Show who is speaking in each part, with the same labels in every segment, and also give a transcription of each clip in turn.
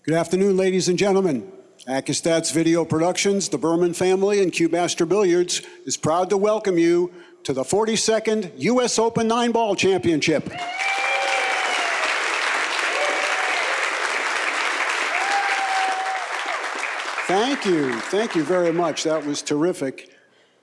Speaker 1: Good afternoon, ladies and gentlemen. Accu-Stats Video Productions, the Berman family, and Q-Master Billiards is proud to welcome you to the 42nd U.S. Open 9-Ball Championship. Thank you very much. That was terrific.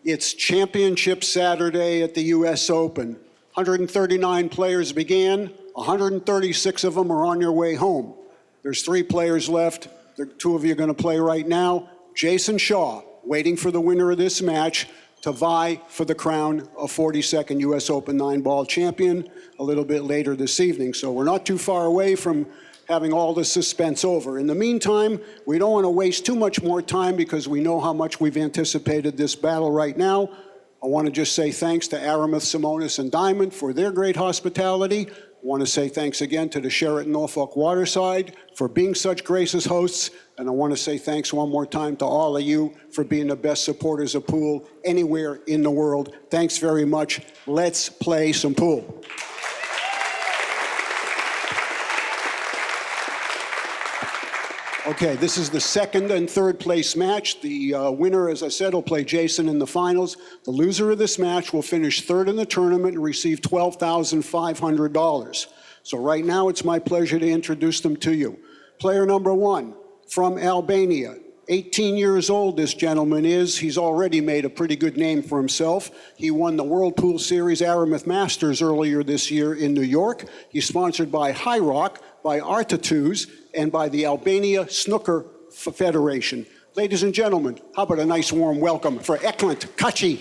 Speaker 1: It's Championship Saturday at the U.S. Open. 139 players began, 136 of them are on their way home. There's 3 players left. The 2 of you are going to play right now. Jason Shaw, waiting for the winner of this match to vie for the crown of 42nd U.S. Open 9-Ball champion a little bit later this evening. So we're not too far away from having all the suspense over. In the meantime, we don't want to waste too much more time because we know how much we've anticipated this battle right now. I want to just say thanks to Aramis, Simonis, and Diamond for their great hospitality. I want to say thanks again to the Sheraton Norfolk Waterside for being such gracious hosts. And I want to say thanks one more time to all of you for being the best supporters of pool anywhere in the world. Thanks very much. Let's play some pool. Okay, this is the second and third place match. The winner, as I said, will play Jason in the finals. The loser of this match will finish third in the tournament and receive $12,500. So right now, it's my pleasure to introduce them to you. Player number 1, from Albania. 18 years old, this gentleman is. He's already made a pretty good name for himself. He won the World Pool Series Aramis Masters earlier this year in New York. He's sponsored by High Rock, by Artatus, and by the Albania Snooker Federation. Ladies and gentlemen, how about a nice warm welcome for Eklent Kaci.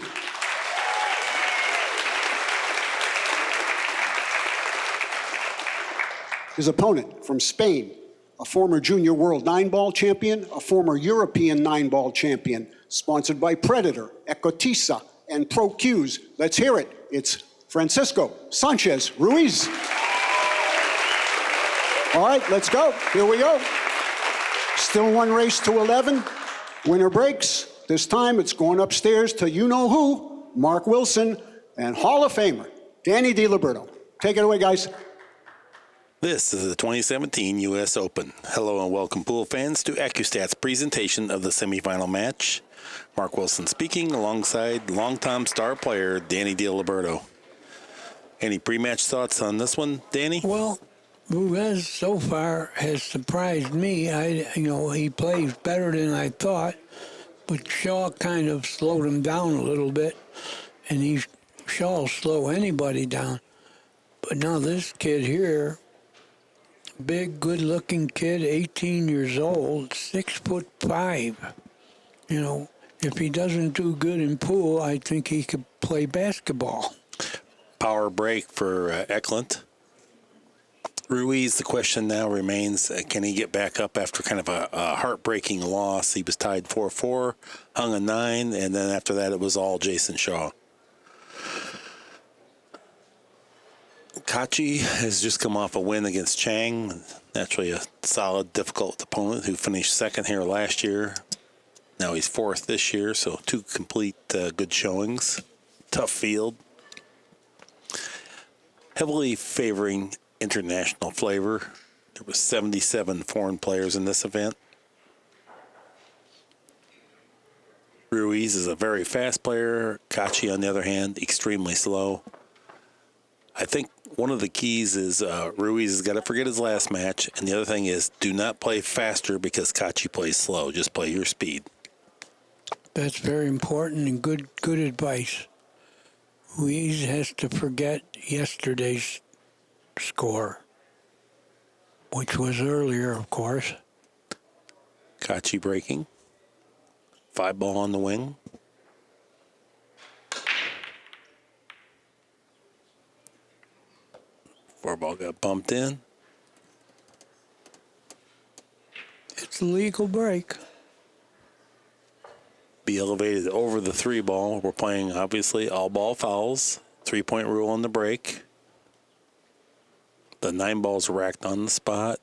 Speaker 1: His opponent from Spain, a former junior world 9-ball champion, a former European 9-ball champion, sponsored by Predator, Ecotisa, and Pro Qs. Let's hear it. It's Fransisco Sanchez RUIZ. All right, let's go. Here we go. Still one race to 11. Winner breaks. This time it's going upstairs to you-know-who, Mark Wilson, and Hall of Famer, Danny DiLiberto. Take it away, guys.
Speaker 2: This is the 2017 U.S. Open. Hello and welcome, pool fans, to Accu-Stats' presentation of the semifinal match. Mark Wilson speaking alongside longtime star player Danny DiLiberto. Any pre-match thoughts on this one, Danny?
Speaker 3: Well, RUIZ so far has surprised me. He plays better than I thought, but Shaw kind of slowed him down a little bit, and Shaw will slow anybody down. But now this kid here, big, good-looking kid, 18 years old, 6'5". If he doesn't do good in pool, I think he could play basketball.
Speaker 2: Power break for Eklent. RUIZ, the question now remains, can he get back up after kind of a heartbreaking loss? He was tied 4-4, hung a 9, and then after that it was all Jason Shaw. Kaci has just come off a win against Chang, naturally a solid, difficult opponent who finished second here last year. Now he's fourth this year, so 2 complete good showings. Tough field. Heavily favoring international flavor. There was 77 foreign players in this event. RUIZ is a very fast player. Kaci, on the other hand, extremely slow. I think one of the keys is RUIZ has got to forget his last match, and the other thing is do not play faster because Kaci plays slow. Just play your speed.
Speaker 3: That's very important and good advice. RUIZ has to forget yesterday's score, which was earlier, of course.
Speaker 2: Kaci breaking. 5-ball on the wing. Four-ball got bumped in.
Speaker 3: It's a legal break.
Speaker 2: Be elevated over the 3-ball. We're playing, obviously, all-ball fouls. 3-point rule on the break. The 9-ball's racked on the spot.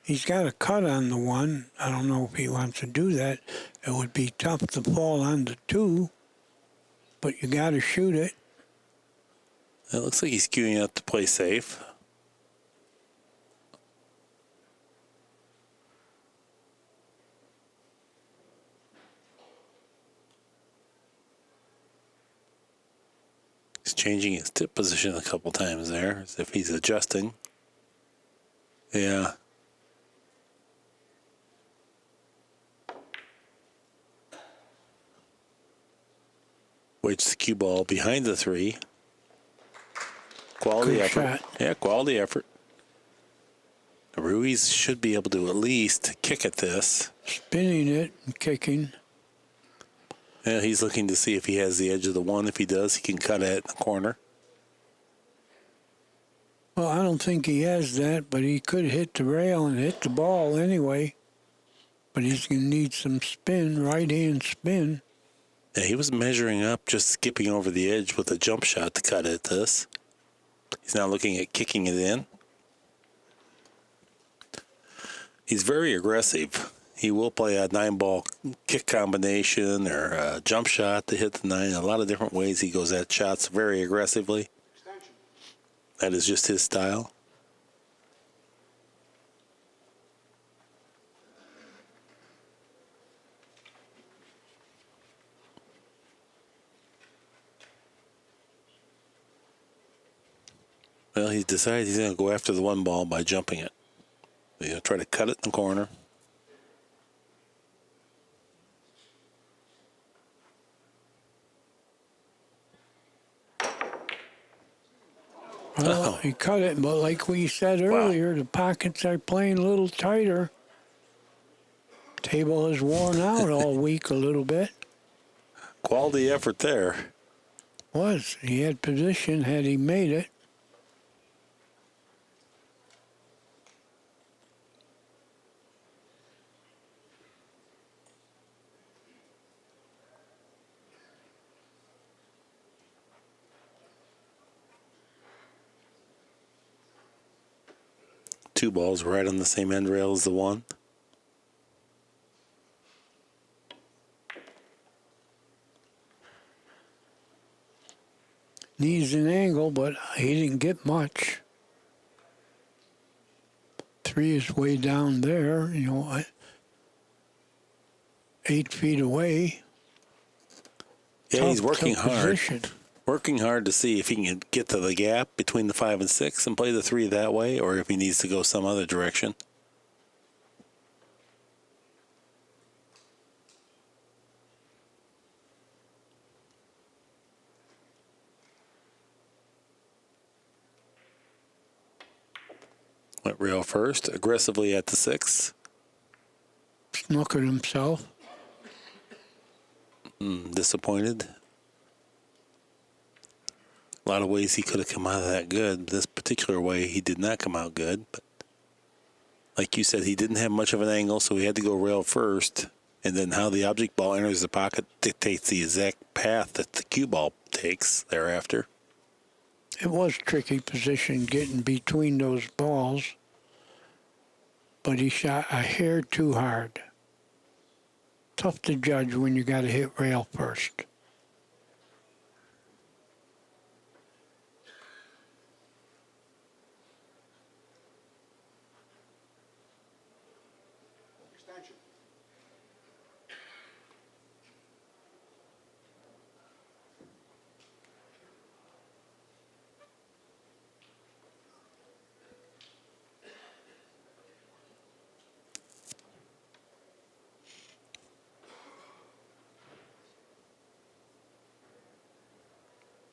Speaker 3: He's got a cut on the 1. I don't know if he wants to do that. It would be tough to fall on the 2, but you got to shoot it.
Speaker 2: It looks like he's queuing up to play safe. He's changing his tip position a couple times there, as if he's adjusting. Yeah. Waits the cue ball behind the 3. Quality
Speaker 3: Good
Speaker 2: effort.
Speaker 3: shot.
Speaker 2: Yeah, quality effort. Ruiz should be able to at least kick at this.
Speaker 3: Spinning it and kicking.
Speaker 2: Yeah, he's looking to see if he has the edge of the 1. If he does, he can cut it in the corner.
Speaker 3: Well, I don't think he has that, but he could hit the rail and hit the ball anyway. But he's going to need some spin, right-hand spin.
Speaker 2: Yeah, he was measuring up, just skipping over the edge with a jump shot to cut at this. He's now looking at kicking it in. He's very aggressive. He will play a 9-ball kick combination or a jump shot to hit the 9. A lot of different ways he goes at shots very aggressively. That is just his style. Well, he's decided he's going to go after the 1 ball by jumping it. He's going to try to cut it in the corner.
Speaker 3: Well, he cut it, but like we said earlier, the pockets are playing a little tighter. Table has worn out all week a little bit.
Speaker 2: Quality effort there.
Speaker 3: He had position had he made it.
Speaker 2: Two balls right on the same end rail as the 1.
Speaker 3: Needs an angle, but he didn't get much. 3 is way down there, 8 feet away.
Speaker 2: Yeah, he's
Speaker 3: Tough
Speaker 2: working hard.
Speaker 3: position.
Speaker 2: Working hard to see if he can get to the gap between the 5 and 6 and play the 3 that way, or if he needs to go some other direction. Went rail first, aggressively at the 6.
Speaker 3: Snookered himself.
Speaker 2: Disappointed. A lot of ways he could have come out of that good. This particular way, he did not come out good. But like you said, he didn't have much of an angle, so he had to go rail first. And then how the object ball enters the pocket dictates the exact path that the cue ball takes thereafter.
Speaker 3: It was tricky position getting between those balls, but he shot a hair too hard. Tough to judge when you got to hit rail first.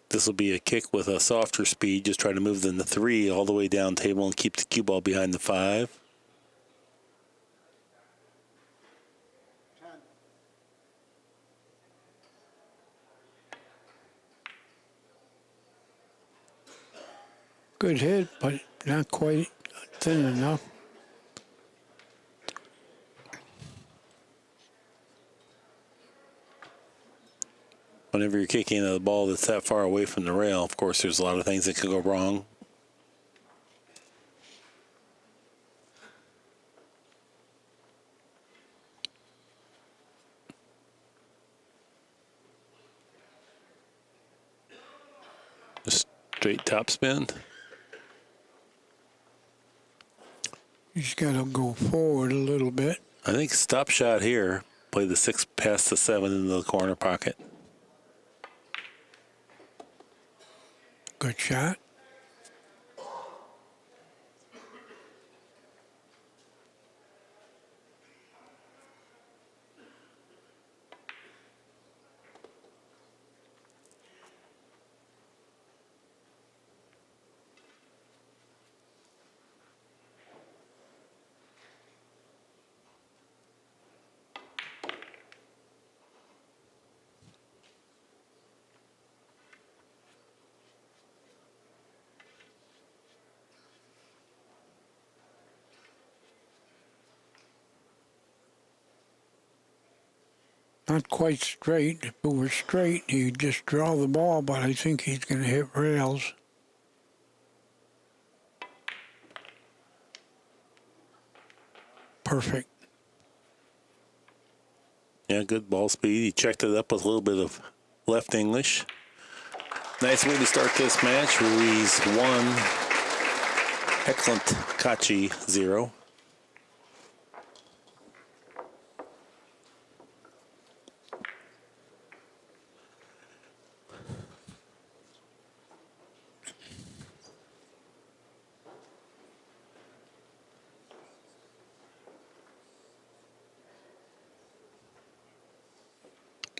Speaker 2: This will be a kick with a softer speed, just trying to move the 3 all the way down table and keep the cue ball behind the 5.
Speaker 3: Good hit, but not quite thin enough.
Speaker 2: Whenever you're kicking a ball that's that far away from the rail, of course, there's a lot of things that could go wrong. Straight topspin.
Speaker 3: He's got to go forward a little bit.
Speaker 2: I think stop shot here. Play the 6 past the 7 into the corner pocket.
Speaker 3: Good shot. Not quite straight. If it were straight, he'd just draw the ball, but I think he's going to hit rails. Perfect.
Speaker 2: Yeah, good ball speed. He checked it up with a little bit of left English. Nice way to start this match. RUIZ 1, Eklent Kaci 0.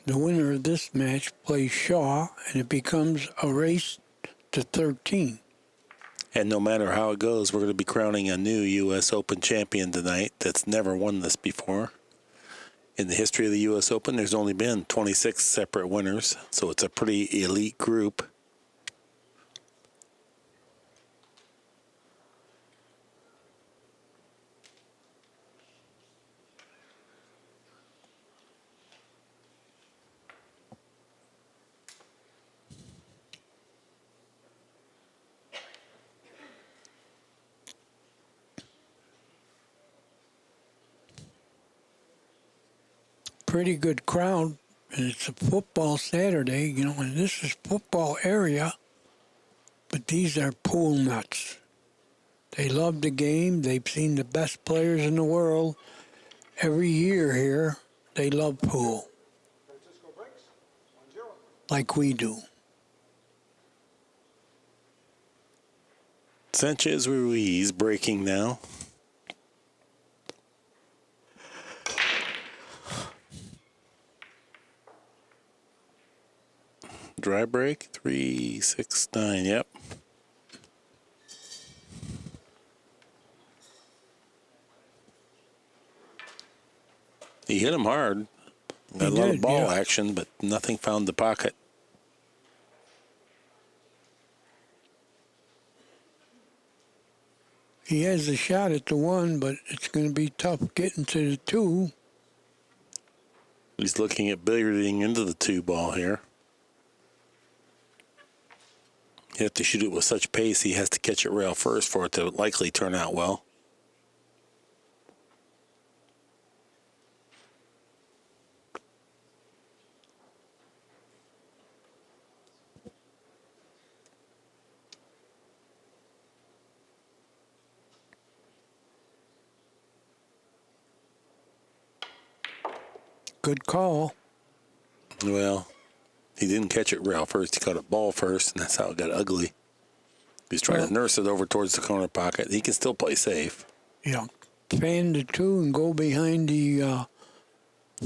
Speaker 3: The winner of this match plays Shaw, and it becomes a race to 13.
Speaker 2: And no matter how it goes, we're going to be crowning a new U.S. Open champion tonight that's never won this before. In the history of the U.S. Open, there's only been 26 separate winners, so it's a pretty elite group.
Speaker 3: Pretty good crowd, and it's a football Saturday, you know, and this is football area, but these are pool nuts. They love the game. They've seen the best players in the world every year here. They love pool.
Speaker 1: Fransisco breaks, 1-0.
Speaker 3: Like we do.
Speaker 2: Sanchez RUIZ breaking now. Dry break, 3, 6, 9, yep. He hit him hard. Got a lot of ball action, but nothing found the pocket.
Speaker 3: He has a shot at the 1, but it's going to be tough getting to the 2.
Speaker 2: He's looking at billiarding into the 2 ball here. You have to shoot it with such pace, he has to catch it rail first for it to likely turn out well.
Speaker 3: Good call.
Speaker 2: Well, he didn't catch it rail first. He caught it ball first, and that's how it got ugly. He's trying to nurse it over towards the corner pocket. He can still play safe.
Speaker 3: Yeah. Fan the 2 and go behind the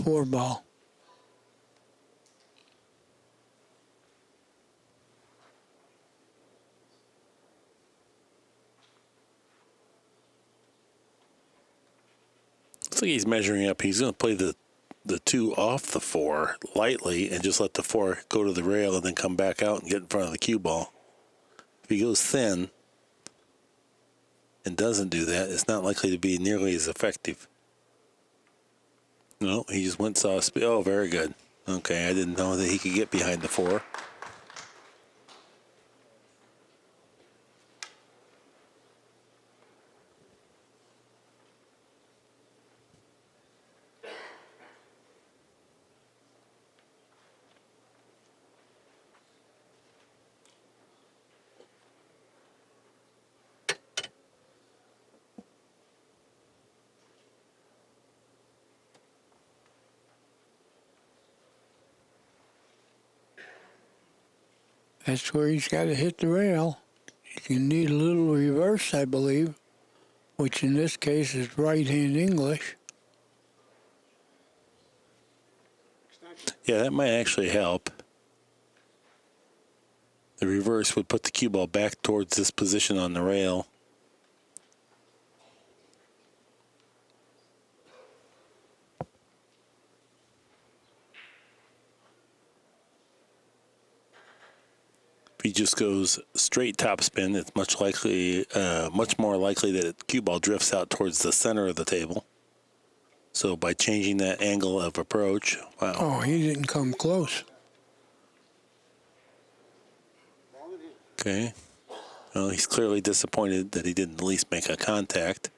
Speaker 3: 4 ball.
Speaker 2: Looks like he's measuring up. He's going to play the 2 off the 4 lightly and just let the 4 go to the rail and then come back out and get in front of the cue ball. If he goes thin and doesn't do that, it's not likely to be nearly as effective. No, he just went soft speed. Oh, very good. Okay, I didn't know that he could get behind the 4.
Speaker 3: That's where he's got to hit the rail. You can need a little reverse, I believe, which in this case is right-hand English.
Speaker 2: Yeah, that might actually help. The reverse would put the cue ball back towards this position on the rail. If he just goes straight topspin, it's much more likely that the cue ball drifts out towards the center of the table. So by changing that angle of approach, wow.
Speaker 3: Oh, he didn't come close.
Speaker 2: Okay. Well, he's clearly disappointed that he didn't at least make a contact.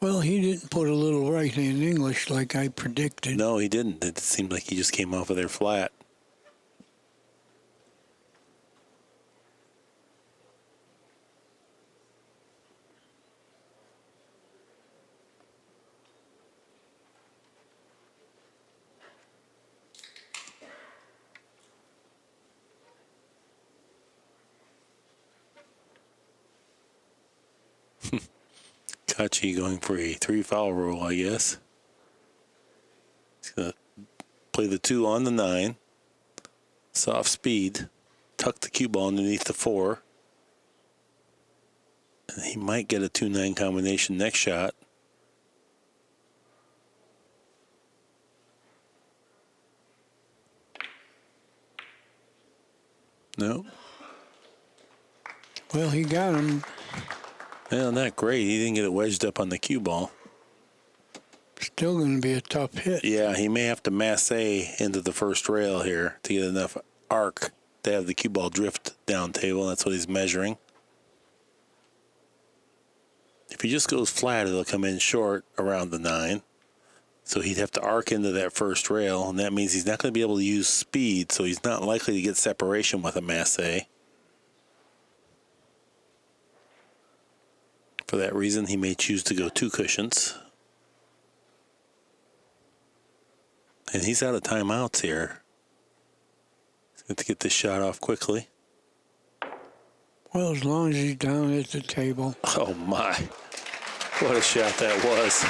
Speaker 3: Well, he didn't put a little right-hand English like I predicted.
Speaker 2: No, he didn't. It seemed like he just came off of there flat. Kaci going for a 3-foul rule, I guess. He's going to play the 2 on the 9. Soft speed. Tuck the cue ball underneath the 4. And he might get a 2-9 combination next shot. No.
Speaker 3: Well, he got him.
Speaker 2: Well, not great. He didn't get it wedged up on the cue ball.
Speaker 3: Still going to be a tough hit.
Speaker 2: Yeah, he may have to masse into the first rail here to get enough arc to have the cue ball drift down table. That's what he's measuring. If he just goes flat, it'll come in short around the 9. So he'd have to arc into that first rail, and that means he's not going to be able to use speed, so he's not likely to get separation with a masse. For that reason, he may choose to go 2 cushions. And he's out of timeouts here. He's going to get this shot off quickly.
Speaker 3: Well, as long as he's down at the table.
Speaker 2: Oh, my. What a shot that was.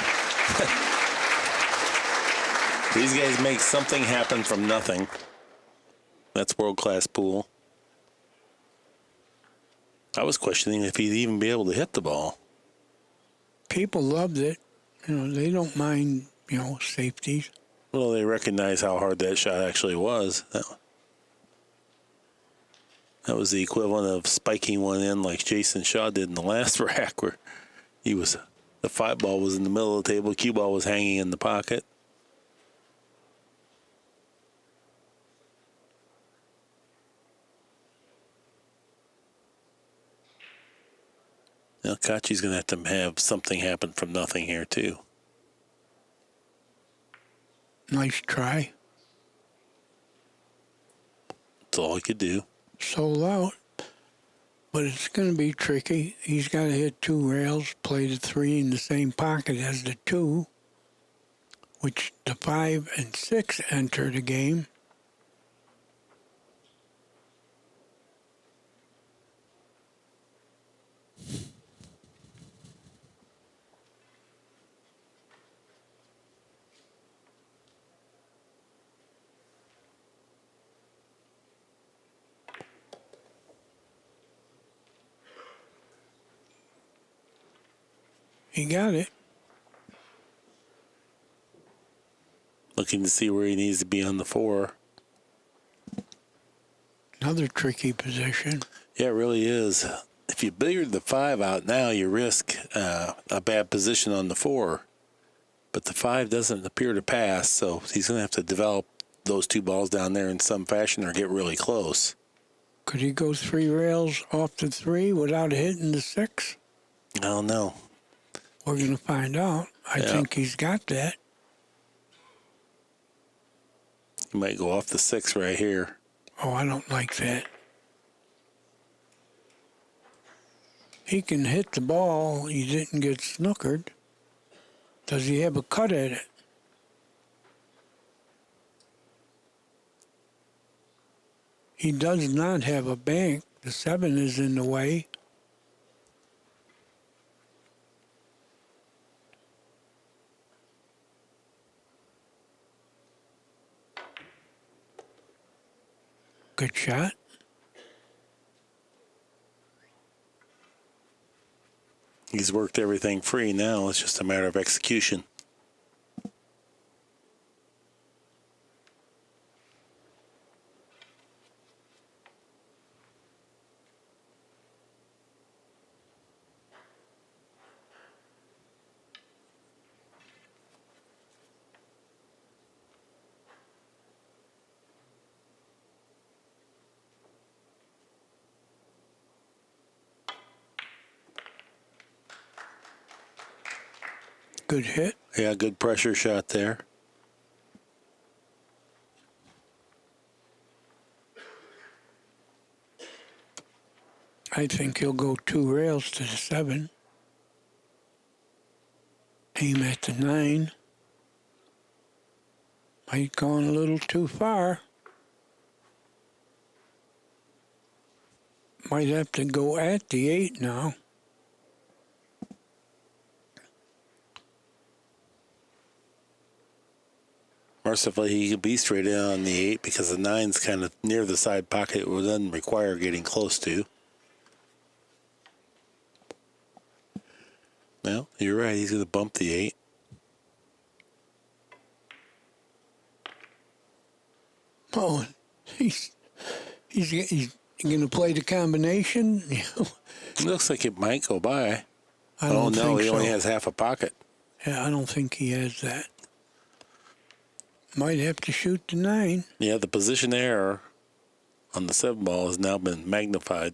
Speaker 2: These guys make something happen from nothing. That's world-class pool. I was questioning if he'd even be able to hit the ball.
Speaker 3: People loved it. You know, they don't mind, safeties.
Speaker 2: Well, they recognize how hard that shot actually was. That was the equivalent of spiking one in like Jason Shaw did in the last rack, where the 5 ball was in the middle of the table, cue ball was hanging in the pocket. Now Kaci's going to have something happen from nothing here too.
Speaker 3: Nice try.
Speaker 2: That's all he could do.
Speaker 3: Sold out. But it's going to be tricky. He's got to hit 2 rails, play the 3 in the same pocket as the 2, which the 5 and 6 enter the game. He got it.
Speaker 2: Looking to see where he needs to be on the 4.
Speaker 3: Another tricky position.
Speaker 2: Yeah, it really is. If you billiard the 5 out now, you risk a bad position on the 4. But the 5 doesn't appear to pass, so he's going to have to develop those 2 balls down there in some fashion or get really close.
Speaker 3: Could he go 3 rails off the 3 without hitting the 6?
Speaker 2: I don't know.
Speaker 3: We're going to find out. I think he's got that.
Speaker 2: He might go off the 6 right here.
Speaker 3: Oh, I don't like that. He can hit the ball. He didn't get snookered. Does he have a cut at it? He does not have a bank. The 7 is in the way. Good shot.
Speaker 2: He's worked everything free now. It's just a matter of execution.
Speaker 3: Good hit.
Speaker 2: Yeah, good pressure shot there.
Speaker 3: I think he'll go 2 rails to the 7. Aim at the 9. Might gone a little too far. Might have to go at the 8 now.
Speaker 2: Mercifully, he could be straight in on the 8 because the 9's kind of near the side pocket. It doesn't require getting close to. Well, you're right. He's going to bump the 8.
Speaker 3: Oh, he's going to play the combination.
Speaker 2: Looks like it might go by.
Speaker 3: I don't
Speaker 2: no,
Speaker 3: think
Speaker 2: he
Speaker 3: so.
Speaker 2: only has half a pocket.
Speaker 3: Yeah, I don't think he has that. Might have to shoot the 9.
Speaker 2: Yeah, the position error on the 7 ball has now been magnified.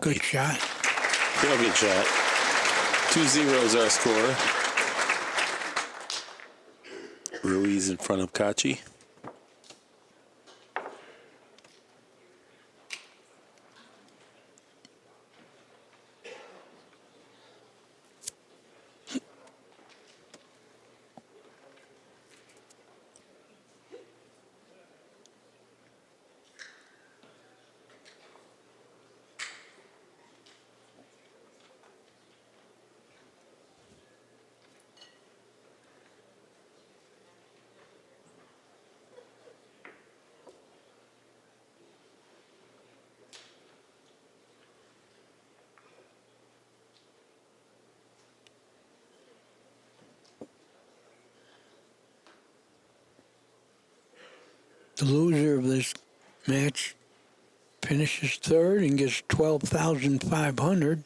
Speaker 3: Good shot.
Speaker 2: Real good shot. 2-0 is our score. Ruiz in front of Kaci.
Speaker 3: The loser of this match finishes 3rd and gets $12,500.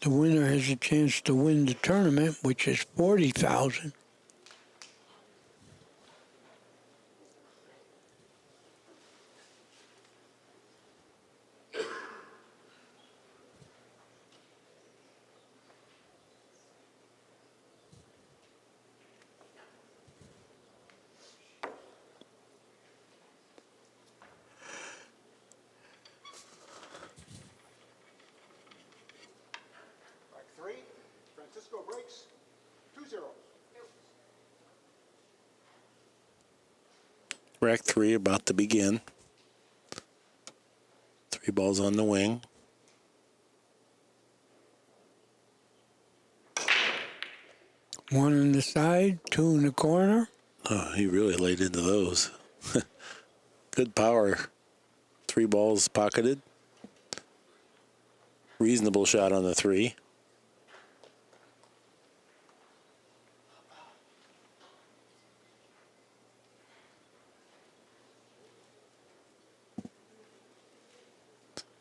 Speaker 3: The winner has a chance to win the tournament, which is $40,000.
Speaker 1: Back 3. Fransisco breaks. 2-0.
Speaker 2: Rack 3 about to begin. 3 balls on the wing.
Speaker 3: One on the side, 2 in the corner.
Speaker 2: Oh, he really laid into those. Good power. 3 balls pocketed. Reasonable shot on the 3.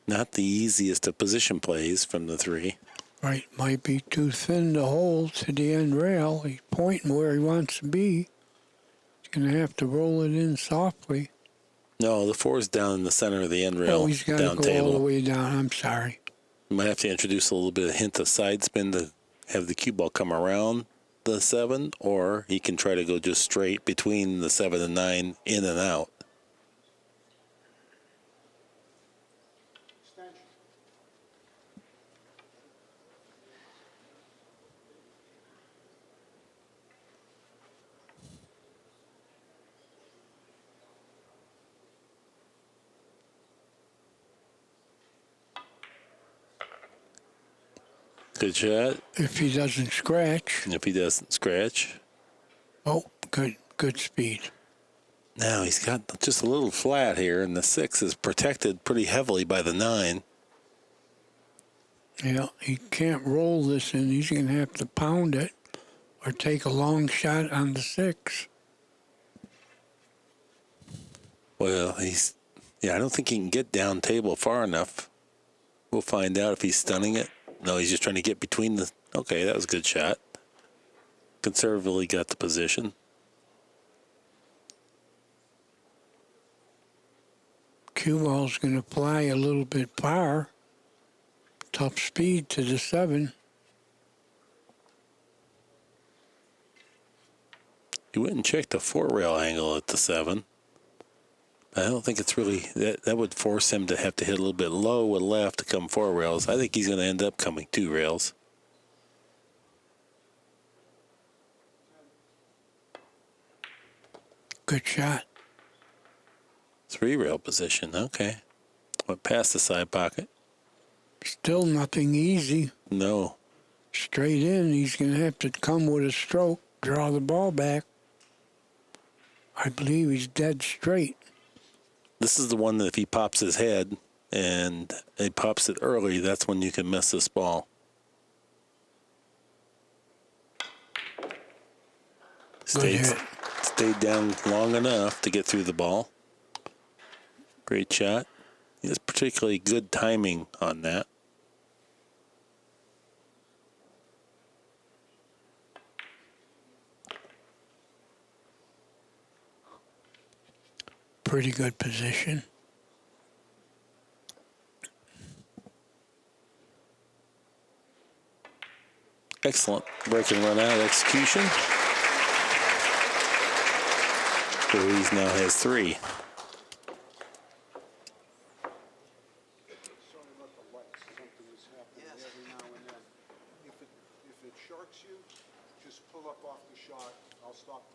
Speaker 2: Not the easiest of position plays from the 3.
Speaker 3: Right, might be too thin to hold to the end rail. He's pointing where he wants to be. He's going to have to roll it in softly.
Speaker 2: No, the 4 is down in the center of the end rail.
Speaker 3: Oh, he's got to
Speaker 2: down
Speaker 3: go
Speaker 2: table.
Speaker 3: all the way down. I'm sorry.
Speaker 2: You might have to introduce a little bit of hint of side spin to have the cue ball come around the 7, or he can try to go just straight between the 7 and 9, in and out.
Speaker 1: Extension.
Speaker 2: Good shot.
Speaker 3: if he doesn't scratch.
Speaker 2: If he doesn't scratch.
Speaker 3: Oh, good speed.
Speaker 2: Now he's got just a little flat here, and the 6 is protected pretty heavily by the 9.
Speaker 3: Yeah, he can't roll this in. He's going to have to pound it or take a long shot on the 6.
Speaker 2: Well, I don't think he can get down table far enough. We'll find out if he's stunning it. No, he's just trying to get between the... Okay, that was a good shot. Conservatively got the position.
Speaker 3: Cue ball's going to apply a little bit power. Tough speed to the 7.
Speaker 2: You wouldn't check the 4 rail angle at the 7. I don't think it's really... That would force him to have to hit a little bit low with left to come 4 rails. I think he's going to end up coming 2 rails.
Speaker 3: Good shot.
Speaker 2: 3 rail position, okay. Went past the side pocket.
Speaker 3: Still nothing easy.
Speaker 2: No.
Speaker 3: Straight in, he's going to have to come with a stroke, draw the ball back. I believe he's dead straight.
Speaker 2: This is the one that if he pops his head and he pops it early, that's when you can miss this ball. Stayed down long enough to get through the ball. Great shot. He has particularly good timing on that.
Speaker 3: Pretty good position.
Speaker 2: Excellent break and run out execution. RUIZ now has 3.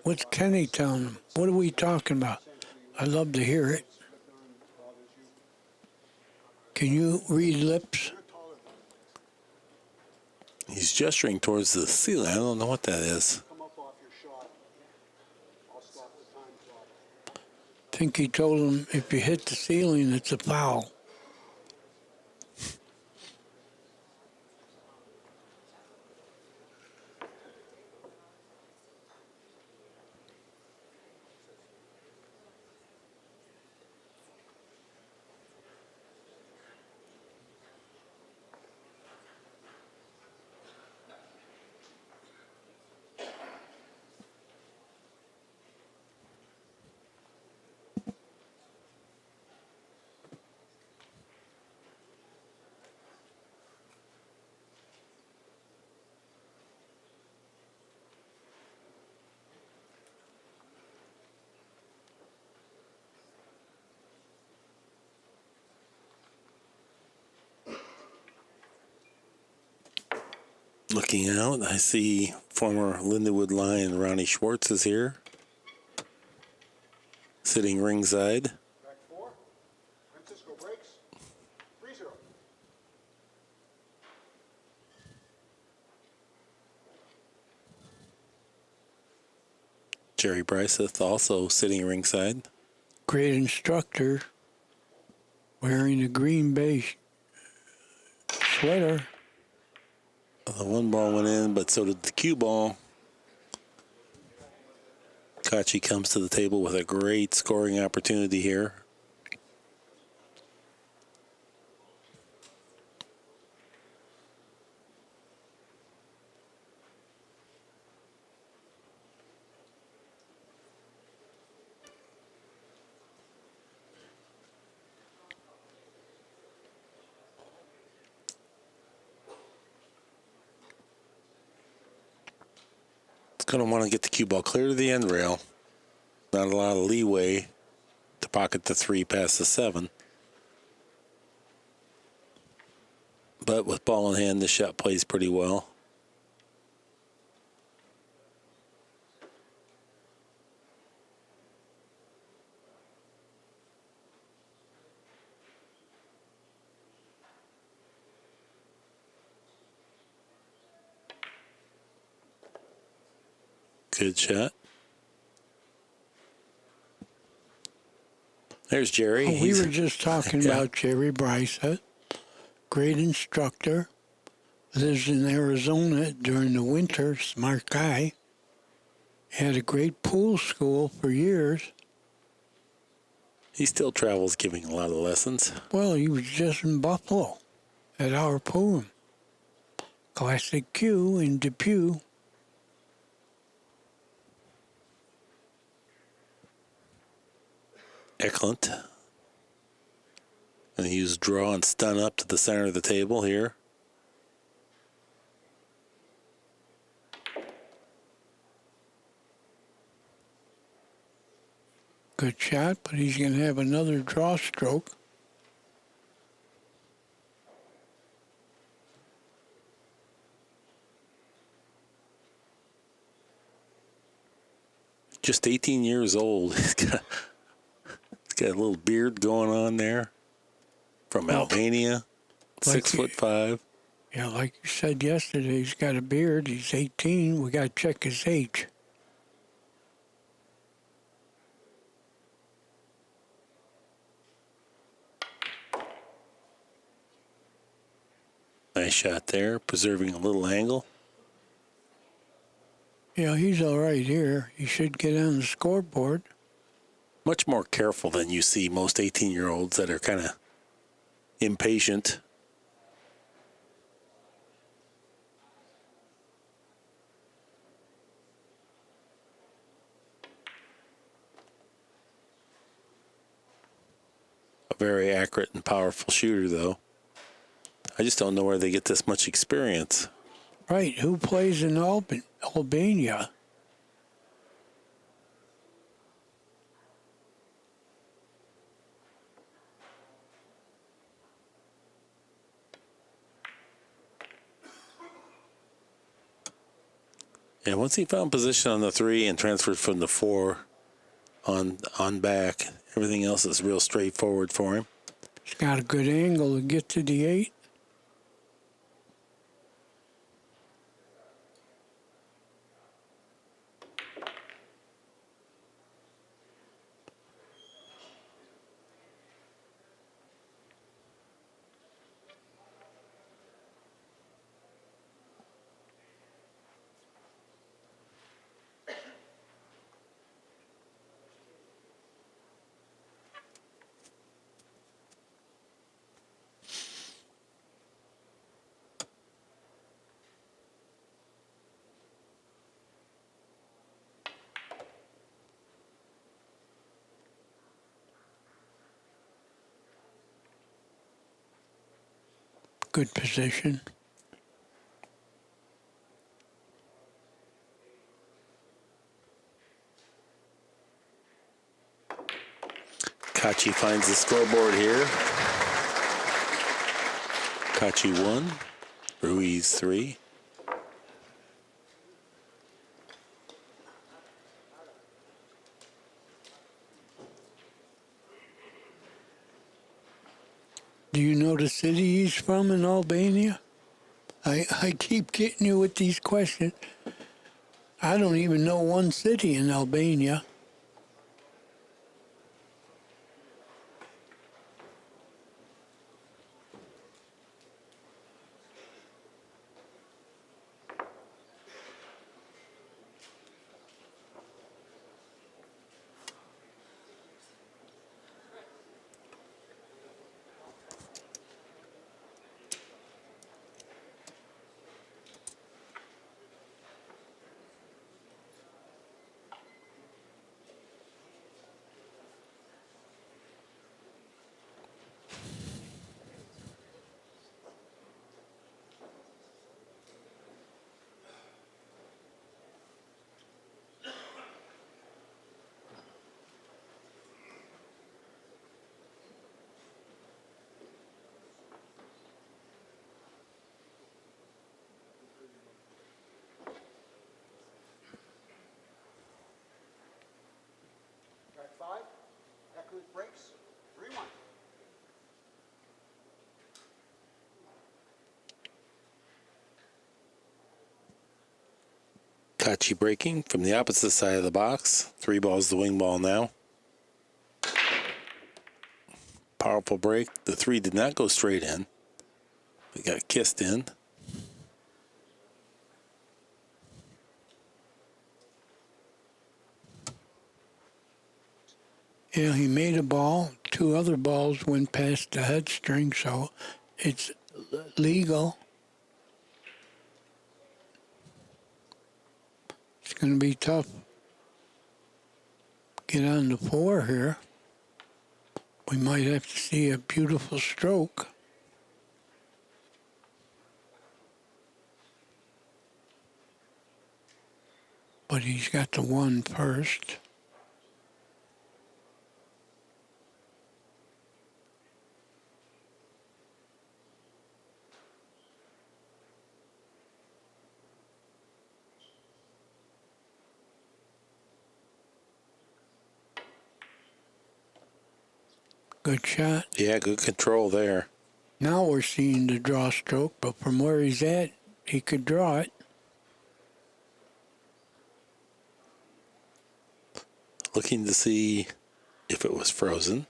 Speaker 3: What's Kenny telling him? What are we talking about? I'd love to hear it. Can you read lips?
Speaker 2: He's gesturing towards the ceiling. I don't know what that is.
Speaker 3: I think he told him if you hit the ceiling, it's a foul.
Speaker 2: Looking out, I see former Lindenwood Lion Ronnie Schwartz is here, sitting ringside.
Speaker 1: Back 4. Fransisco breaks. 3-0.
Speaker 2: Jerry Bryseth also sitting ringside.
Speaker 3: Great instructor, wearing a Green Bay sweater.
Speaker 2: The 1 ball went in, but so did the cue ball. Kaci comes to the table with a great scoring opportunity here. Going to want to get the cue ball clear to the end rail. Not a lot of leeway to pocket the 3 past the 7. But with ball in hand, the shot plays pretty well. Good shot. There's Jerry.
Speaker 3: Oh, we
Speaker 2: He's-
Speaker 3: were just talking
Speaker 2: Yeah.
Speaker 3: about Jerry Bryce, great instructor, lives in Arizona during the winter, smart guy. Had a great pool school for years.
Speaker 2: He still travels giving a lot of lessons.
Speaker 3: Well, he was just in Buffalo at our pool room. Classic Q in Depew.
Speaker 2: Eklent. And he used draw and stun up to the center of the table here.
Speaker 3: Good shot, but he's going to have another draw stroke.
Speaker 2: Just 18 years old. He's got a little beard going on there. From Albania,
Speaker 3: Like
Speaker 2: 6'5".
Speaker 3: Yeah, like you said yesterday, he's got a beard. He's 18. We got to check his age.
Speaker 2: Nice shot there, preserving a little angle.
Speaker 3: Yeah, he's all right here. He should get on the scoreboard.
Speaker 2: Much more careful than you see most 18-year-olds that are kind of impatient. A very accurate and powerful shooter, though. I just don't know where they get this much experience.
Speaker 3: Right, who plays in Albania?
Speaker 2: And once he found position on the 3 and transferred from the 4 on back, everything else is real straightforward for him.
Speaker 3: He's got a good angle to get to the 8. Good position.
Speaker 2: Kaci finds the scoreboard here. Kaci 1, RUIZ 3.
Speaker 3: Do you know the city he's from in Albania? I keep getting you with these questions. I don't even know one city in Albania.
Speaker 1: Track 5, Eklent breaks, 3-1.
Speaker 2: Kaci breaking from the opposite side of the box. 3 balls the wing ball now. Powerful break. The 3 did not go straight in. It got kissed in.
Speaker 3: Yeah, he made a ball. 2 other balls went past the head string, so it's legal. It's going to be tough. Get on the 4 here. We might have to see a beautiful stroke. But he's got the 1 first. Good shot.
Speaker 2: Yeah, good control there.
Speaker 3: Now we're seeing the draw stroke, but from where he's at, he could draw it.
Speaker 2: Looking to see if it was frozen.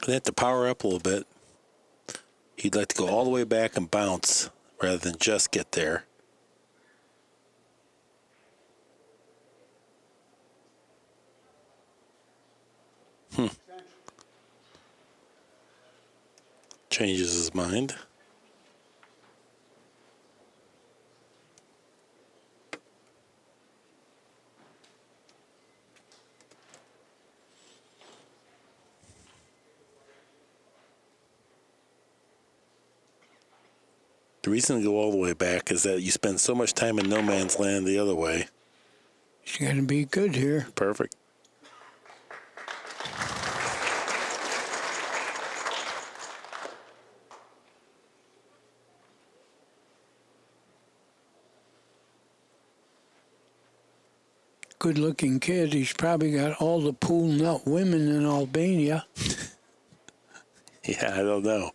Speaker 2: They have to power up a little bit. He'd like to go all the way back and bounce rather than just get there. Changes his mind. The reason to go all the way back is that you spend so much time in no man's land the other way.
Speaker 3: He's going to be good here.
Speaker 2: Perfect.
Speaker 3: Good-looking kid. He's probably got all the pool nut women in Albania.
Speaker 2: Yeah, I don't know.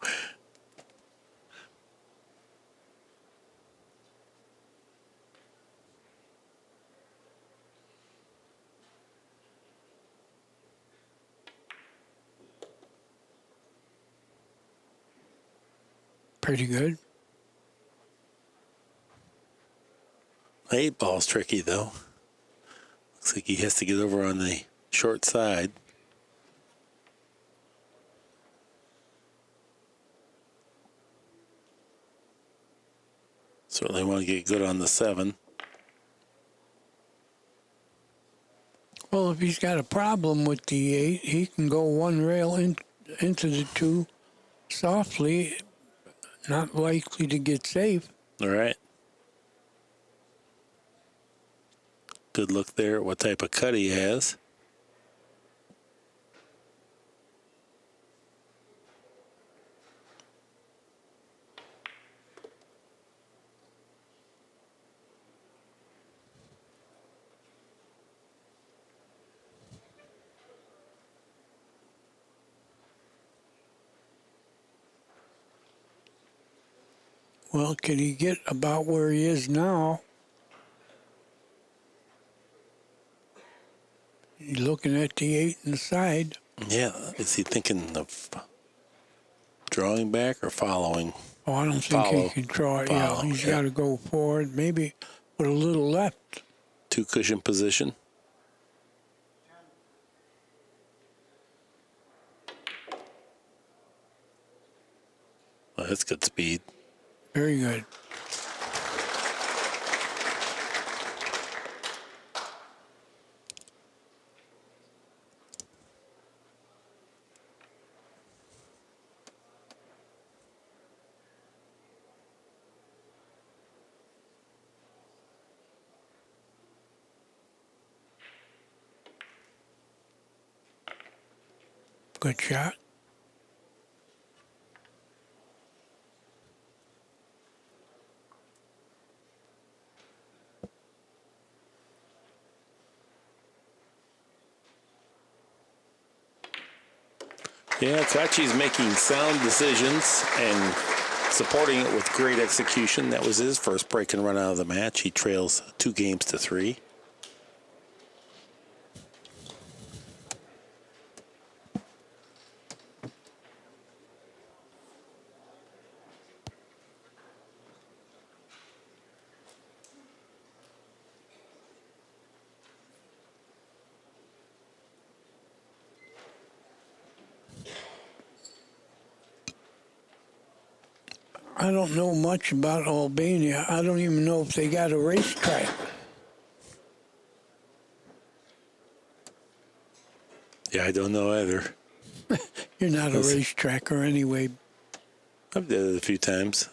Speaker 3: Pretty good.
Speaker 2: 8 ball's tricky, though. Looks like he has to get over on the short side. Certainly want to get good on the 7.
Speaker 3: Well, if he's got a problem with the 8, he can go 1 rail into the 2 softly. Not likely to get safe.
Speaker 2: All right. Good look there at what type of cut he has.
Speaker 3: Well, can he get about where he is now? He's looking at the 8 inside.
Speaker 2: Yeah, is he thinking of drawing back or following?
Speaker 3: Oh, I don't think he can draw it. Yeah, he's got to go forward, maybe with a little left.
Speaker 2: 2 cushion position. Well, that's good speed.
Speaker 3: Very good. Good shot.
Speaker 2: Yeah, Kaci's making sound decisions and supporting it with great execution. That was his first break and run out of the match. He trails 2-3.
Speaker 3: I don't know much about Albania. I don't even know if they got a racetrack.
Speaker 2: Yeah, I don't know either.
Speaker 3: You're not a racetracker anyway.
Speaker 2: I've done it a few times.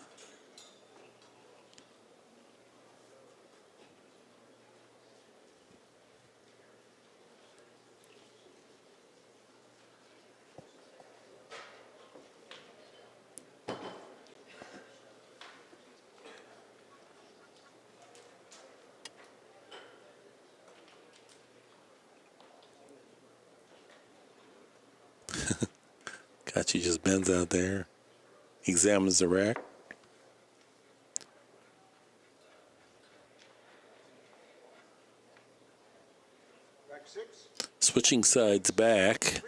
Speaker 2: Kaci just bends out there, examines the rack. Switching sides back.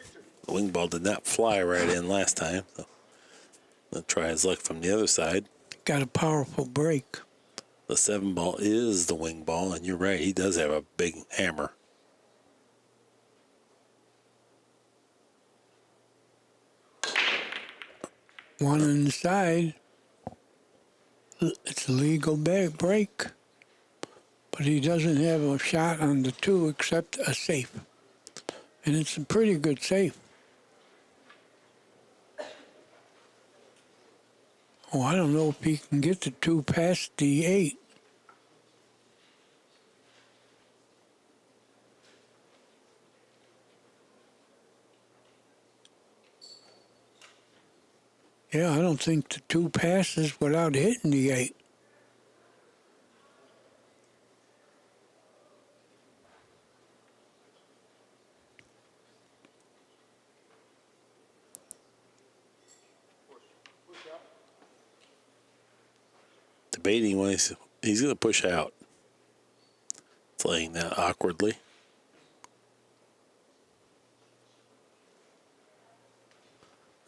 Speaker 2: The wing ball did not fly right in last time. So I'll try his luck from the other side.
Speaker 3: Got a powerful break.
Speaker 2: The 7 ball is the wing ball, and you're right, he does have a big hammer.
Speaker 3: One inside. It's a legal break. But he doesn't have a shot on the 2 except a safe. And it's a pretty good safe. Oh, I don't know if he can get the 2 past the 8. Yeah, I don't think the 2 passes without hitting the 8.
Speaker 2: Debating when he's going to push out. Playing that awkwardly.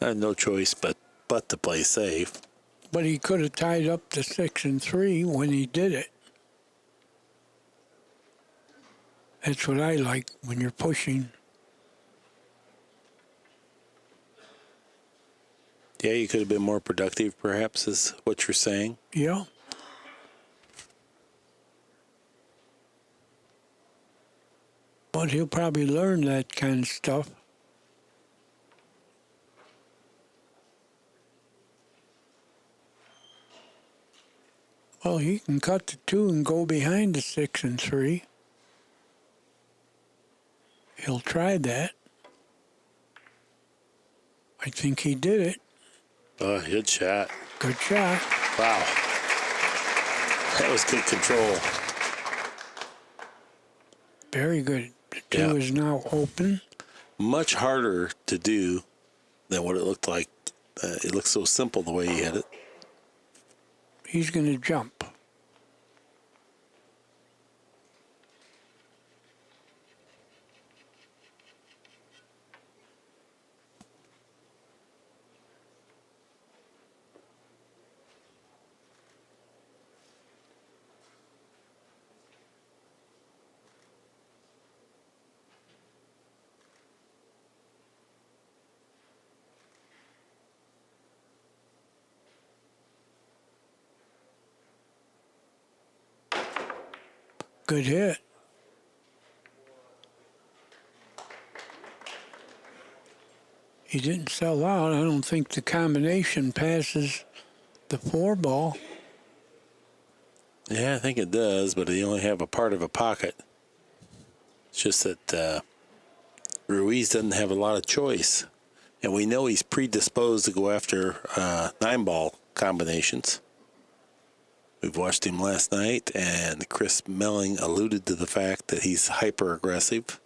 Speaker 2: I had no choice but to play safe.
Speaker 3: But he could have tied up the 6 and 3 when he did it. That's what I like when you're pushing.
Speaker 2: Yeah, you could have been more productive, perhaps, is what you're saying.
Speaker 3: Yeah. But he'll probably learn that kind of stuff. Well, he can cut the 2 and go behind the 6 and 3. He'll try that. I think he did it.
Speaker 2: Oh, good shot.
Speaker 3: Good shot.
Speaker 2: Wow. That was good control.
Speaker 3: Very good. The 2
Speaker 2: Yeah.
Speaker 3: is now open.
Speaker 2: Much harder to do than what it looked like. It looked so simple the way he hit it.
Speaker 3: He's going to jump. Good hit. He didn't sell out. I don't think the combination passes the 4 ball.
Speaker 2: Yeah, I think it does, but they only have a part of a pocket. It's just that RUIZ doesn't have a lot of choice. And we know he's predisposed to go after 9-ball combinations. We've watched him last night, and Chris Melling alluded to the fact that he's hyper-aggressive.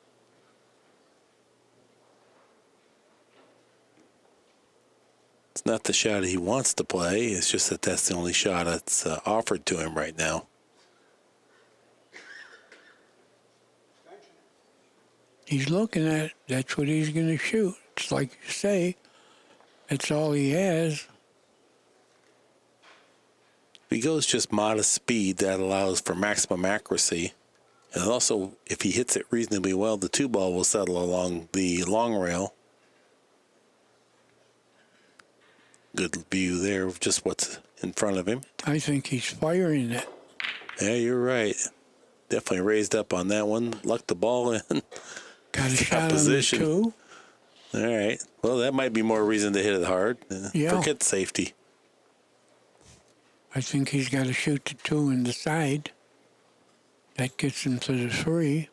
Speaker 2: It's not the shot he wants to play. It's just that that's the only shot that's offered to him right now.
Speaker 3: He's looking at it. That's what he's going to shoot. It's like you say, that's all he has.
Speaker 2: If he goes just modest speed, that allows for maximum accuracy. And also, if he hits it reasonably well, the 2-ball will settle along the long rail. Good view there of just what's in front of him.
Speaker 3: I think he's firing it.
Speaker 2: Yeah, you're right. Definitely raised up on that one. Lucked the ball in.
Speaker 3: Got a shot
Speaker 2: position.
Speaker 3: on the 2.
Speaker 2: All right. Well, that might be more reason to hit it hard.
Speaker 3: Yeah.
Speaker 2: Forget safety.
Speaker 3: I think he's got to shoot the 2 in the side. That gets him to the 3.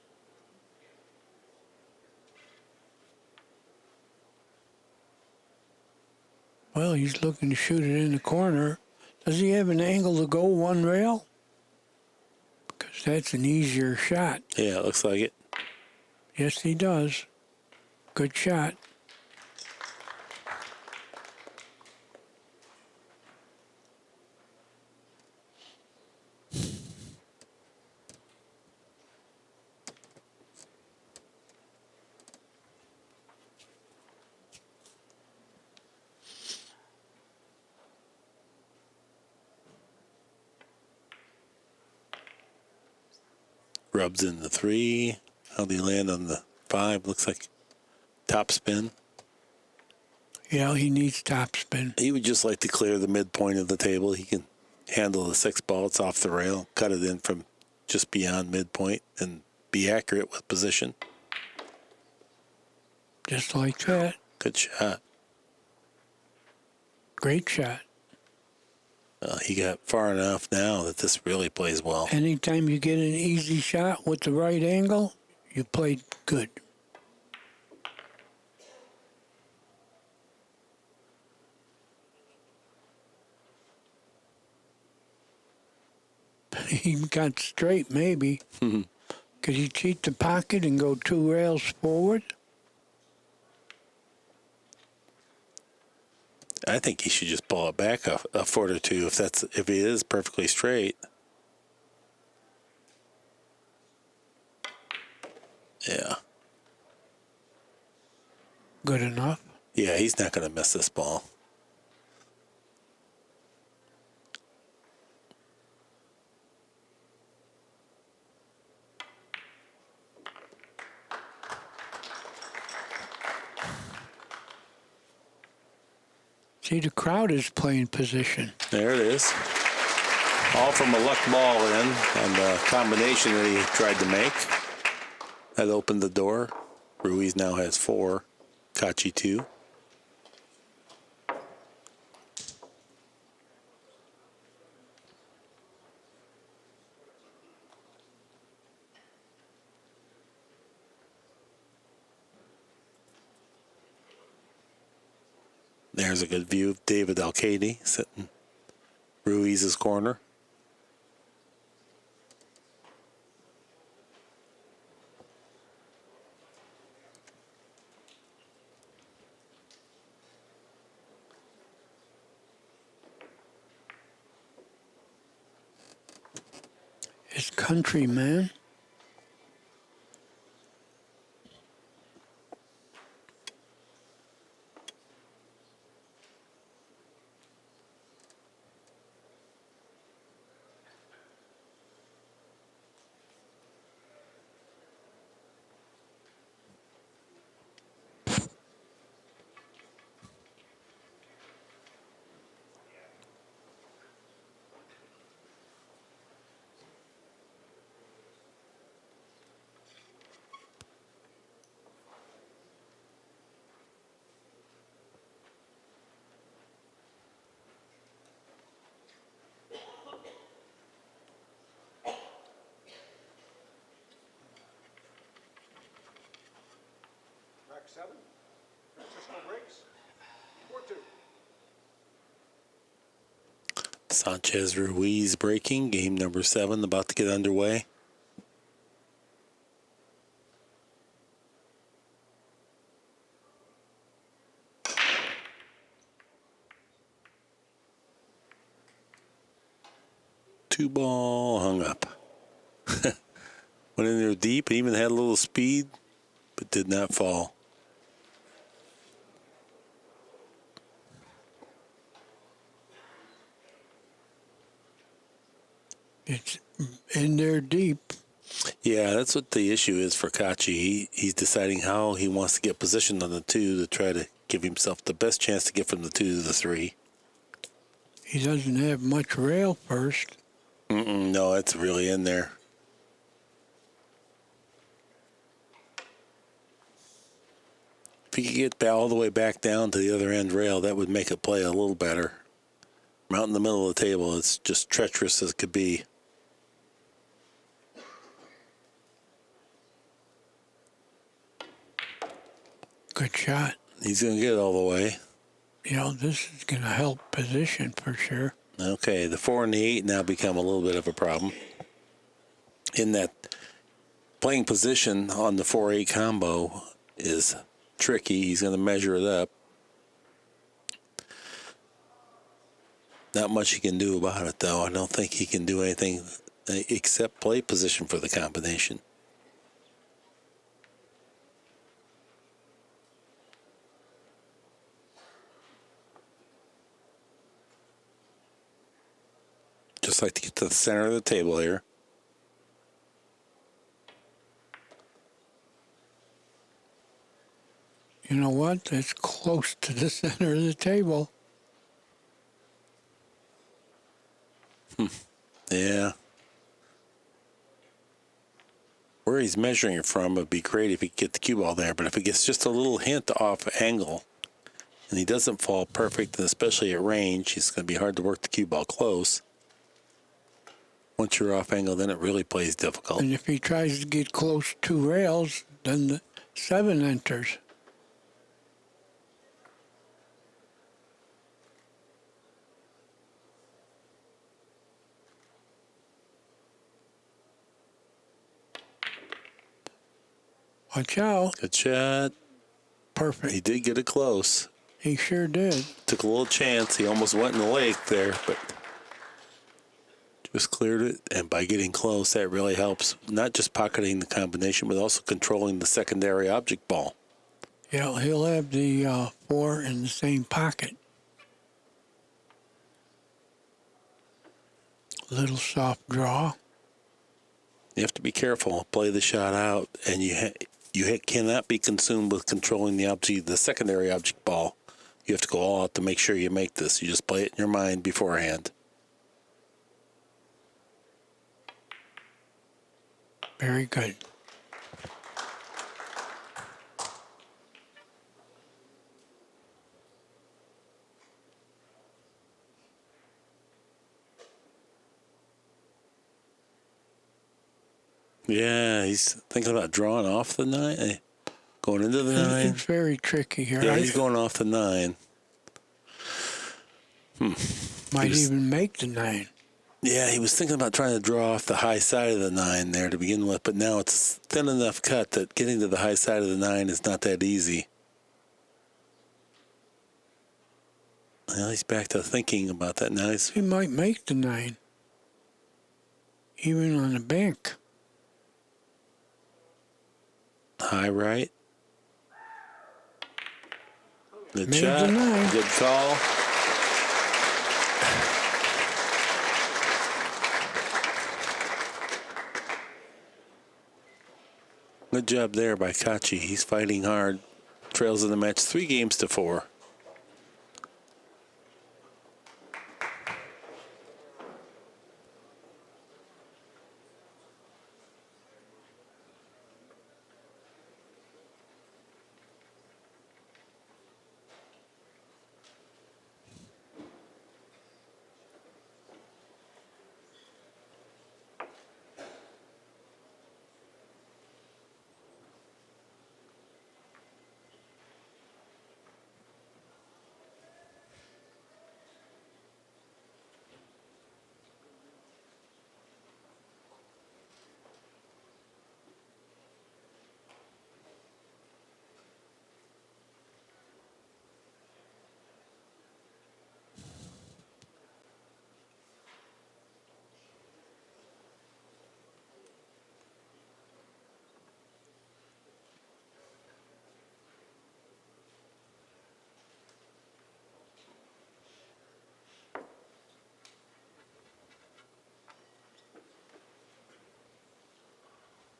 Speaker 3: Well, he's looking to shoot it in the corner. Does he have an angle to go one rail? Because that's an easier shot.
Speaker 2: Yeah, it looks like it.
Speaker 3: Yes, he does. Good shot.
Speaker 2: Rubs in the 3. How'd he land on the 5? Looks like top spin.
Speaker 3: Yeah, he needs top spin.
Speaker 2: He would just like to clear the midpoint of the table. He can handle the 6-ball. It's off the rail. Cut it in from just beyond midpoint and be accurate with position.
Speaker 3: Just like that.
Speaker 2: Good shot.
Speaker 3: Great shot.
Speaker 2: He got far enough now that this really plays well.
Speaker 3: Anytime you get an easy shot with the right angle, you played good. He got straight, maybe. Could he cheat the pocket and go 2 rails forward?
Speaker 2: I think he should just pull it back a foot or 2 if he is perfectly straight. Yeah.
Speaker 3: Good enough.
Speaker 2: Yeah, he's not going to miss this ball.
Speaker 3: See, the crowd is playing position.
Speaker 2: There it is. All from a luck ball in on the combination that he tried to make. That opened the door. Ruiz now has 4. Kaci 2. There's a good view of David Alcady sitting Ruiz's corner.
Speaker 3: His countryman.
Speaker 1: Track 7, Fransisco breaks.
Speaker 2: Sanchez Ruiz breaking. Game number 7 about to get underway. Two ball hung up. Went in there deep, even had a little speed, but did not fall.
Speaker 3: It's in there deep.
Speaker 2: Yeah, that's what the issue is for Kaci. He's deciding how he wants to get positioned on the 2 to try to give himself the best chance to get from the 2 to the 3.
Speaker 3: He doesn't have much rail first.
Speaker 2: No, it's really in there. If he could get all the way back down to the other end rail, that would make it play a little better. Out in the middle of the table, it's just treacherous as could be.
Speaker 3: Good shot.
Speaker 2: He's going to get it all the way.
Speaker 3: You know, this is going to help position for sure.
Speaker 2: Okay, the 4 and the 8 now become a little bit of a problem. In that playing position on the 4-8 combo is tricky. He's going to measure it up. Not much he can do about it, though. I don't think he can do anything except play position for the combination. Just like to get to the center of the table here.
Speaker 3: You know what? That's close to the center of the table.
Speaker 2: Yeah. Where he's measuring it from would be great if he could get the cue ball there, but if it gets just a little hint off angle and he doesn't fall perfect, and especially at range, it's going to be hard to work the cue ball close. Once you're off angle, then it really plays difficult.
Speaker 3: And if he tries to get close to rails, then the 7 enters. Watch out.
Speaker 2: Good shot.
Speaker 3: Perfect.
Speaker 2: He did get it close.
Speaker 3: He sure did.
Speaker 2: Took a little chance. He almost went in the lake there, but just cleared it. And by getting close, that really helps. Not just pocketing the combination, but also controlling the secondary object ball.
Speaker 3: Yeah, he'll have the 4 in the same pocket. Little soft draw.
Speaker 2: You have to be careful. Play the shot out, and you cannot be consumed with controlling the secondary object ball. You have to go all out to make sure you make this. You just play it in your mind beforehand.
Speaker 3: Very good.
Speaker 2: Yeah, he's thinking about drawing off the 9, going into the 9.
Speaker 3: It's very tricky here.
Speaker 2: Yeah, he's going off the 9.
Speaker 3: Might even make the 9.
Speaker 2: Yeah, he was thinking about trying to draw off the high side of the 9 there to begin with, but now it's thin enough cut that getting to the high side of the 9 is not that easy. Well, he's back to thinking about that now.
Speaker 3: He might make the 9. Even on the bank.
Speaker 2: High right. Good
Speaker 3: Made
Speaker 2: shot.
Speaker 3: the 9.
Speaker 2: Good call. Good job there by Kaci. He's fighting hard. Trails in the match 3-4.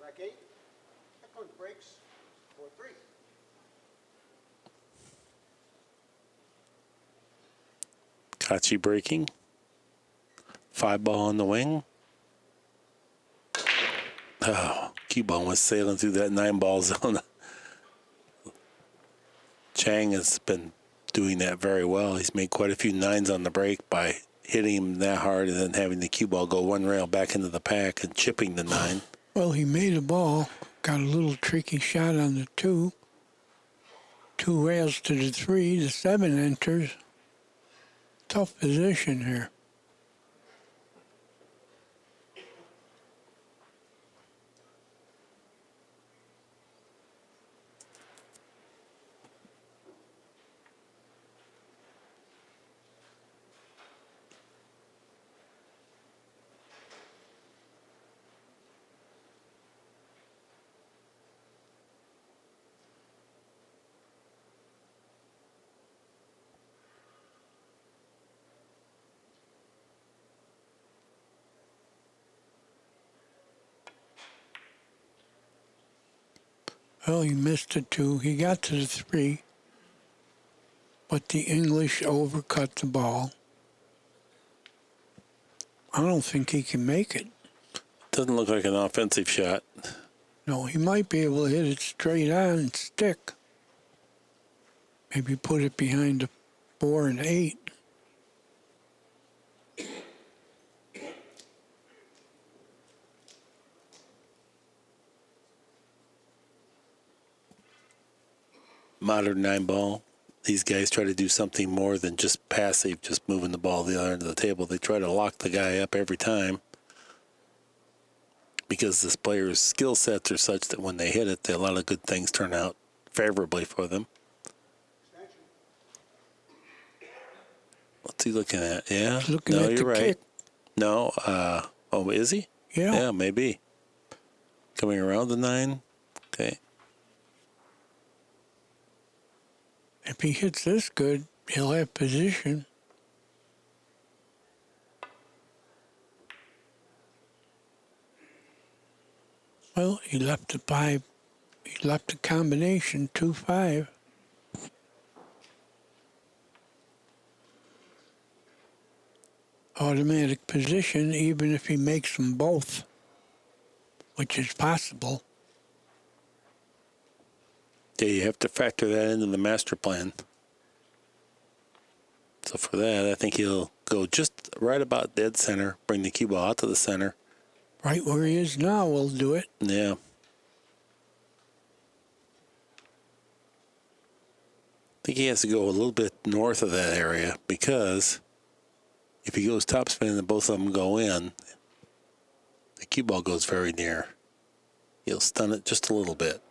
Speaker 1: Rack 8. Eklent breaks for 3.
Speaker 2: Kaci breaking. 5-ball on the wing. Oh, cue ball was sailing through that 9-ball zone. Chang has been doing that very well. He's made quite a few 9s on the break by hitting him that hard and then having the cue ball go one rail back into the pack and chipping the 9.
Speaker 3: Well, he made a ball, got a little tricky shot on the 2. 2 rails to the 3, the 7 enters. Tough position here. Well, he missed the 2. He got to the 3, but the English overcut the ball. I don't think he can make it.
Speaker 2: Doesn't look like an offensive shot.
Speaker 3: No, he might be able to hit it straight on and stick. Maybe put it behind the 4 and 8.
Speaker 2: Modern 9-ball. These guys try to do something more than just passive, just moving the ball the other end of the table. They try to lock the guy up every time because this player's skill sets are such that when they hit it, a lot of good things turn out favorably for them. What's he looking at? Yeah,
Speaker 3: Looking
Speaker 2: no,
Speaker 3: at
Speaker 2: you're
Speaker 3: the
Speaker 2: right.
Speaker 3: kick.
Speaker 2: No, oh, is he?
Speaker 3: Yeah.
Speaker 2: Maybe. Coming around the 9. Okay.
Speaker 3: If he hits this good, he'll have position. Well, he left the 5. He left the combination 2-5. Automatic position, even if he makes them both, which is possible.
Speaker 2: Yeah, you have to factor that into the master plan. So for that, I think he'll go just right about dead center, bring the cue ball out to the center.
Speaker 3: Right where he is now will do it.
Speaker 2: Yeah. I think he has to go a little bit north of that area because if he goes topspin and both of them go in, the cue ball goes very near. He'll stun it just a little bit.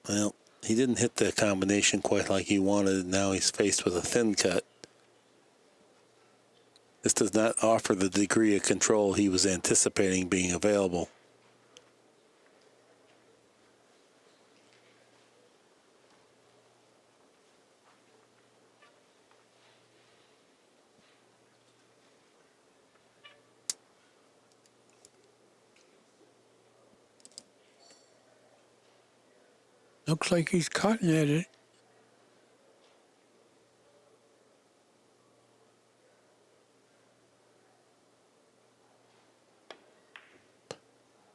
Speaker 2: Well, he didn't hit the combination quite like he wanted, and now he's faced with a thin cut. This does not offer the degree of control he was anticipating being available.
Speaker 3: Looks like he's cutting at it.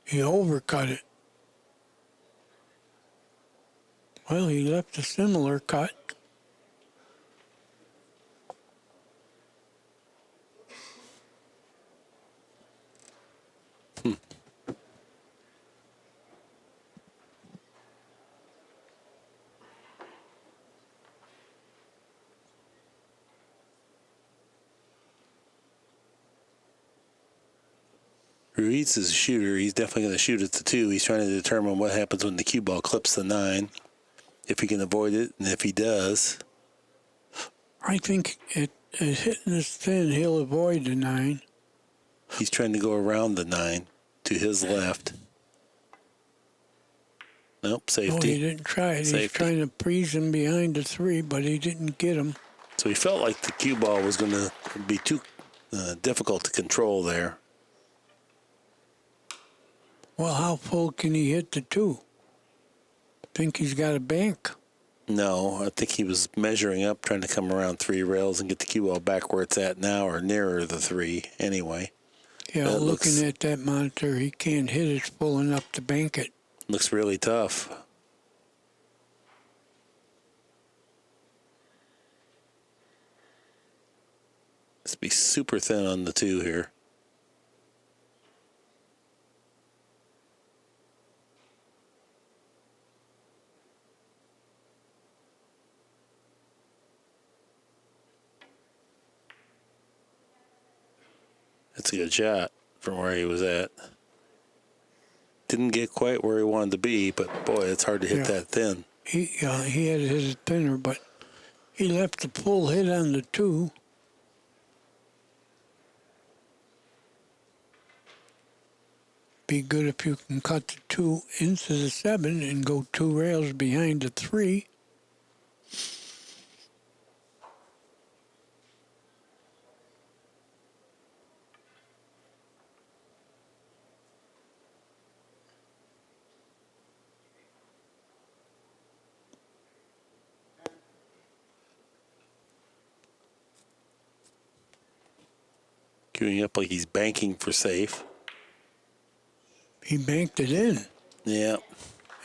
Speaker 3: He overcut it. Well, he left a similar cut.
Speaker 2: Ruiz is a shooter. He's definitely going to shoot at the 2. He's trying to determine what happens when the cue ball clips the 9, if he can avoid it, and if he does.
Speaker 3: I think it hitting this thin, he'll avoid the 9.
Speaker 2: He's trying to go around the 9 to his left. Nope, safety.
Speaker 3: Oh, he didn't try it.
Speaker 2: Safety.
Speaker 3: He's trying to freeze him behind the 3, but he didn't get him.
Speaker 2: So he felt like the cue ball was going to be too difficult to control there.
Speaker 3: Well, how full can he hit the 2? Think he's got a bank?
Speaker 2: No, I think he was measuring up, trying to come around 3 rails and get the cue ball back where it's at now, or nearer the 3 anyway.
Speaker 3: Yeah,
Speaker 2: That
Speaker 3: looking at that monitor, he can't hit it full enough to bank it.
Speaker 2: Looks really tough. Must be super thin on the 2 here. That's a good shot from where he was at. Didn't get quite where he wanted to be, but boy, it's hard to hit that thin.
Speaker 3: He had his thinner, but he left the full hit on the 2. Be good if you can cut the 2 into the 7 and go 2 rails behind the 3.
Speaker 2: Queuing up like he's banking for safe.
Speaker 3: He banked it in.
Speaker 2: Yeah.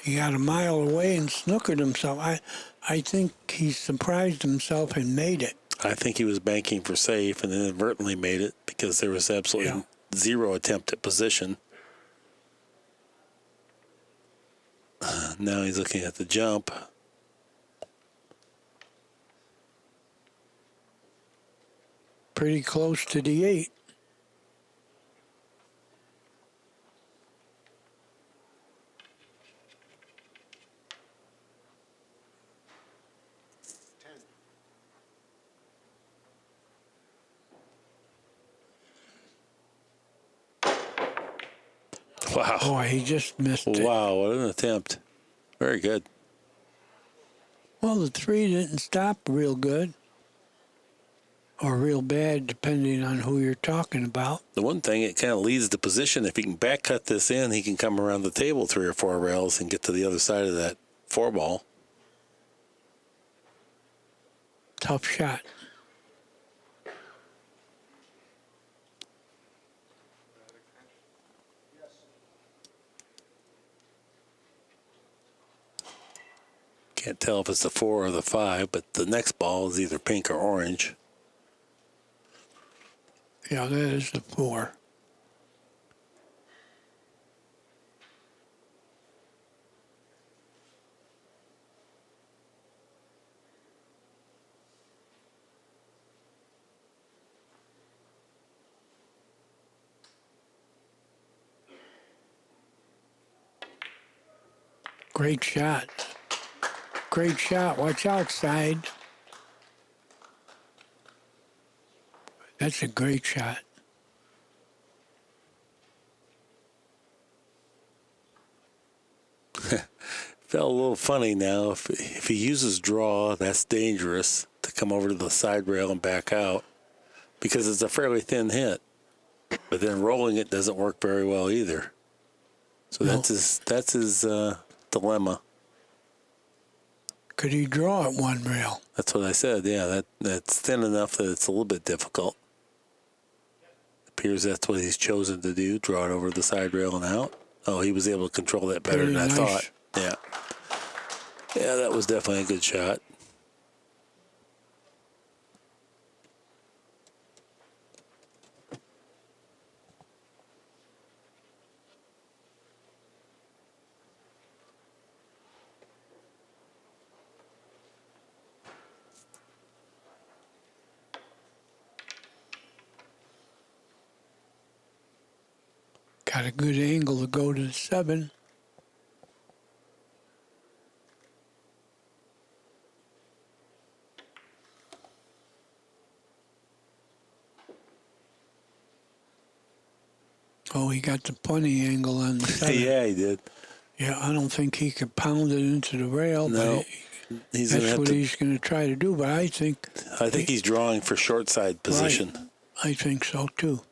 Speaker 3: He got a mile away and snookered himself. I think he surprised himself and made it.
Speaker 2: I think he was banking for safe and inadvertently made it because there was absolutely zero attempt at position. Now he's looking at the jump.
Speaker 3: Pretty close to the 8.
Speaker 2: Wow.
Speaker 3: Boy, he just missed it.
Speaker 2: Wow, what an attempt. Very good.
Speaker 3: Well, the 3 didn't stop real good. Or real bad, depending on who you're talking about.
Speaker 2: The one thing, it kind of leads the position. If he can back cut this in, he can come around the table 3 or 4 rails and get to the other side of that 4 ball.
Speaker 3: Tough shot.
Speaker 2: Can't tell if it's the 4 or the 5, but the next ball is either pink or orange.
Speaker 3: Yeah, that is the 4. Great shot. Great shot. Watch outside. That's a great shot.
Speaker 2: Felt a little funny now. If he uses draw, that's dangerous to come over to the side rail and back out because it's a fairly thin hit. But then rolling it doesn't work very well either. So
Speaker 3: No.
Speaker 2: that's his dilemma.
Speaker 3: Could he draw at 1 rail?
Speaker 2: That's what I said. Yeah, that's thin enough that it's a little bit difficult. Appears that's what he's chosen to do, draw it over the side rail and out. Oh, he was able to control that better
Speaker 3: Very
Speaker 2: than
Speaker 3: nice.
Speaker 2: I thought. Yeah. Yeah, that was definitely a good shot.
Speaker 3: Got a good angle to go to the 7. Oh, he got the punny angle on the 7.
Speaker 2: Yeah, he did.
Speaker 3: Yeah, I don't think he could pound it into the rail,
Speaker 2: No,
Speaker 3: but
Speaker 2: he's gonna
Speaker 3: that's
Speaker 2: have
Speaker 3: what
Speaker 2: to.
Speaker 3: he's going to try to do. But I think
Speaker 2: He's drawing for short side position.
Speaker 3: Right. I think so too.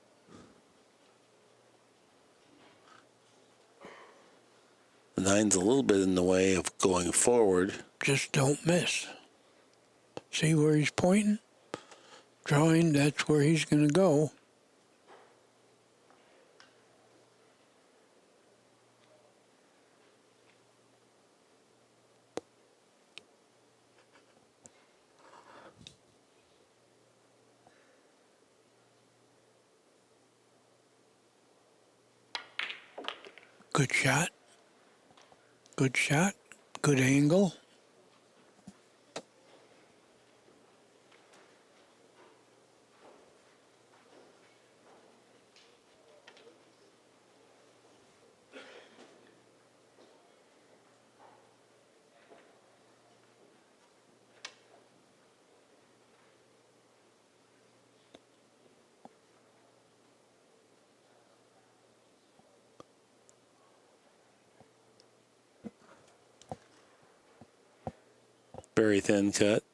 Speaker 2: The 9's a little bit in the way of going forward.
Speaker 3: Just don't miss. See where he's pointing? Drawing, that's where he's going to go. Good shot. Good shot. Good angle.
Speaker 2: Very thin cut.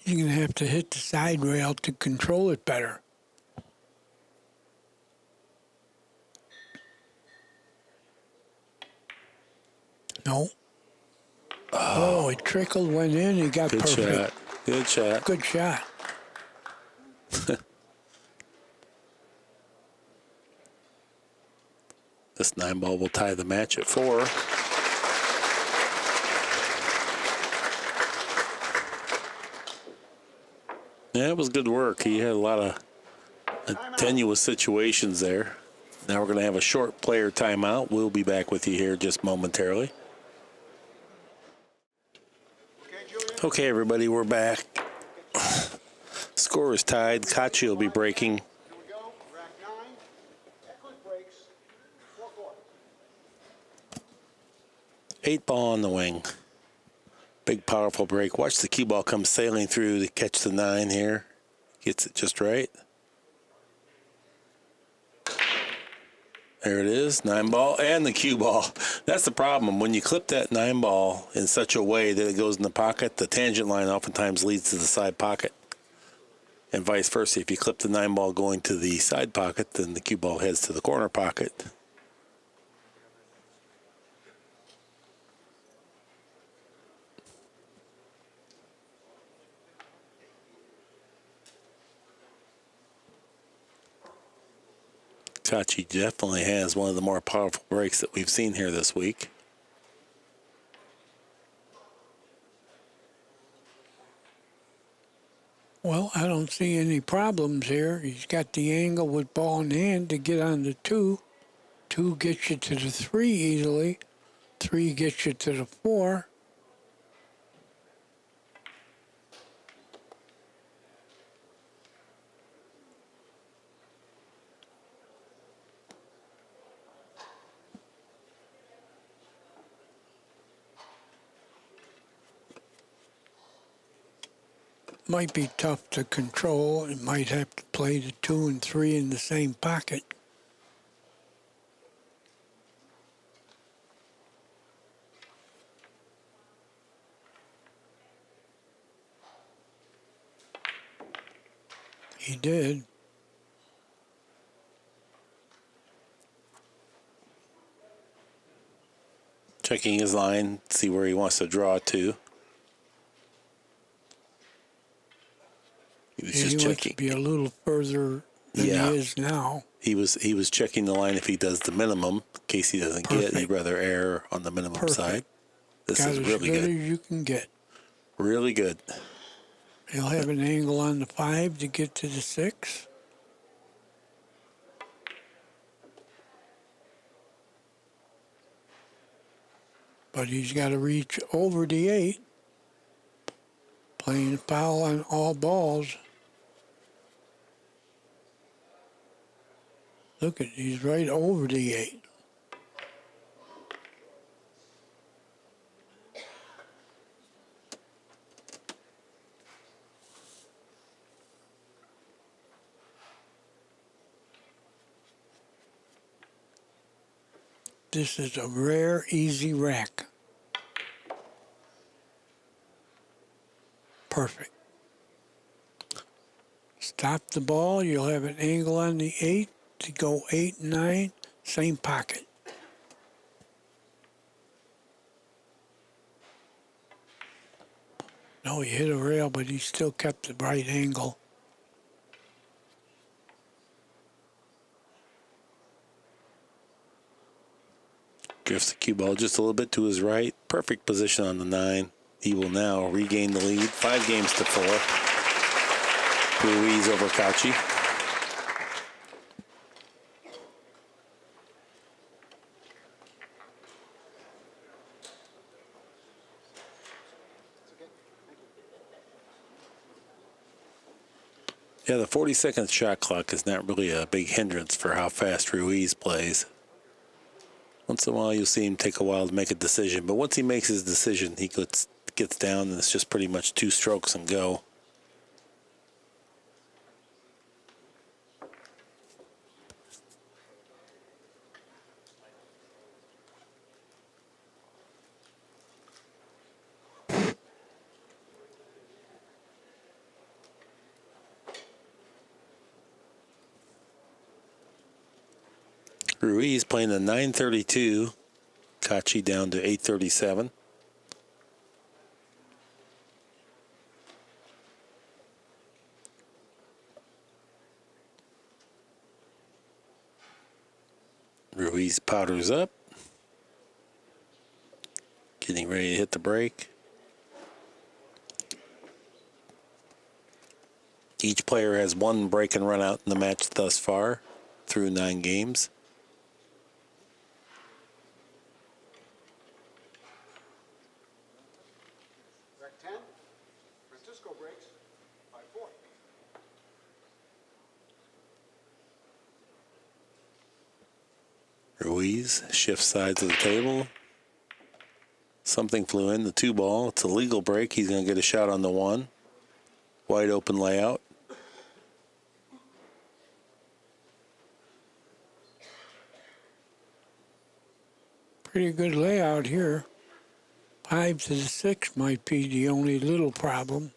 Speaker 3: You're going to have to hit the side rail to control it better. No. Oh, it trickled, went in, he got
Speaker 2: Good
Speaker 3: perfect.
Speaker 2: shot. Good shot.
Speaker 3: Good shot.
Speaker 2: This 9-ball will tie the match at 4. Yeah, it was good work. He had a lot of tenuous situations there. Now we're going to have a short player timeout. We'll be back with you here just momentarily. Okay, everybody, we're back. Score is tied. Kaci will be breaking.
Speaker 1: Here we go. Rack 9. Eklent breaks. 4-4.
Speaker 2: 8-ball on the wing. Big, powerful break. Watch the cue ball come sailing through to catch the 9 here. Gets it just right. There it is, 9-ball and the cue ball. That's the problem. When you clip that 9-ball in such a way that it goes in the pocket, the tangent line oftentimes leads to the side pocket. And vice versa. If you clip the 9-ball going to the side pocket, then the cue ball heads to the corner pocket. Kaci definitely has one of the more powerful breaks that we've seen here this week.
Speaker 3: Well, I don't see any problems here. He's got the angle with ball in hand to get on the 2. 2 gets you to the 3 easily. 3 gets you to the 4. Might be tough to control. It might have to play the 2 and 3 in the same pocket. He did.
Speaker 2: Checking his line, see where he wants to draw to. He was
Speaker 3: Yeah,
Speaker 2: just
Speaker 3: he wants
Speaker 2: checking.
Speaker 3: to be a little further than
Speaker 2: Yeah.
Speaker 3: he is now.
Speaker 2: He was checking the line if he does the minimum. In case he doesn't get,
Speaker 3: Perfect.
Speaker 2: he'd rather err on the minimum
Speaker 3: Perfect.
Speaker 2: side. This
Speaker 3: Got
Speaker 2: is
Speaker 3: as
Speaker 2: really
Speaker 3: good
Speaker 2: good.
Speaker 3: as you can get.
Speaker 2: Really good.
Speaker 3: He'll have an angle on the 5 to get to the 6. But he's got to reach over the 8. Playing foul on all balls. Look at, he's right over the 8. This is a rare, easy rack. Perfect. Stop the ball, you'll have an angle on the 8 to go 8 and 9, same pocket. No, he hit a rail, but he still kept the right angle.
Speaker 2: Drifts the cue ball just a little bit to his right. Perfect position on the 9. He will now regain the lead. 5 games to 4. Ruiz over Kaci. Yeah, the 40-second shot clock is not really a big hindrance for how fast Ruiz plays. Once in a while, you'll see him take a while to make a decision. But once he makes his decision, he gets down, and it's just pretty much 2 strokes and go. Ruiz playing a 932. Kaci down to 837. Ruiz powders up. Getting ready to hit the break. Each player has 1 break and run out in the match thus far through 9 games.
Speaker 1: Break 10. Fransisco breaks by 4.
Speaker 2: Ruiz shifts sides of the table. Something flew in, the 2 ball. It's a legal break. He's going to get a shot on the 1. Wide open layout.
Speaker 3: Pretty good layout here. 5 to the 6 might be the only little problem.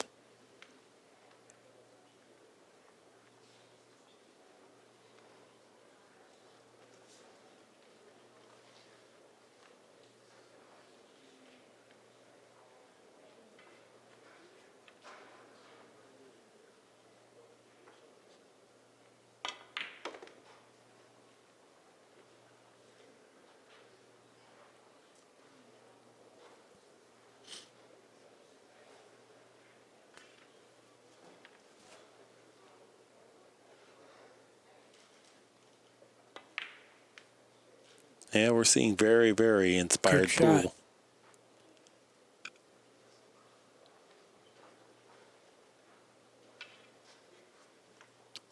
Speaker 2: Yeah, we're seeing very, very inspired
Speaker 3: Good shot.
Speaker 2: pool.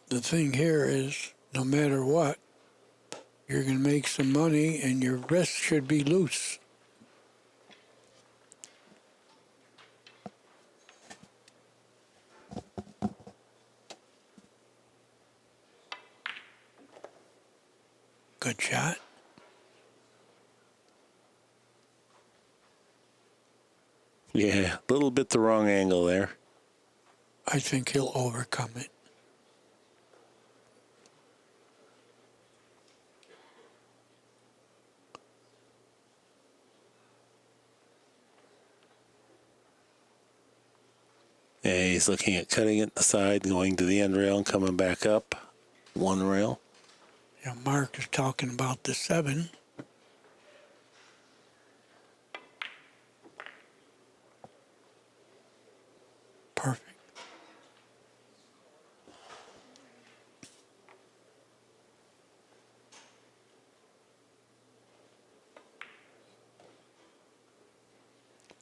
Speaker 3: The thing here is, no matter what, you're going to make some money and your wrist should be loose. Good shot.
Speaker 2: Yeah, a little bit the wrong angle there.
Speaker 3: I think he'll overcome it.
Speaker 2: Yeah, he's looking at cutting it the side, going to the end rail and coming back up. 1 rail.
Speaker 3: Yeah, Mark is talking about the 7. Perfect.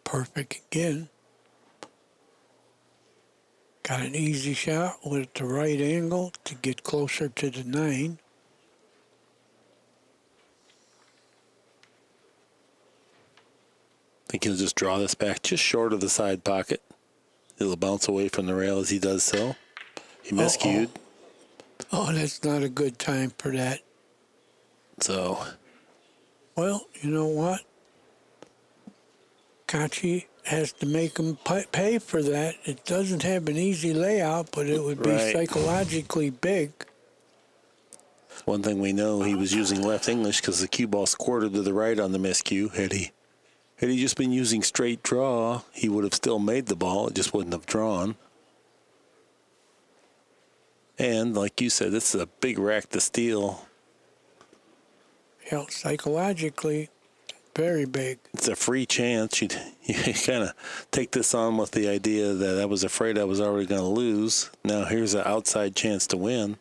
Speaker 3: Perfect again. Got an easy shot with the right angle to get closer to the 9.
Speaker 2: I think he'll just draw this back just short of the side pocket. It'll bounce away from the rail as he does so. He miscued.
Speaker 3: Oh, that's not a good time for that.
Speaker 2: So,
Speaker 3: Well, you know what? Kaci has to make him pay for that. It doesn't have an easy layout, but it would be
Speaker 2: Right.
Speaker 3: psychologically big.
Speaker 2: one thing we know, he was using left English because the cue ball squirted to the right on the miscue. Had Had he just been using straight draw, he would have still made the ball. It just wouldn't have drawn. And like you said, this is a big rack to steal.
Speaker 3: You know, psychologically, very big.
Speaker 2: It's a free chance. You kind of take this on with the idea that I was afraid I was already going to lose. Now here's an outside chance to win.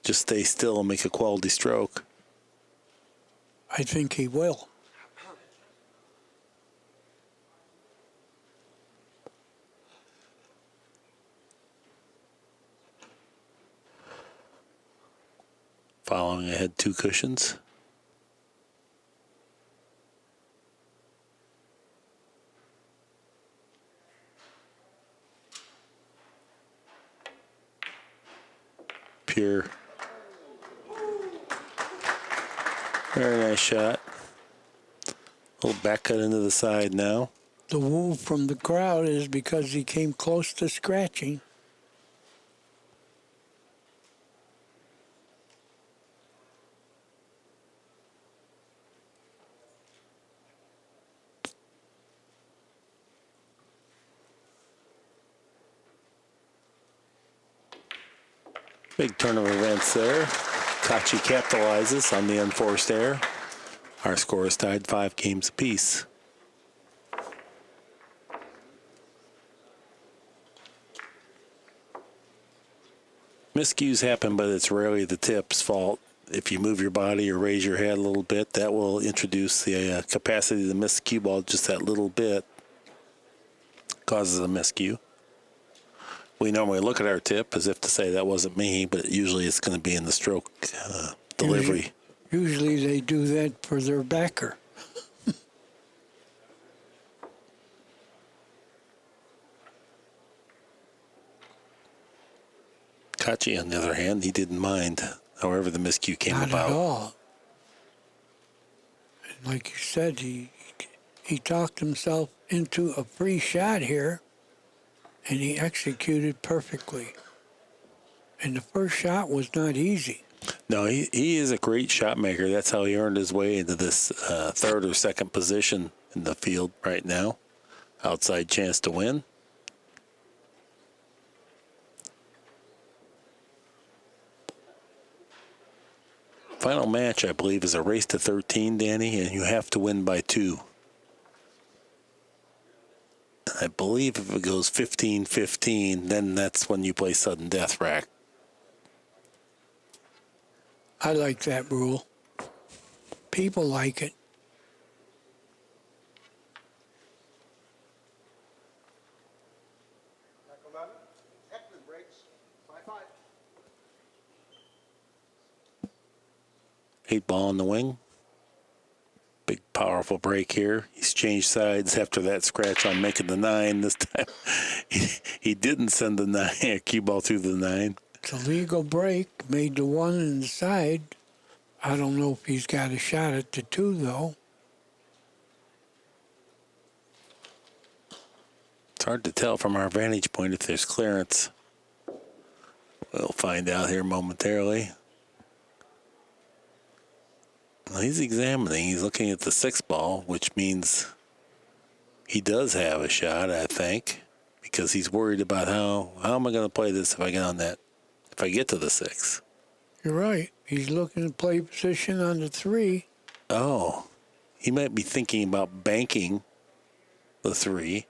Speaker 2: Just stay still and make a quality stroke.
Speaker 3: I think he will.
Speaker 2: Following ahead 2 cushions. Pure. Very nice shot. A little back cut into the side now.
Speaker 3: The woo from the crowd is because he came close to scratching.
Speaker 2: Big turn of events there. Kaci capitalizes on the unforced error. Our score is tied 5 games apiece. Miscues happen, but it's rarely the tip's fault. If you move your body or raise your head a little bit, that will introduce the capacity to miss the cue ball just that little bit. Causes a miscue. We normally look at our tip as if to say that wasn't me, but usually it's going to be in the stroke delivery.
Speaker 3: Usually they do that for their backer.
Speaker 2: Kaci, on the other hand, he didn't mind however the miscue came
Speaker 3: Not
Speaker 2: about.
Speaker 3: at all. And like you said, he talked himself into a free shot here, and he executed perfectly. And the first shot was not easy.
Speaker 2: No, he is a great shot maker. That's how he earned his way into this third or second position in the field right now. Outside chance to win. Final match, I believe, is a race to 13, Danny, and you have to win by 2. I believe if it goes 15-15, then that's when you play sudden death rack.
Speaker 3: I like that rule. People like it.
Speaker 1: Eklent breaks 5-5.
Speaker 2: 8 ball in the wing. Big, powerful break here. He's changed sides after that scratch on making the 9 this time. He didn't send the 9, cue ball through the 9.
Speaker 3: It's a legal break, made the 1 inside. I don't know if he's got a shot at the 2, though.
Speaker 2: It's hard to tell from our vantage point if there's clearance. We'll find out here momentarily. Well, he's examining. He's looking at the 6 ball, which means he does have a shot, I think, because he's worried about how am I going to play this if I get on that, if I get to the 6.
Speaker 3: You're right. He's looking to play position on the 3.
Speaker 2: Oh, he might be thinking about banking the 3.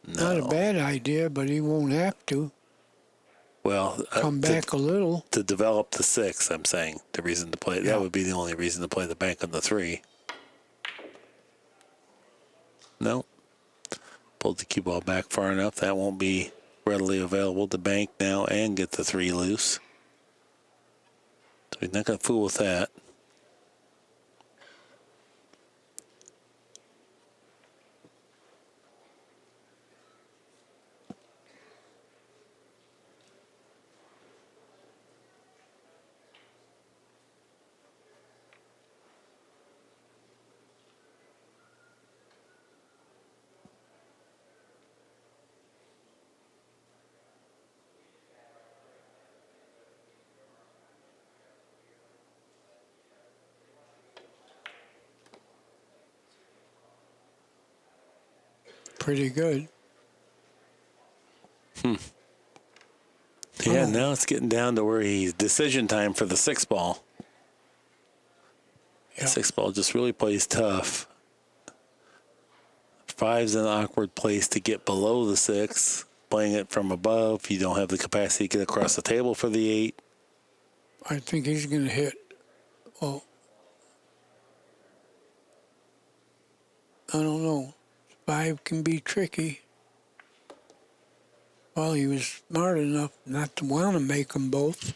Speaker 2: No.
Speaker 3: Not a bad idea, but he won't have to.
Speaker 2: Well,
Speaker 3: Come back a little.
Speaker 2: to develop the 6, I'm saying. The reason to play,
Speaker 3: Yeah.
Speaker 2: that would be the only reason to play the bank on the 3. No. Pulled the cue ball back far enough. That won't be readily available to bank now and get the 3 loose. So he's not going to fool with that.
Speaker 3: pretty good.
Speaker 2: Yeah, now it's getting down to where he's decision time for the 6 ball.
Speaker 3: Yeah.
Speaker 2: 6 ball just really plays tough. 5's an awkward place to get below the 6. Playing it from above, you don't have the capacity to get across the table for the 8.
Speaker 3: I think he's going to hit. Well, I don't know. 5 can be tricky. Well, he was smart enough not to want to make them both.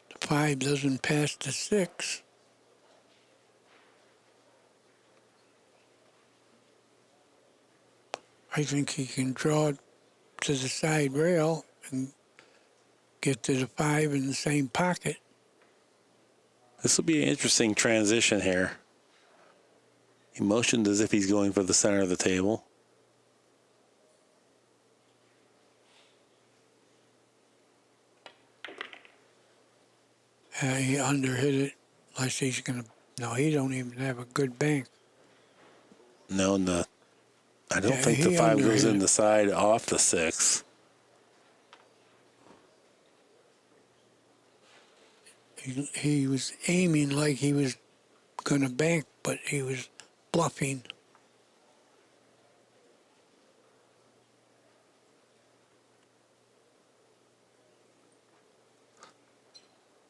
Speaker 3: The 5 doesn't pass the 6. I think he can draw it to the side rail and get to the 5 in the same pocket.
Speaker 2: This will be an interesting transition here. He motioned as if he's going for the center of the table.
Speaker 3: He underhit it unless he's going to... No, he don't even have a good bank.
Speaker 2: No, I don't think the 5 goes in the side off the 6.
Speaker 3: He was aiming like he was going to bank, but he was bluffing.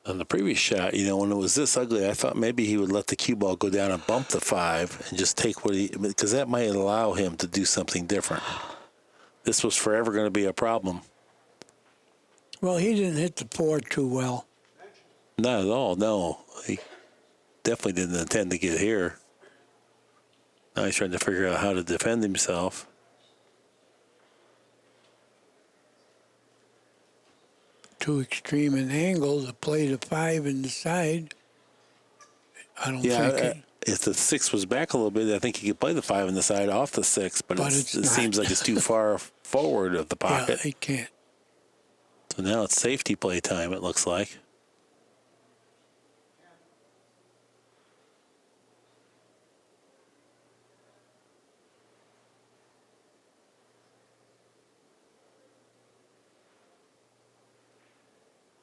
Speaker 2: On the previous shot, when it was this ugly, I thought maybe he would let the cue ball go down and bump the 5 and just take because that might allow him to do something different. This was forever going to be a problem.
Speaker 3: Well, he didn't hit the 4 too well.
Speaker 2: Not at all, no. He definitely didn't intend to get here. Now he's trying to figure out how to defend himself.
Speaker 3: Too extreme an angle to play the 5 in the side. I don't think it.
Speaker 2: If the 6 was back a little bit, I think he could play the 5 in the side off the 6, but it seems like it's too far forward of the pocket.
Speaker 3: Yeah, he can't.
Speaker 2: So now it's safety play time, it looks like.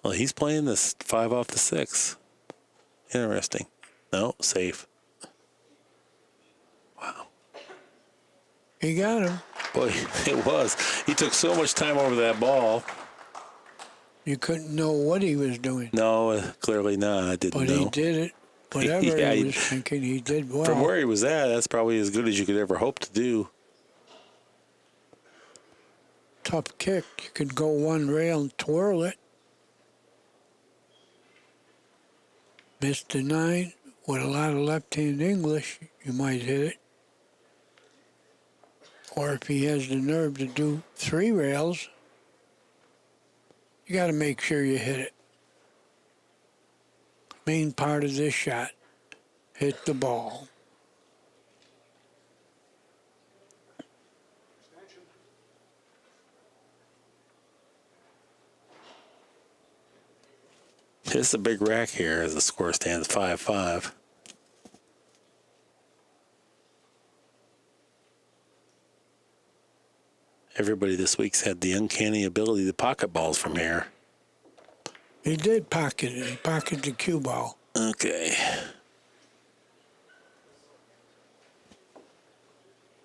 Speaker 2: Well, he's playing this 5 off the 6. Interesting. No, safe. Wow.
Speaker 3: He got him.
Speaker 2: Boy, it was. He took so much time over that ball.
Speaker 3: You couldn't know what he was doing.
Speaker 2: No, clearly not. I didn't know.
Speaker 3: But he did it. Whatever
Speaker 2: Yeah,
Speaker 3: he was thinking, he did well.
Speaker 2: From where he was at, that's probably as good as you could ever hope to do.
Speaker 3: Tough kick. You could go one rail and twirl it. Missed the 9. With a lot of left-hand English, you might hit it. Or if he has the nerve to do 3 rails, you got to make sure you hit it. Main part of this shot, hit the ball.
Speaker 2: It's a big rack here as the score stands 5-5. Everybody this week's had the uncanny ability to pocket balls from here.
Speaker 3: He did pocket it. He pocketed the cue ball.
Speaker 2: Okay.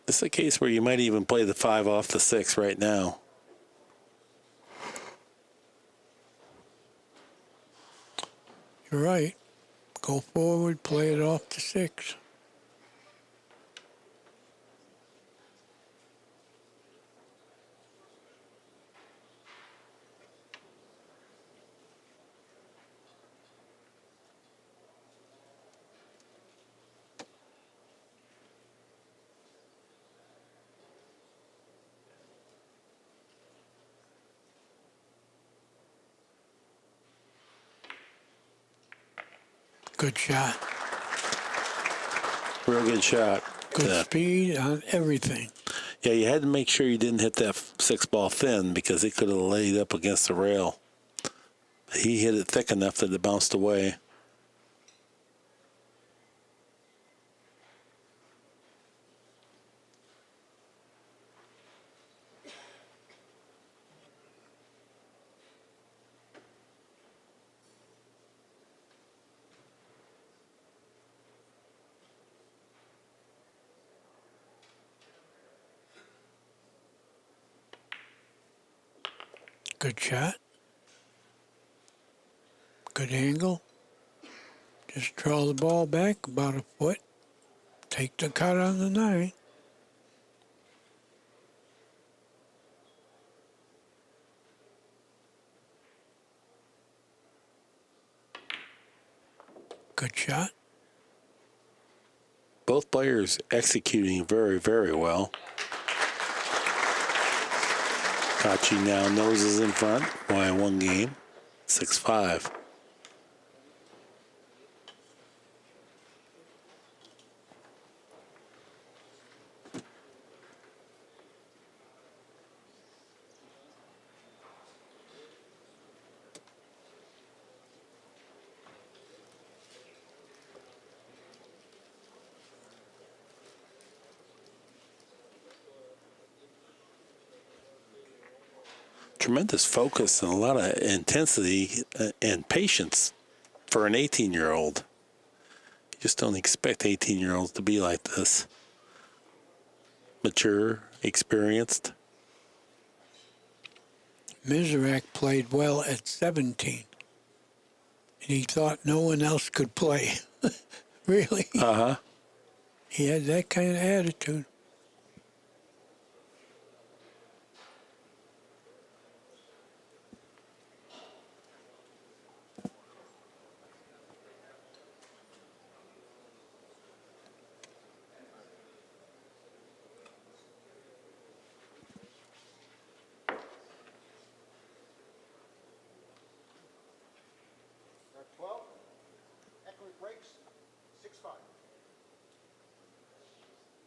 Speaker 2: This is a case where you might even play the 5 off the 6 right now.
Speaker 3: You're right. Go forward, play it off the 6. Good shot.
Speaker 2: Real good shot.
Speaker 3: Good speed on everything.
Speaker 2: Yeah, you had to make sure you didn't hit that 6 ball thin because it could have laid up against the rail. He hit it thick enough that it bounced away.
Speaker 3: Good shot. Good angle. Just draw the ball back about a foot. Take the cut on the 9. Good shot.
Speaker 2: Both players executing very, very well. Kaci now noses in front by 1 game, 6-5. Tremendous focus and a lot of intensity and patience for an 18-year-old. You just don't expect 18-year-olds to be like this. Mature, experienced.
Speaker 3: Mizrak played well at 17. And he thought no one else could play. Really?
Speaker 2: Uh-huh.
Speaker 3: He had that kind of attitude.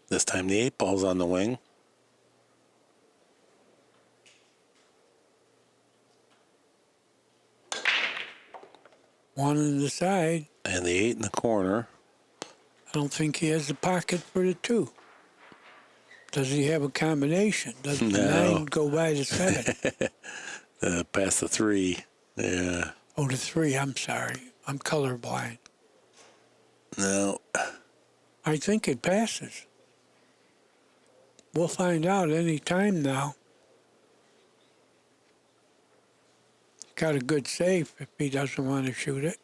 Speaker 2: This time the 8 ball's on the wing.
Speaker 3: One on the side.
Speaker 2: And the 8 in the corner.
Speaker 3: I don't think he has the pocket for the 2. Does he have a combination? Does the
Speaker 2: No.
Speaker 3: 9 go by the 7?
Speaker 2: Past the 3. Yeah.
Speaker 3: Oh, the 3. I'm sorry. I'm colorblind.
Speaker 2: No.
Speaker 3: I think it passes. We'll find out any time now. Got a good safe if he doesn't want to shoot it.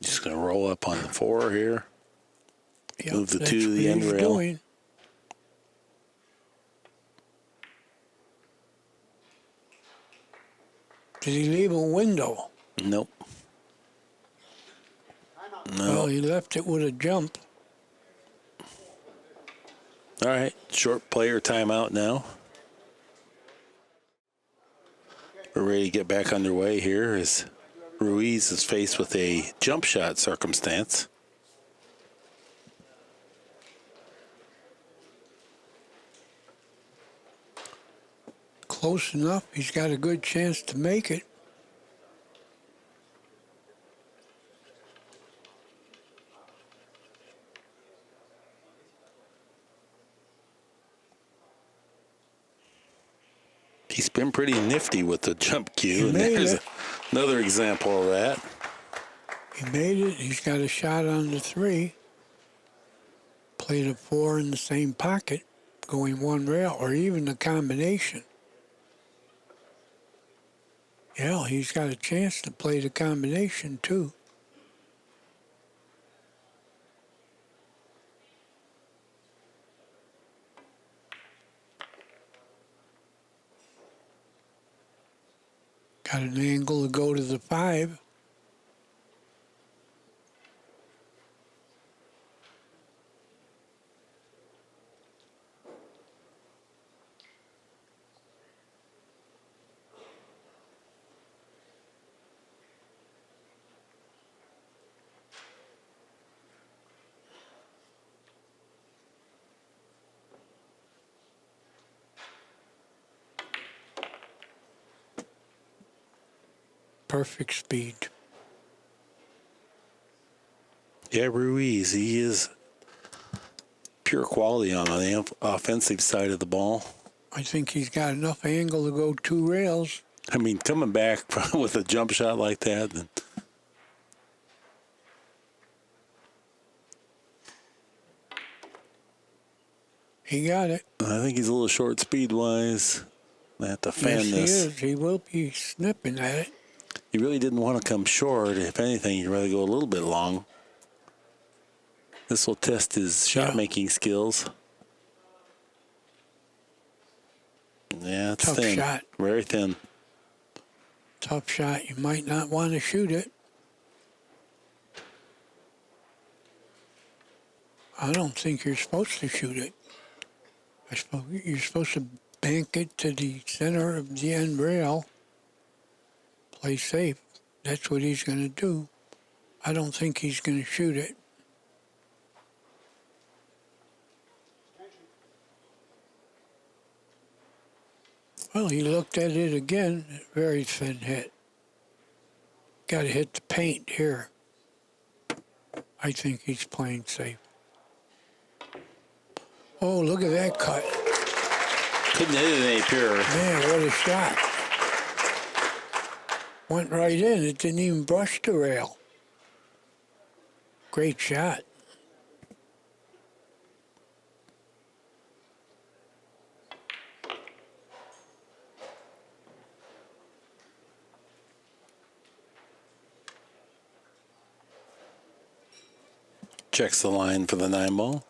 Speaker 2: Just going to roll up on the 4 here.
Speaker 3: Yep,
Speaker 2: Move the
Speaker 3: that's
Speaker 2: 2 to the
Speaker 3: what
Speaker 2: end
Speaker 3: he's
Speaker 2: rail.
Speaker 3: doing. Did he leave a window?
Speaker 2: Nope. No.
Speaker 3: Well, he left it with a jump.
Speaker 2: All right. Short player timeout now. We're ready to get back underway here as Ruiz is faced with a jump shot circumstance.
Speaker 3: Close enough. He's got a good chance to make it.
Speaker 2: He's been pretty nifty with the jump cue,
Speaker 3: He
Speaker 2: and
Speaker 3: made
Speaker 2: there's
Speaker 3: it.
Speaker 2: another example of that.
Speaker 3: He made it. He's got a shot on the 3. Played a 4 in the same pocket, going 1 rail, or even a combination. Yeah, he's got a chance to play the combination, too. Got an angle to go to the 5. Perfect speed.
Speaker 2: Yeah, Ruiz, he is pure quality on the offensive side of the ball.
Speaker 3: I think he's got enough angle to go 2 rails.
Speaker 2: I mean, coming back with a jump shot like that, and
Speaker 3: He got it.
Speaker 2: I think he's a little short speed-wise. I have to fan
Speaker 3: Yes,
Speaker 2: this.
Speaker 3: he is. He will be snipping at it.
Speaker 2: He really didn't want to come short. If anything, he'd rather go a little bit long. This will test his shot-making skills. Yeah, it's
Speaker 3: Tough
Speaker 2: thin.
Speaker 3: shot.
Speaker 2: Very thin.
Speaker 3: Tough shot. You might not want to shoot it. I don't think you're supposed to shoot it. You're supposed to bank it to the center of the end rail. Play safe. That's what he's going to do. I don't think he's going to shoot it. Well, he looked at it again. Very thin hit. Got to hit the paint here. I think he's playing safe. Oh, look at that cut.
Speaker 2: Couldn't hit it any purer.
Speaker 3: Man, what a shot. Went right in. It didn't even brush the rail. Great shot.
Speaker 2: Checks the line for the 9-ball.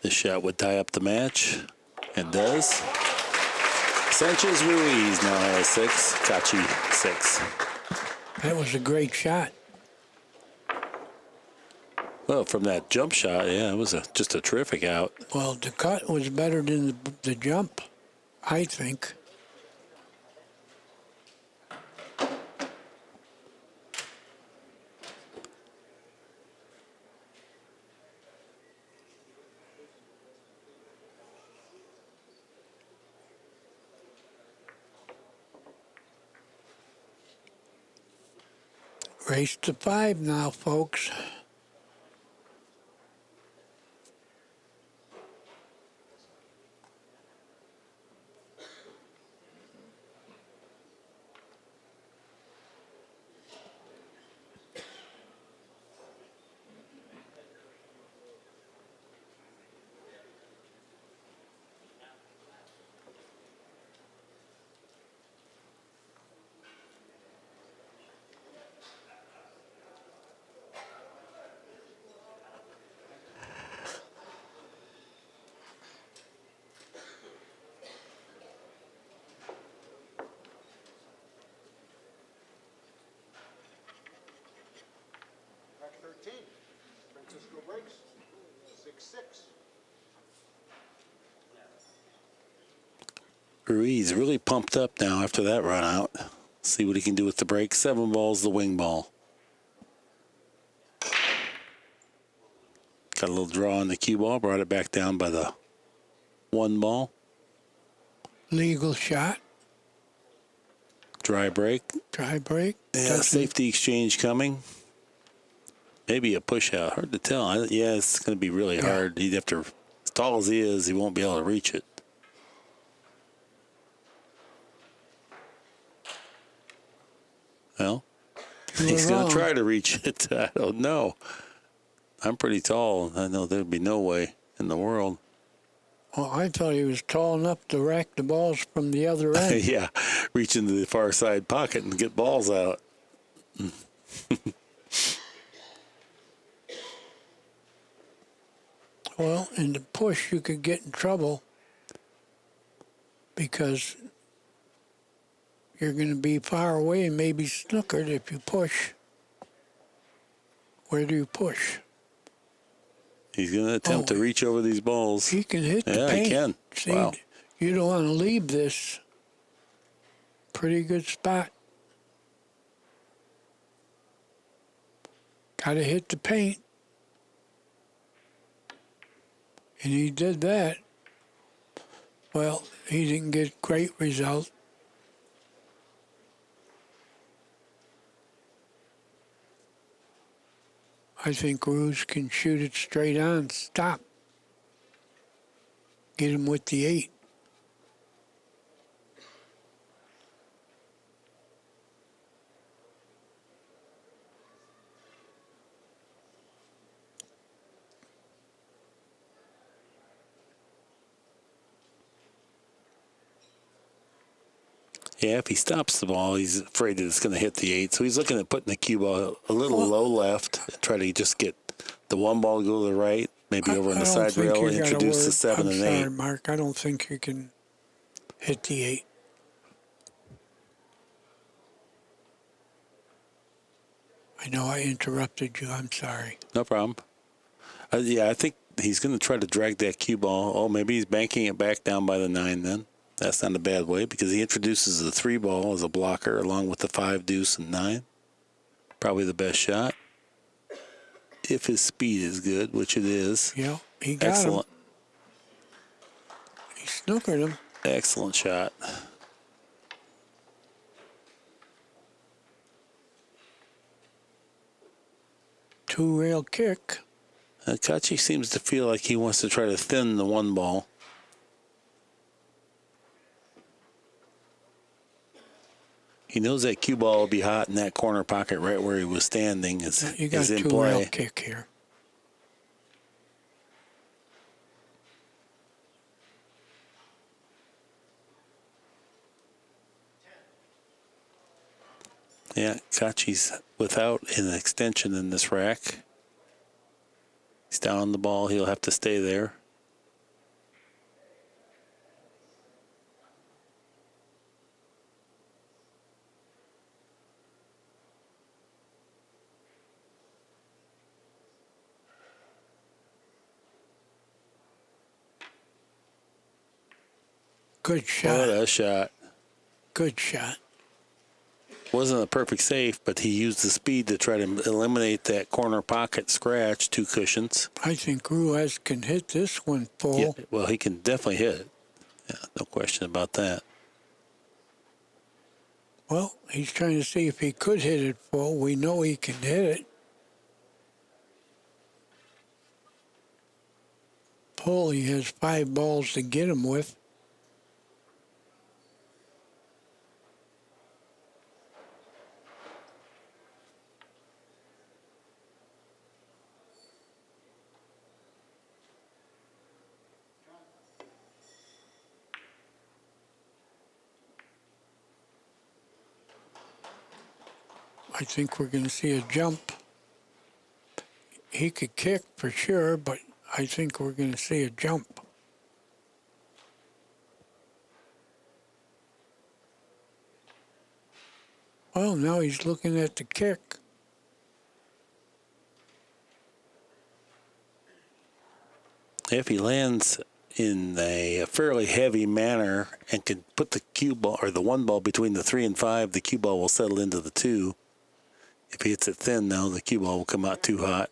Speaker 2: This shot would tie up the match. It does. Sanchez Ruiz now has 6. Kaci 6.
Speaker 3: That was a great shot.
Speaker 2: Well, from that jump shot, yeah, it was just a terrific out.
Speaker 3: Well, the cut was better than the jump, I think. Race to 5 now, folks.
Speaker 1: Track 13. Fransisco breaks. 6-6.
Speaker 2: Ruiz really pumped up now after that run out. See what he can do with the break. 7 balls, the wing ball. Got a little draw on the cue ball. Brought it back down by the 1 ball.
Speaker 3: Legal shot.
Speaker 2: Dry break.
Speaker 3: Dry break.
Speaker 2: Yeah, safety exchange coming. Maybe a push out. Hard to tell. Yeah, it's going to be really hard. He'd have to, as tall as he is, he won't be able to reach it. Well, he's going to try to reach it. I don't know. I'm pretty tall. I know there'd be no way in the world.
Speaker 3: Well, I thought he was tall enough to rack the balls from the other end.
Speaker 2: Yeah, reach into the far side pocket and get balls out.
Speaker 3: Well, in the push, you could get in trouble because you're going to be far away and maybe snookered if you push. Where do you push?
Speaker 2: He's going to attempt to reach over these balls.
Speaker 3: He can hit the paint.
Speaker 2: Yeah, he can.
Speaker 3: See,
Speaker 2: Wow.
Speaker 3: you don't want to leave this. Pretty good spot. Got to hit the paint. And he did that. Well, he didn't get great result. I think RUIZ can shoot it straight on, stop. Get him with the 8.
Speaker 2: Yeah, if he stops the ball, he's afraid that it's going to hit the 8. So he's looking at putting the cue ball a little low left and try to just get the 1 ball to go to the right, maybe over on the side rail, introduce the 7 and 8.
Speaker 3: I'm sorry, Mark. I don't think you can hit the 8. I know I interrupted you. I'm sorry.
Speaker 2: No problem. Yeah, I think he's going to try to drag that cue ball. Oh, maybe he's banking it back down by the 9 then. That's not a bad way because he introduces the 3 ball as a blocker along with the 5, deuce, and 9. Probably the best shot. If his speed is good, which it is.
Speaker 3: Yeah, he got
Speaker 2: Excellent.
Speaker 3: him. He snookered him.
Speaker 2: Excellent shot.
Speaker 3: Two-rail kick.
Speaker 2: Kaci seems to feel like he wants to try to thin the 1 ball. He knows that cue ball will be hot in that corner pocket right where he was standing
Speaker 3: You got
Speaker 2: is in
Speaker 3: two-rail
Speaker 2: play.
Speaker 3: kick here.
Speaker 2: Yeah, Kaci's without an extension in this rack. He's down the ball. He'll have to stay there.
Speaker 3: Good shot.
Speaker 2: What a shot.
Speaker 3: Good shot.
Speaker 2: Wasn't a perfect save, but he used the speed to try to eliminate that corner pocket scratch, 2 cushions.
Speaker 3: I think Ruiz can hit this one full.
Speaker 2: Yeah, well, he can definitely hit it. Yeah, no question about that.
Speaker 3: Well, he's trying to see if he could hit it full. We know he can hit it. Full, he has 5 balls to get him with. I think we're going to see a jump. He could kick for sure, but I think we're going to see a jump. Well, now he's looking at the kick.
Speaker 2: If he lands in a fairly heavy manner and can put the cue ball or the 1 ball between the 3 and 5, the cue ball will settle into the 2. If he hits it thin, though, the cue ball will come out too hot.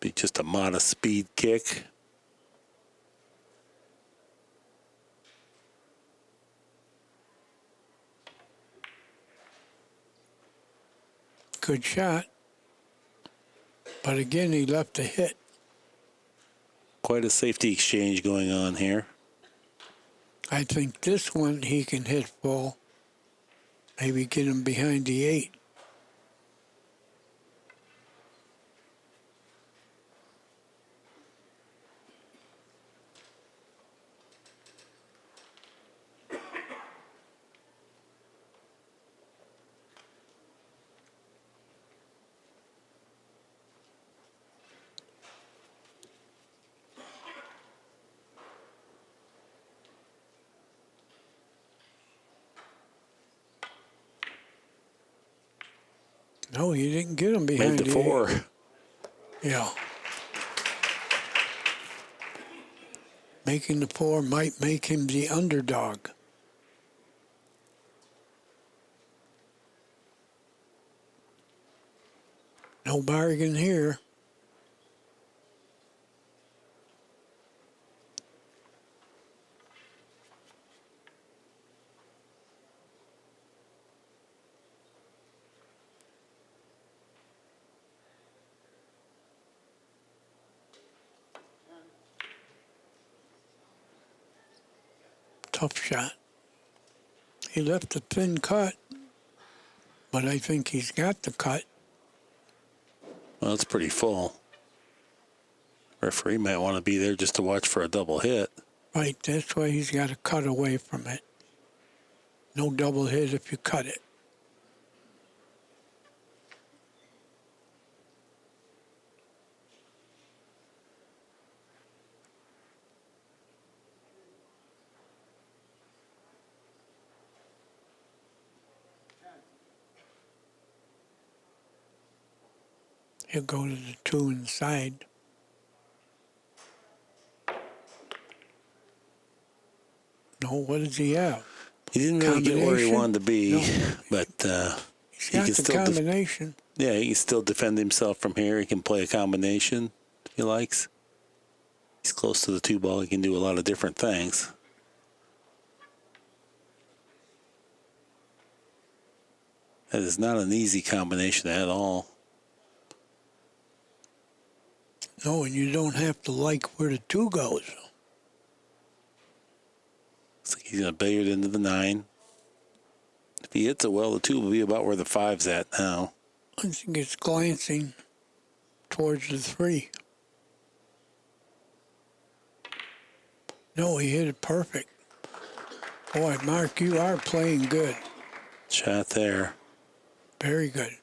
Speaker 2: Be just a modest speed kick.
Speaker 3: Good shot. But again, he left a hit.
Speaker 2: Quite a safety exchange going on here.
Speaker 3: I think this one he can hit full. Maybe get him behind the 8. No, he didn't get him behind
Speaker 2: Made the
Speaker 3: the
Speaker 2: 4.
Speaker 3: 8. Yeah. Making the 4 might make him the underdog. No bargain here. Tough shot. He left a thin cut, but I think he's got the cut.
Speaker 2: Well, it's pretty full. Referee might want to be there just to watch for a double hit.
Speaker 3: Right, that's why he's got to cut away from it. No double hit if you cut it. He'll go to the 2 inside. No, what does he have?
Speaker 2: He didn't really get where he
Speaker 3: Combination?
Speaker 2: wanted to be,
Speaker 3: No.
Speaker 2: but
Speaker 3: He's
Speaker 2: he
Speaker 3: got
Speaker 2: can
Speaker 3: the
Speaker 2: still
Speaker 3: combination.
Speaker 2: yeah, he can still defend himself from here. He can play a combination if he likes. He's close to the 2 ball. He can do a lot of different things. That is not an easy combination at all.
Speaker 3: No, and you don't have to like where the 2 goes.
Speaker 2: Looks like he's going to billiard into the 9. If he hits it well, the 2 will be about where the 5's at now.
Speaker 3: I think it's glancing towards the 3. No, he hit it perfect. Boy, Mark, you are playing good.
Speaker 2: Shot there.
Speaker 3: Very good.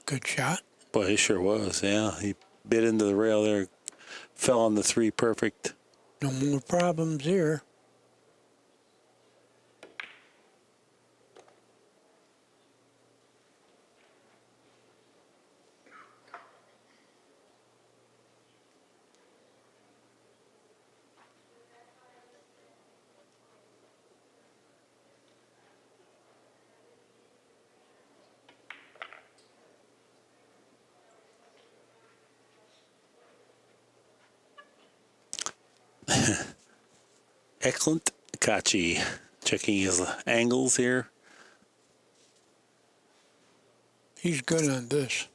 Speaker 3: Good shot.
Speaker 2: Boy, he sure was, yeah. He bit into the rail there, fell on the 3 perfect.
Speaker 3: No more problems here.
Speaker 2: Eklent Kaci checking his angles here.
Speaker 3: He's good on this.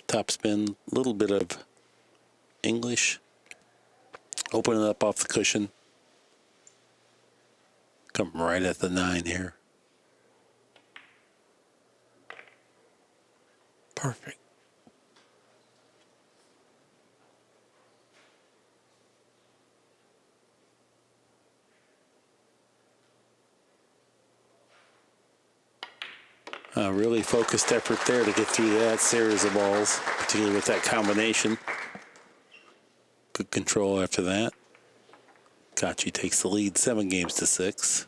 Speaker 2: Top spin, a little bit of English. Open it up off the cushion. Come right at the 9 here.
Speaker 3: Perfect.
Speaker 2: Really focused effort there to get through that series of balls, particularly with that combination. Good control after that. Kaci takes the lead 7-6.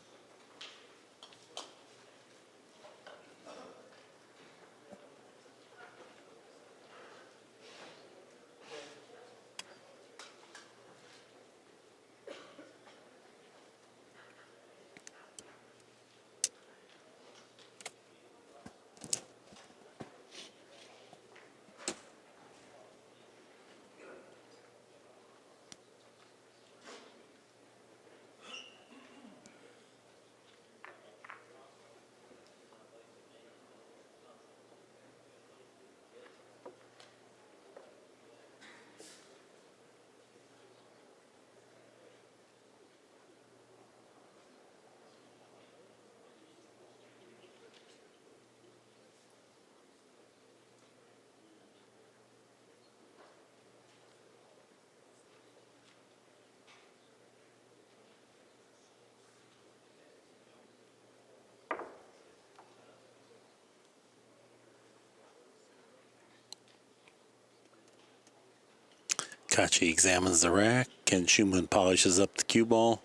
Speaker 2: Kaci examines the rack, and Schumann polishes up the cue ball.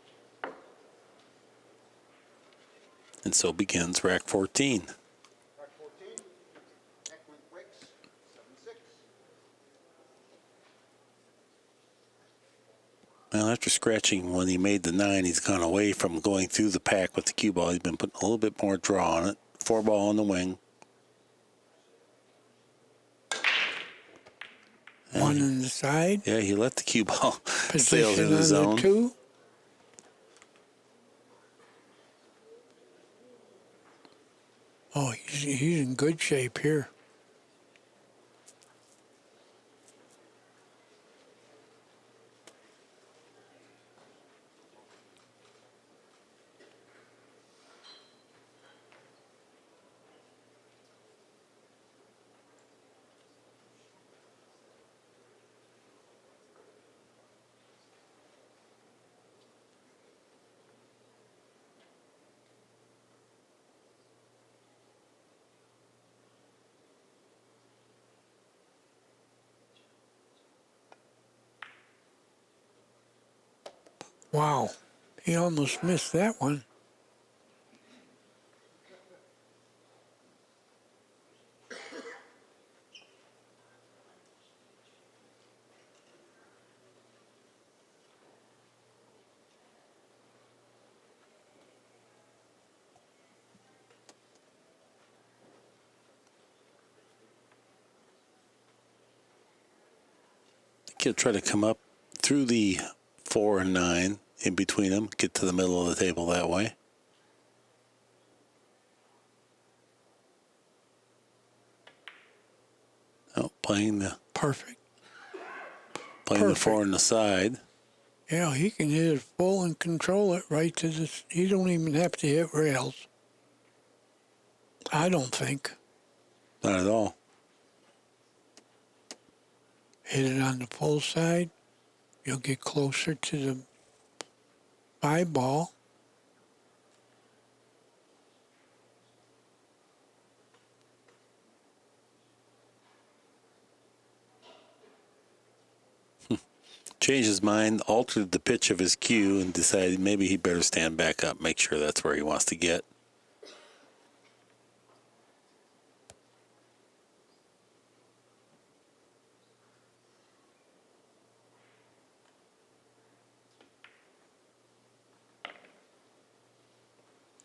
Speaker 2: And so begins rack 14.
Speaker 1: Rack 14, Eklent breaks, 7-6.
Speaker 2: Well, after scratching when he made the 9, he's gone away from going through the pack with the cue ball. He's been putting a little bit more draw on it. 4 ball on the wing.
Speaker 3: One on the side.
Speaker 2: Yeah, he let the cue ball sail
Speaker 3: Position
Speaker 2: through the
Speaker 3: on
Speaker 2: zone.
Speaker 3: the 2. Oh, he's in good shape here. Wow, he almost missed that one.
Speaker 2: He'll try to come up through the 4 and 9 in between them, get to the middle of the table that way. Oh, playing the
Speaker 3: Perfect.
Speaker 2: the 4 on the side.
Speaker 3: Yeah, he can hit it full and control it right to the... He don't even have to hit rails. I don't think.
Speaker 2: Not at all.
Speaker 3: Hit it on the full side. You'll get closer to the 5 ball.
Speaker 2: Changed his mind, altered the pitch of his cue, and decided maybe he better stand back up, make sure that's where he wants to get.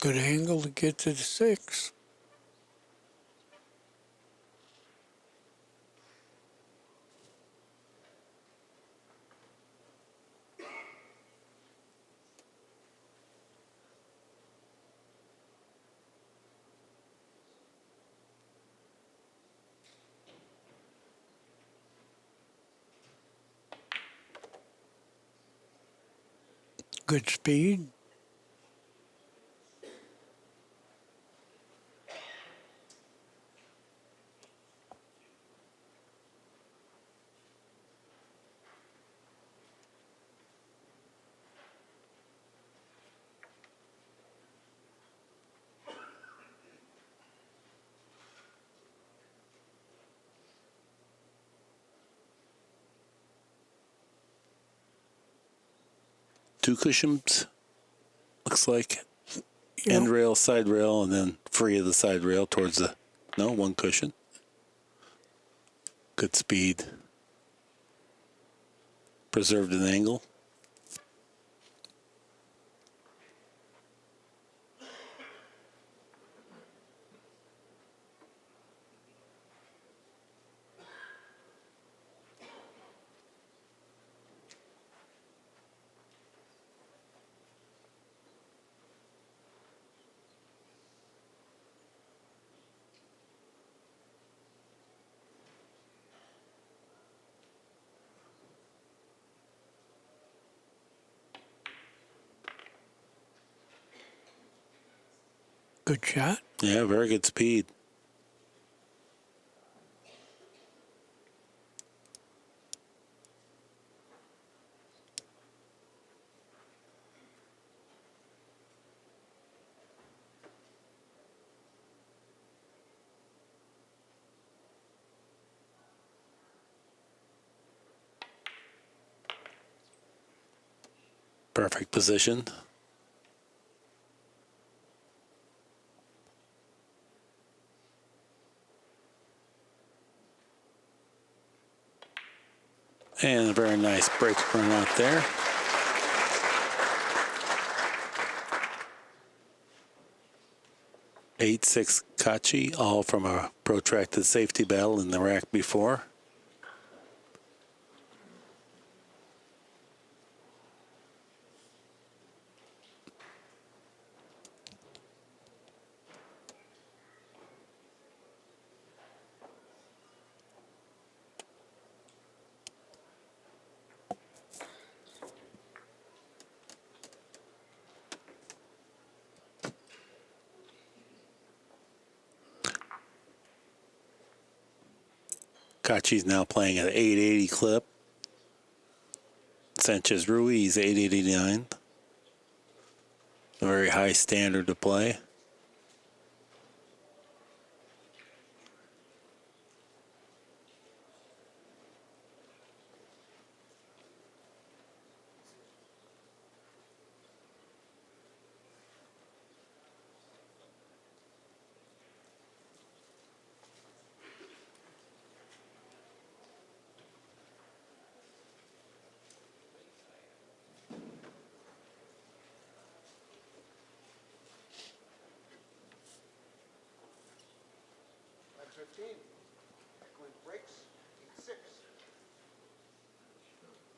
Speaker 3: Good angle to get to the 6. Good speed.
Speaker 2: Two cushions, looks like.
Speaker 3: You
Speaker 2: End
Speaker 3: know,
Speaker 2: rail, side rail, and then free of the side rail towards the... No, one cushion. Good speed. Preserved an angle.
Speaker 3: good shot.
Speaker 2: Yeah, very good speed. Perfect position. And a very nice break run out there. 8-6 Kaci, all from a protracted safety battle in the rack before. Kaci's now playing at 880 clip. Sanchez RUIZ 889. A very high standard to play.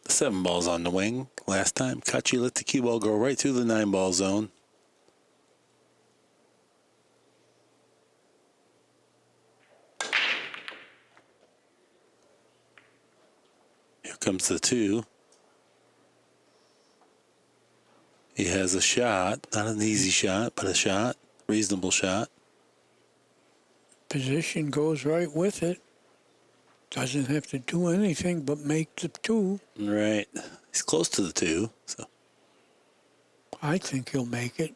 Speaker 2: The 7 ball's on the wing. Last time, Kaci let the cue ball go right through the 9 ball zone. Here comes the 2. He has a shot, not an easy shot, but a shot, reasonable shot.
Speaker 3: Position goes right with it. Doesn't have to do anything but make the 2.
Speaker 2: Right. He's close to the 2, so.
Speaker 3: I think he'll make it.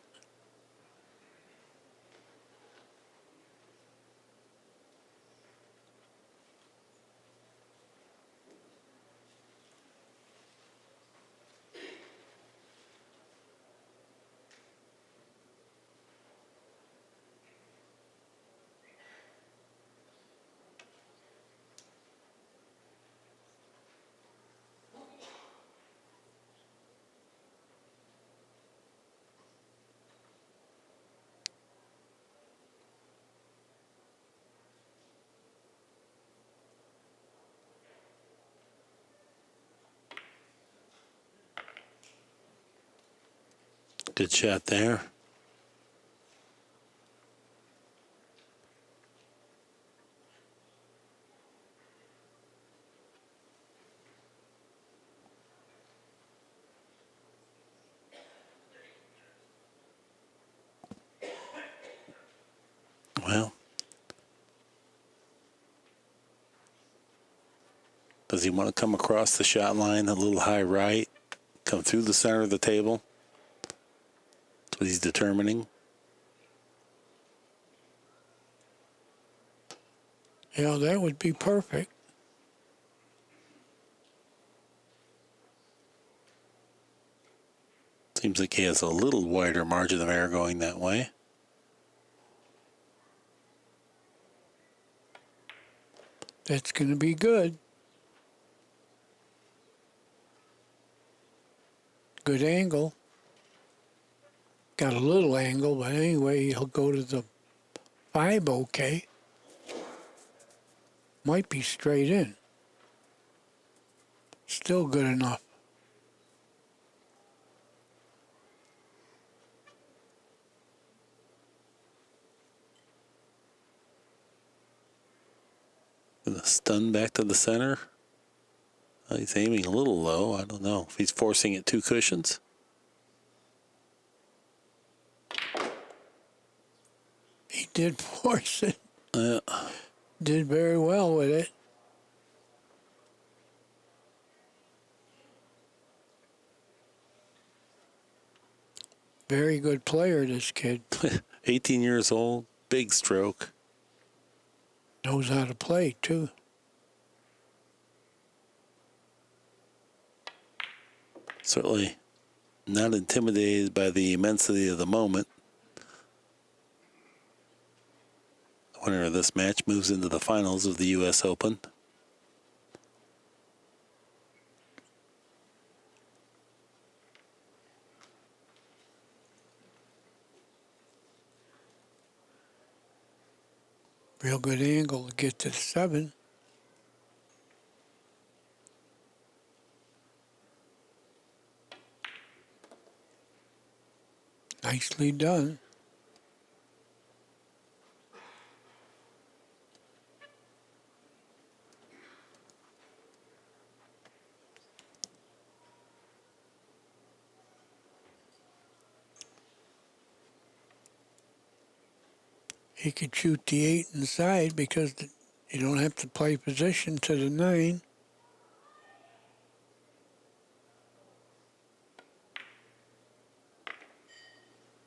Speaker 2: Good shot there. Well, does he want to come across the shot line a little high right, come through the center of the table? That's what he's determining.
Speaker 3: Yeah, that would be perfect.
Speaker 2: Seems like he has a little wider margin of error going that way.
Speaker 3: That's going to be good. Good angle. Got a little angle, but anyway, he'll go to the 5 okay. Might be straight in. Still good enough.
Speaker 2: With a stun back to the center. He's aiming a little low. I don't know if he's forcing it 2 cushions.
Speaker 3: He did force it.
Speaker 2: Yeah.
Speaker 3: Did very well with it. Very good player, this kid.
Speaker 2: 18 years old, big stroke.
Speaker 3: Knows how to play, too.
Speaker 2: Certainly not intimidated by the immensity of the moment. The winner of this match moves into the finals of the U.S. Open.
Speaker 3: real good angle to get to the 7. Nicely done. He could shoot the 8 inside because you don't have to play position to the 9.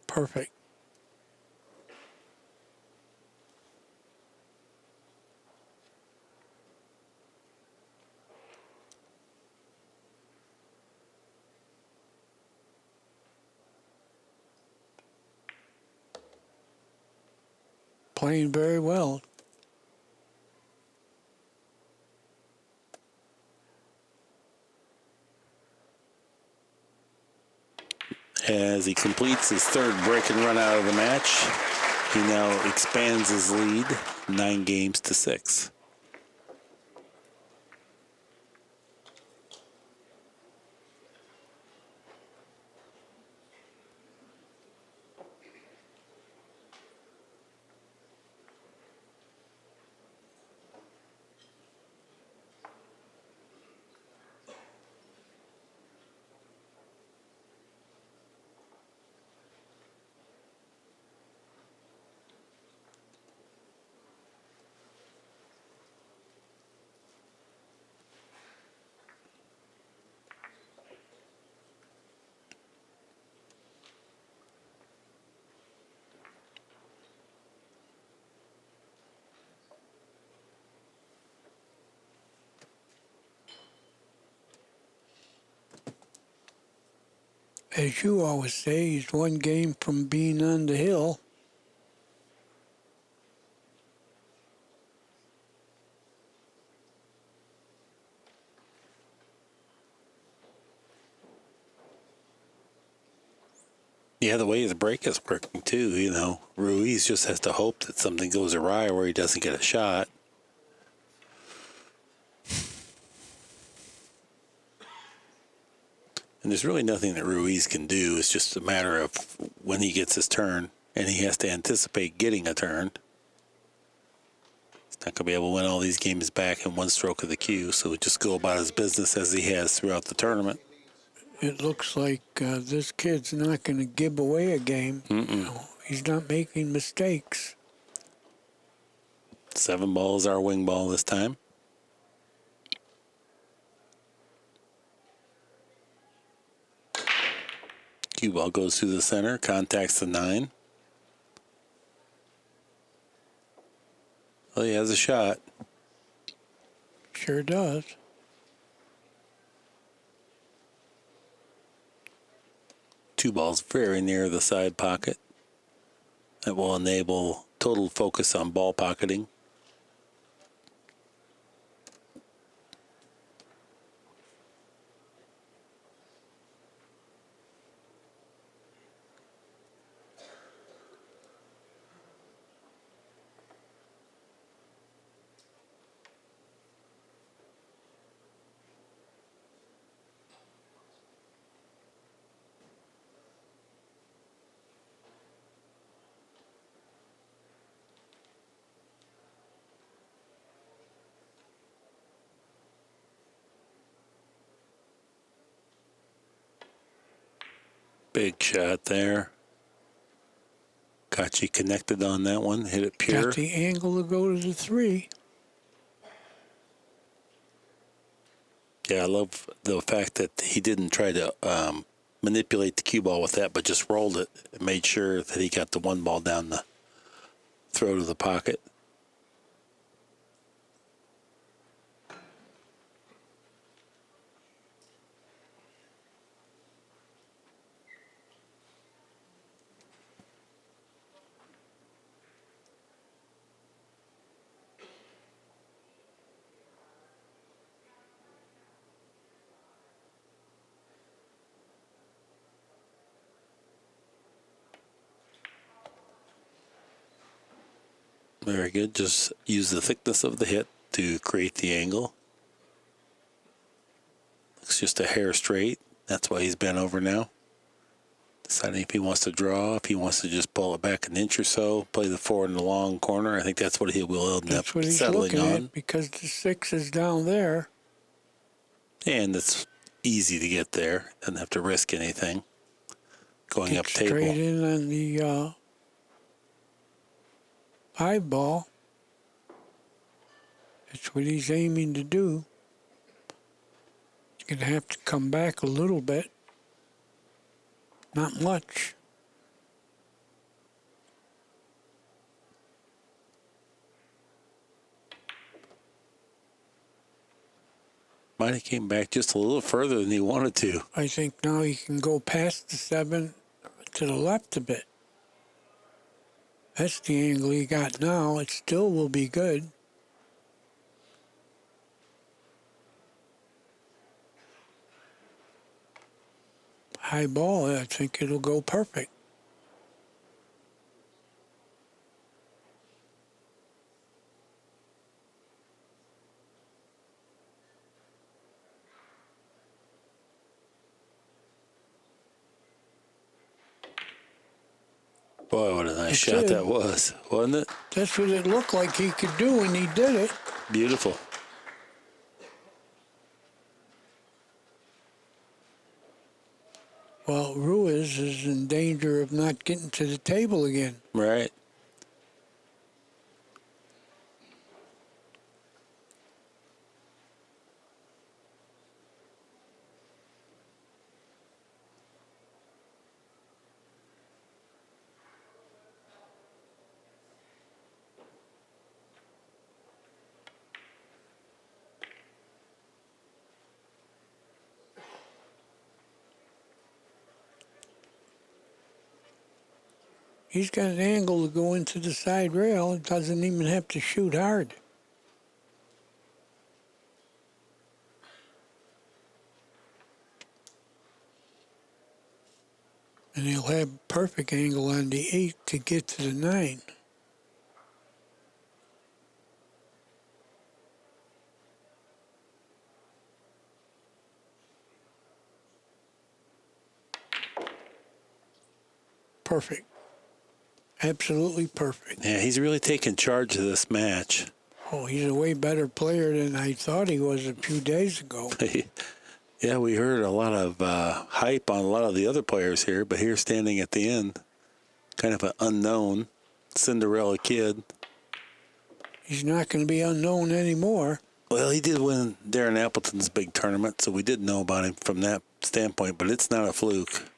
Speaker 3: Perfect. Playing very well.
Speaker 2: As he completes his third break and run out of the match, he now expands his lead 9 games to 6.
Speaker 3: As you always say, he's one game from being on the hill.
Speaker 2: Yeah, the way his break is working too, Ruiz just has to hope that something goes awry where he doesn't get a shot. And there's really nothing that Ruiz can do. It's just a matter of when he gets his turn, and he has to anticipate getting a turn. He's not going to be able to win all these games back in one stroke of the cue, so just go about his business as he has throughout the tournament.
Speaker 3: It looks like this kid's not going to give away a game. He's not making mistakes.
Speaker 2: 7 balls our wing ball this time. Cue ball goes through the center, contacts the 9. Well, he has a shot.
Speaker 3: Sure does.
Speaker 2: Two balls very near the side pocket. That will enable total focus on ball pocketing. Big shot there. Kaci connected on that one, hit it pure.
Speaker 3: Got the angle to go to the 3.
Speaker 2: Yeah, I love the fact that he didn't try to manipulate the cue ball with that, but just rolled it and made sure that he got the 1 ball down the throat of the pocket. Very good. Just use the thickness of the hit to create the angle. Looks just a hair straight. That's why he's bent over now. Deciding if he wants to draw, if he wants to just pull it back an inch or so, play the 4 in the long corner. I think that's what he will end up
Speaker 3: That's what he's
Speaker 2: settling
Speaker 3: looking
Speaker 2: on.
Speaker 3: at because the 6 is down there.
Speaker 2: And it's easy to get there. Doesn't have to risk anything. Going
Speaker 3: Get
Speaker 2: up table.
Speaker 3: straight in on the eyeball. That's what he's aiming to do. He's going to have to come back a little bit. Not much.
Speaker 2: Might have came back just a little further than he wanted to.
Speaker 3: I think now he can go past the 7 to the left a bit. That's the angle he got now. It still will be good. High ball, I think it'll go perfect.
Speaker 2: Boy, what a nice
Speaker 3: That's
Speaker 2: shot
Speaker 3: it.
Speaker 2: that was, wasn't it?
Speaker 3: That's what it looked like he could do, and he did it.
Speaker 2: Beautiful.
Speaker 3: Well, RUIZ is in danger of not getting to the table again.
Speaker 2: Right.
Speaker 3: He's got an angle to go into the side rail. It doesn't even have to shoot hard. And he'll have perfect angle on the 8 to get to the 9. Perfect. Absolutely perfect.
Speaker 2: Yeah, he's really taken charge of this match.
Speaker 3: Oh, he's a way better player than I thought he was a few days ago.
Speaker 2: Yeah, we heard a lot of hype on a lot of the other players here, but here standing at the end, kind of an unknown Cinderella kid.
Speaker 3: He's not going to be unknown anymore.
Speaker 2: Well, he did win Darren Appleton's big tournament, so we did know about him from that standpoint, but it's not a fluke.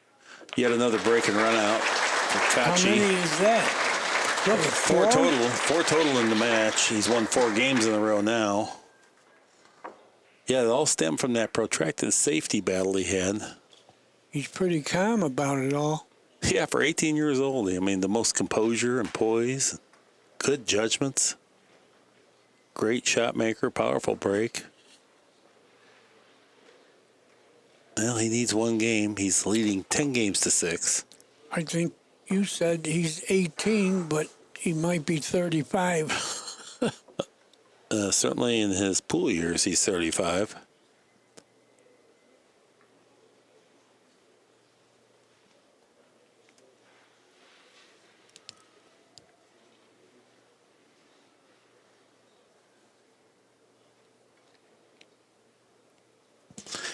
Speaker 2: Yet another break and run out for
Speaker 3: How
Speaker 2: Kaci.
Speaker 3: many is that? Look at
Speaker 2: Four total in the match. He's won 4 games in a row now. Yeah, it all stemmed from that protracted safety battle he had.
Speaker 3: He's pretty calm about it all.
Speaker 2: Yeah, for 18 years old, I mean, the most composure and poise, good judgments, great shot maker, powerful break. Well, he needs 1 game. He's leading 10 games to 6.
Speaker 3: I think you said he's 18, but he might be 35.
Speaker 2: Certainly in his pool years, he's 35.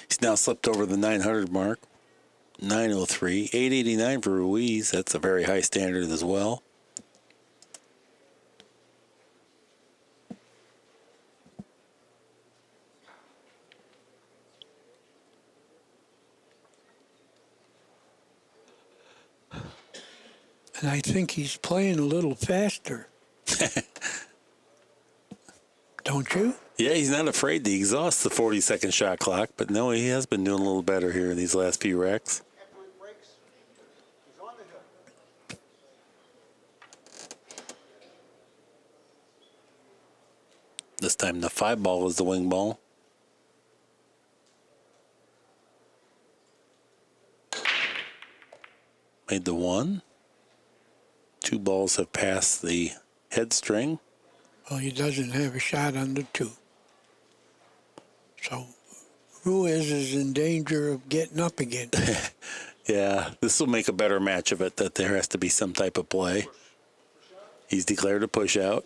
Speaker 2: He's now slipped over the 900 mark. 903, 889 for Ruiz. That's a very high standard as well.
Speaker 3: And I think he's playing a little faster. Don't you?
Speaker 2: Yeah, he's not afraid to exhaust the 40-second shot clock, but no, he has been doing a little better here in these last few racks. This time the 5 ball is the wing ball. Made the 1. 2 balls have passed the head string.
Speaker 3: Well, he doesn't have a shot on the 2. So Ruiz is in danger of getting up again.
Speaker 2: Yeah, this will make a better match of it, that there has to be some type of play. He's declared a push out.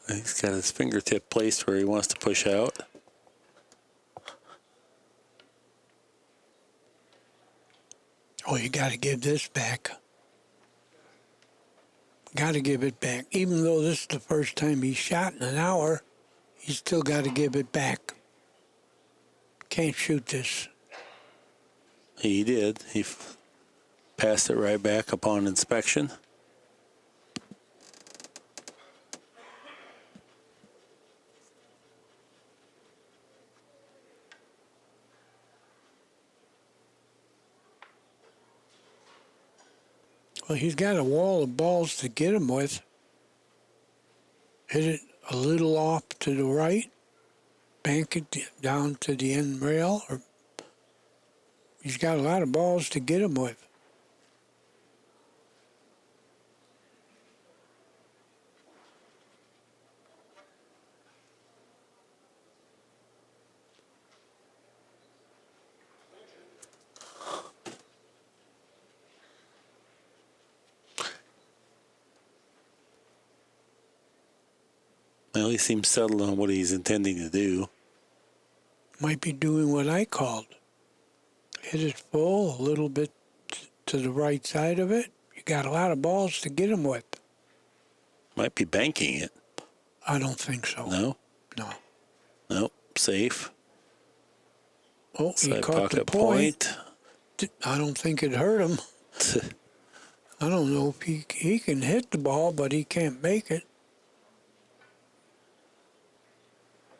Speaker 2: He's got his fingertip placed where he wants to push out.
Speaker 3: Oh, you got to give this back. Got to give it back. Even though this is the first time he's shot in an hour, he's still got to give it back. Can't shoot this.
Speaker 2: He did. He passed it right back upon inspection.
Speaker 3: Well, he's got a wall of balls to get him with. Hit it a little off to the right, bank it down to the end rail. Or he's got a lot of balls to get him with.
Speaker 2: Well, he seems settled on what he's intending to do.
Speaker 3: Might be doing what I called. Hit it full, a little bit to the right side of it. You got a lot of balls to get him with.
Speaker 2: Might be banking it.
Speaker 3: I don't think so.
Speaker 2: No?
Speaker 3: No.
Speaker 2: Nope. Safe.
Speaker 3: Oh, he
Speaker 2: Side
Speaker 3: caught the
Speaker 2: pocket
Speaker 3: point. I don't think it hurt him. I don't know if he can hit the ball, but he can't make it.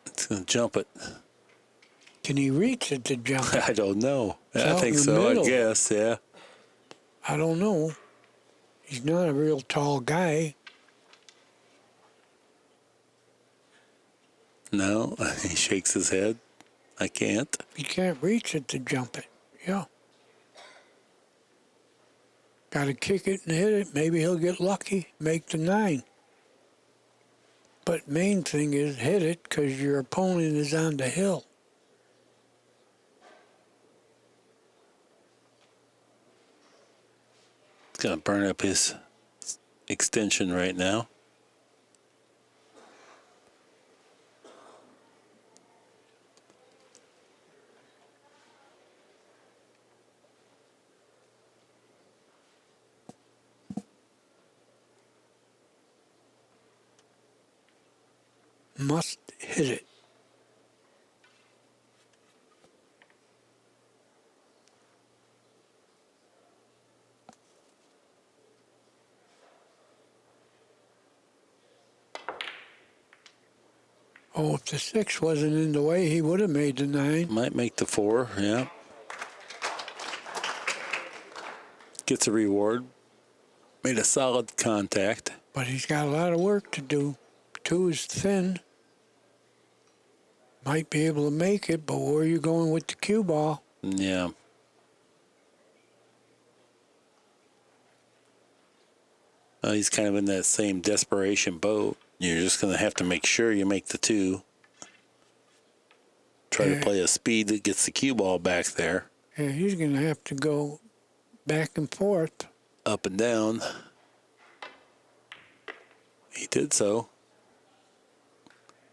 Speaker 2: It's going to jump it.
Speaker 3: Can he reach it to jump it?
Speaker 2: I don't know.
Speaker 3: It's
Speaker 2: I
Speaker 3: out
Speaker 2: think
Speaker 3: in the
Speaker 2: so,
Speaker 3: middle.
Speaker 2: I guess, yeah.
Speaker 3: I don't know. He's not a real tall guy.
Speaker 2: No, he shakes his head. I can't.
Speaker 3: He can't reach it to jump it. Yeah. Got to kick it and hit it. Maybe he'll get lucky, make the 9. But main thing is hit it because your opponent is on the hill.
Speaker 2: It's going to burn up his extension right now.
Speaker 3: Must hit it. Oh, if the 6 wasn't in the way, he would have made the 9.
Speaker 2: Might make the 4, yeah. Gets a reward. Made a solid contact.
Speaker 3: But he's got a lot of work to do. 2 is thin. Might be able to make it, but where are you going with the cue ball?
Speaker 2: Yeah. He's kind of in that same desperation boat. You're just going to have to make sure you make the 2. Try to play a speed that gets the cue ball back there.
Speaker 3: Yeah, he's going to have to go back and forth.
Speaker 2: Up and down. He did so.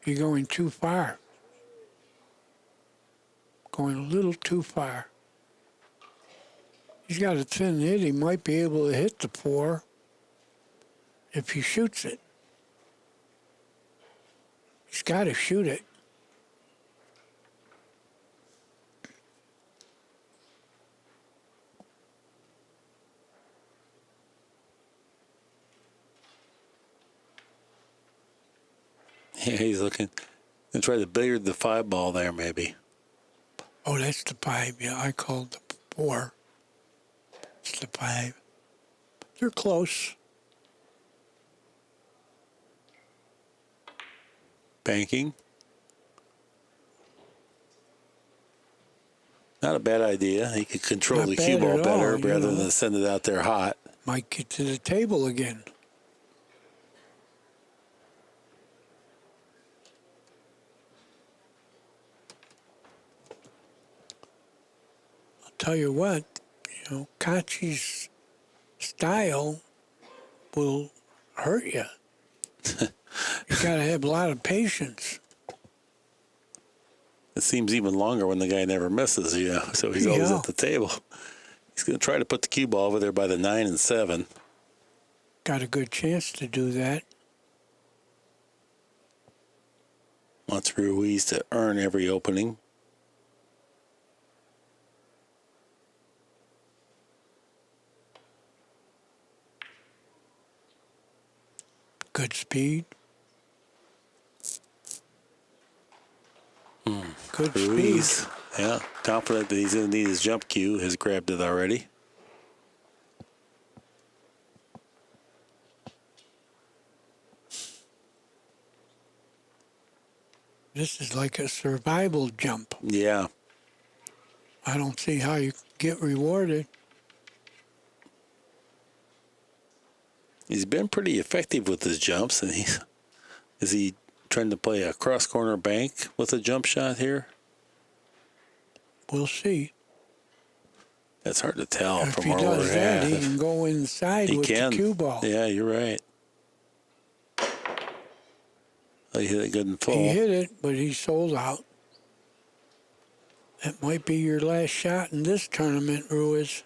Speaker 3: You're going too far. Going a little too far. He's got a thin hit. He might be able to hit the 4 if he shoots it. He's got to shoot it.
Speaker 2: Yeah, he's looking. Gonna try to billiard the 5 ball there, maybe.
Speaker 3: Oh, that's the 5. Yeah, I called the 4. It's the 5. They're close.
Speaker 2: Banking. Not a bad idea. He could control
Speaker 3: Not
Speaker 2: the
Speaker 3: bad
Speaker 2: cue ball
Speaker 3: at
Speaker 2: better
Speaker 3: all, you
Speaker 2: rather
Speaker 3: know.
Speaker 2: than send it out there hot.
Speaker 3: Might get to the table again. I'll tell you what, Kaci's style will hurt you. You got to have a lot of patience.
Speaker 2: It seems even longer when the guy never misses, so he's always
Speaker 3: Yeah.
Speaker 2: at the table. He's going to try to put the cue ball over there by the 9 and 7.
Speaker 3: Got a good chance to do that.
Speaker 2: Wants Ruiz to earn every opening.
Speaker 3: Good speed. Good
Speaker 2: Ruiz,
Speaker 3: speed.
Speaker 2: yeah, confident that he's going to need his jump cue, has grabbed it already.
Speaker 3: This is like a survival jump.
Speaker 2: Yeah,
Speaker 3: I don't see how you get rewarded.
Speaker 2: he's been pretty effective with his jumps, and is he trying to play a cross-corner bank with a jump shot here?
Speaker 3: We'll see.
Speaker 2: That's hard to tell
Speaker 3: If
Speaker 2: from
Speaker 3: he
Speaker 2: where
Speaker 3: does
Speaker 2: we're
Speaker 3: that,
Speaker 2: at.
Speaker 3: he can go inside
Speaker 2: He
Speaker 3: with
Speaker 2: can.
Speaker 3: the cue ball.
Speaker 2: Yeah, you're right. Oh, he hit it good and full.
Speaker 3: He hit it, but he sold out. That might be your last shot in this tournament, Ruiz.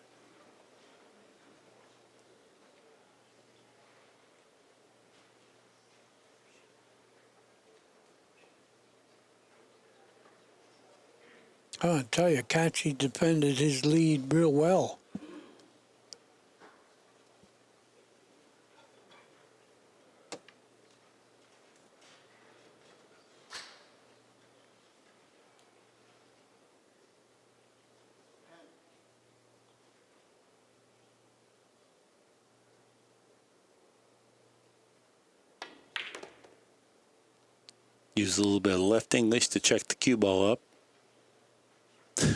Speaker 3: I'll tell you, Kaci defended his lead real well.
Speaker 2: Use a little bit of left English to check the cue ball up.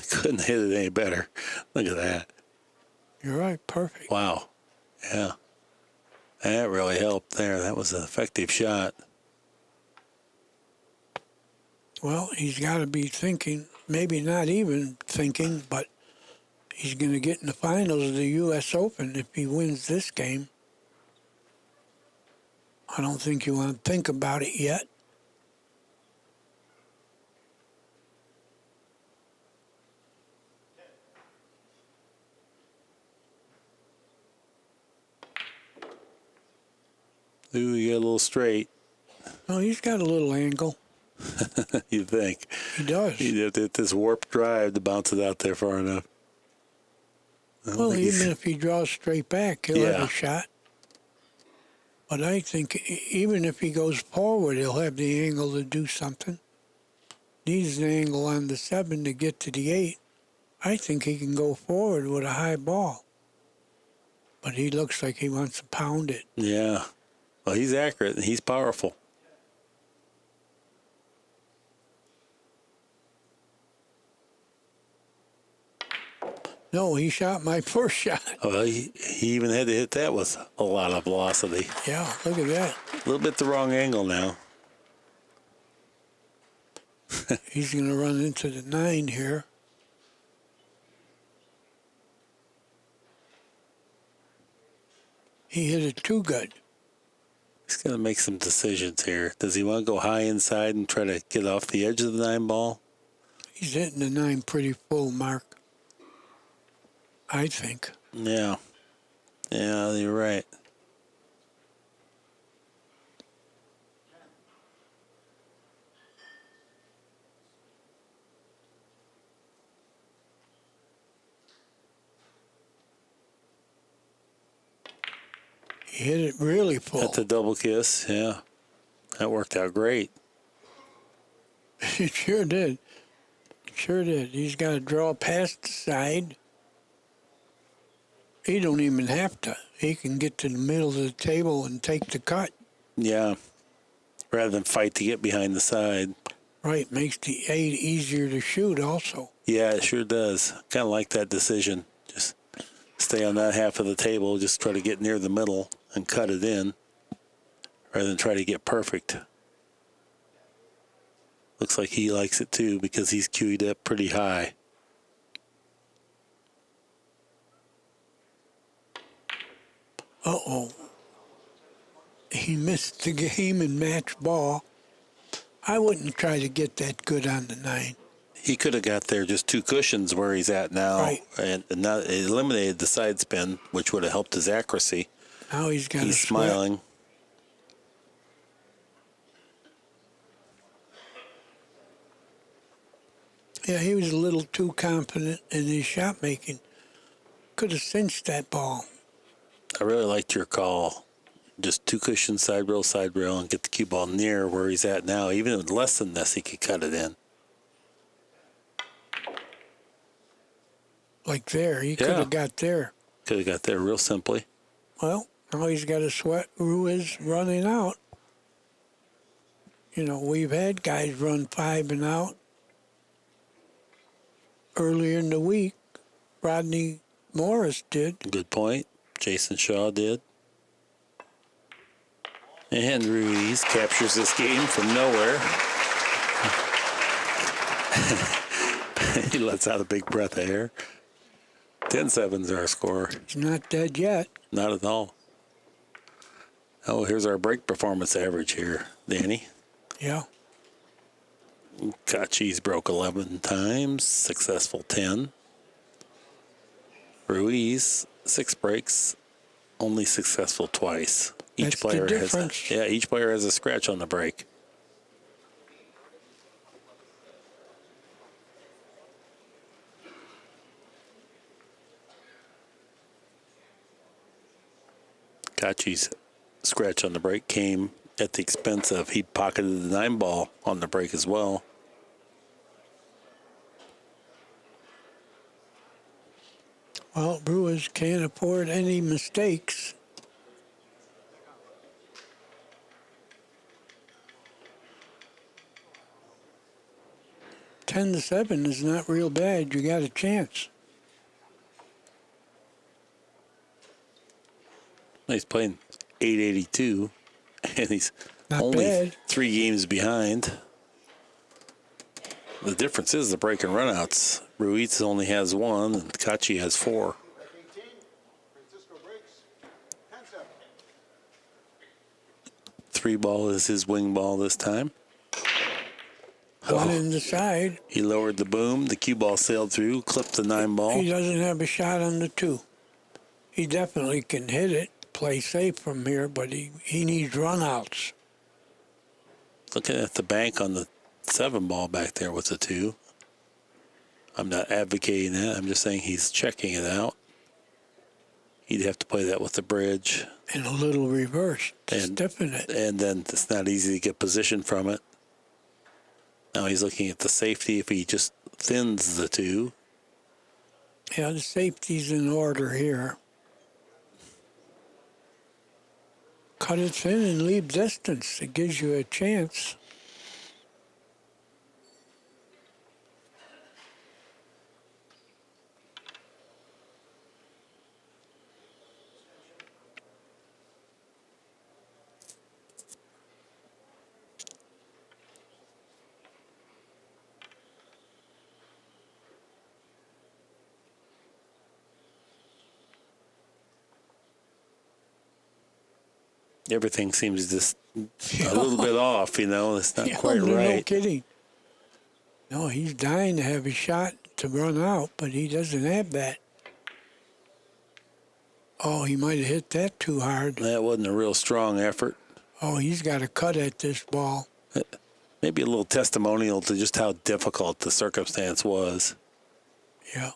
Speaker 2: Couldn't hit it any better. Look at that.
Speaker 3: You're right, perfect.
Speaker 2: Wow. Yeah. That really helped there. That was an effective shot.
Speaker 3: Well, he's got to be thinking, maybe not even thinking, but he's going to get in the finals of the U.S. Open if he wins this game. I don't think you want to think about it yet.
Speaker 2: Ooh, you get a little straight.
Speaker 3: No, he's got a little angle.
Speaker 2: You think.
Speaker 3: He does.
Speaker 2: He did this warp drive to bounce it out there far enough.
Speaker 3: Well, even if he draws straight back, he'll have
Speaker 2: Yeah.
Speaker 3: a shot. But I think even if he goes forward, he'll have the angle to do something. Needs the angle on the 7 to get to the 8. I think he can go forward with a high ball. But he looks like he wants to pound it.
Speaker 2: Yeah. Well, he's accurate and he's powerful.
Speaker 3: No, he shot my first shot.
Speaker 2: Well, he even had to hit that with a lot of velocity.
Speaker 3: Yeah, look at that.
Speaker 2: A little bit the wrong angle now.
Speaker 3: He's going to run into the 9 here. He hit it too good.
Speaker 2: He's going to make some decisions here. Does he want to go high inside and try to get off the edge of the 9 ball?
Speaker 3: He's hitting the 9 pretty full, Mark. I think.
Speaker 2: Yeah. Yeah, you're right.
Speaker 3: He hit it really full.
Speaker 2: That's a double kiss, yeah. That worked out great.
Speaker 3: It sure did. Sure did. He's got to draw past the side. He don't even have to. He can get to the middle of the table and take the cut.
Speaker 2: Yeah. Rather than fight to get behind the side.
Speaker 3: Right, makes the 8 easier to shoot also.
Speaker 2: Yeah, it sure does. Kind of like that decision. Just stay on that half of the table. Just try to get near the middle and cut it in rather than try to get perfect. Looks like he likes it too because he's queued up pretty high.
Speaker 3: Uh-oh. He missed the game in match ball. I wouldn't try to get that good on the 9.
Speaker 2: He could have got there just 2 cushions where he's at now,
Speaker 3: Right.
Speaker 2: and not eliminated the side spin, which would have helped his accuracy.
Speaker 3: Now he's got
Speaker 2: He's
Speaker 3: a sweat.
Speaker 2: smiling.
Speaker 3: Yeah, he was a little too confident in his shot making. Could have cinched that ball.
Speaker 2: I really liked your call. Just 2 cushions, side rail, and get the cue ball near where he's at now. Even with less than this, he could cut it in.
Speaker 3: Like there. He could have got there.
Speaker 2: Could have got there real simply.
Speaker 3: Well, now he's got a sweat. RUIZ running out. You know, we've had guys run 5 and out. Earlier in the week, Rodney Morris did.
Speaker 2: Good point. Jason Shaw did. And Ruiz captures this game from nowhere. He lets out a big breath of air. 10-7's our score.
Speaker 3: He's not dead yet.
Speaker 2: Not at all. Oh, here's our break performance average here, Danny.
Speaker 3: Yeah.
Speaker 2: Kaci's broke 11 times, successful 10. Ruiz, 6 breaks, only successful twice.
Speaker 3: That's the difference.
Speaker 2: Each player has a scratch on the break. Kaci's scratch on the break came at the expense of he pocketed the 9 ball on the break as well.
Speaker 3: Well, Brewers can't afford any mistakes. Ten to 7 is not real bad. You got a chance.
Speaker 2: He's playing 882, and he's
Speaker 3: Not
Speaker 2: only
Speaker 3: bad.
Speaker 2: 3 games behind. The difference is the break and runouts. Ruiz only has 1, and Kaci has 4.
Speaker 1: 18, Fransisco breaks, 10-7.
Speaker 2: 3 ball is his wing ball this time.
Speaker 3: One in the side.
Speaker 2: He lowered the boom. The cue ball sailed through, clipped the 9 ball.
Speaker 3: He doesn't have a shot on the 2. He definitely can hit it, play safe from here, but he needs runouts.
Speaker 2: Looking at the bank on the 7 ball back there with the 2. I'm not advocating that. I'm just saying he's checking it out. He'd have to play that with the bridge.
Speaker 3: And a little reverse,
Speaker 2: And-
Speaker 3: stiffen it.
Speaker 2: And then it's not easy to get position from it. Now he's looking at the safety if he just thins the 2.
Speaker 3: Yeah, the safety's in order here. Cut it thin and leave distance. It gives you a chance.
Speaker 2: Everything seems just a little bit off, you know. It's not quite
Speaker 3: No
Speaker 2: right.
Speaker 3: kidding. No, he's dying to have a shot to run out, but he doesn't have that. Oh, he might have hit that too hard.
Speaker 2: That wasn't a real strong effort.
Speaker 3: Oh, he's got a cut at this ball.
Speaker 2: Maybe a little testimonial to just how difficult the circumstance was.
Speaker 3: Yeah.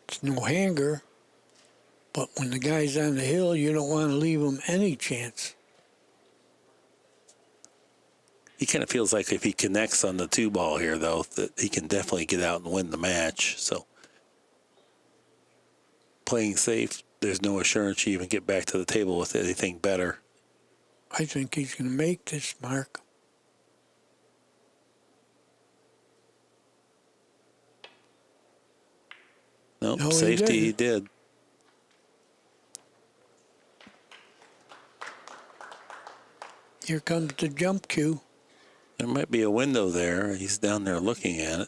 Speaker 3: It's no hanger, but when the guy's on the hill, you don't want to leave him any chance.
Speaker 2: He kind of feels like if he connects on the 2-ball here, though, that he can definitely get out and win the match. So playing safe, there's no assurance you even get back to the table with anything better.
Speaker 3: I think he's going to make this, Mark.
Speaker 2: Nope,
Speaker 3: No, he
Speaker 2: safety he
Speaker 3: didn't.
Speaker 2: did.
Speaker 3: Here comes the jump cue.
Speaker 2: There might be a window there. He's down there looking at it.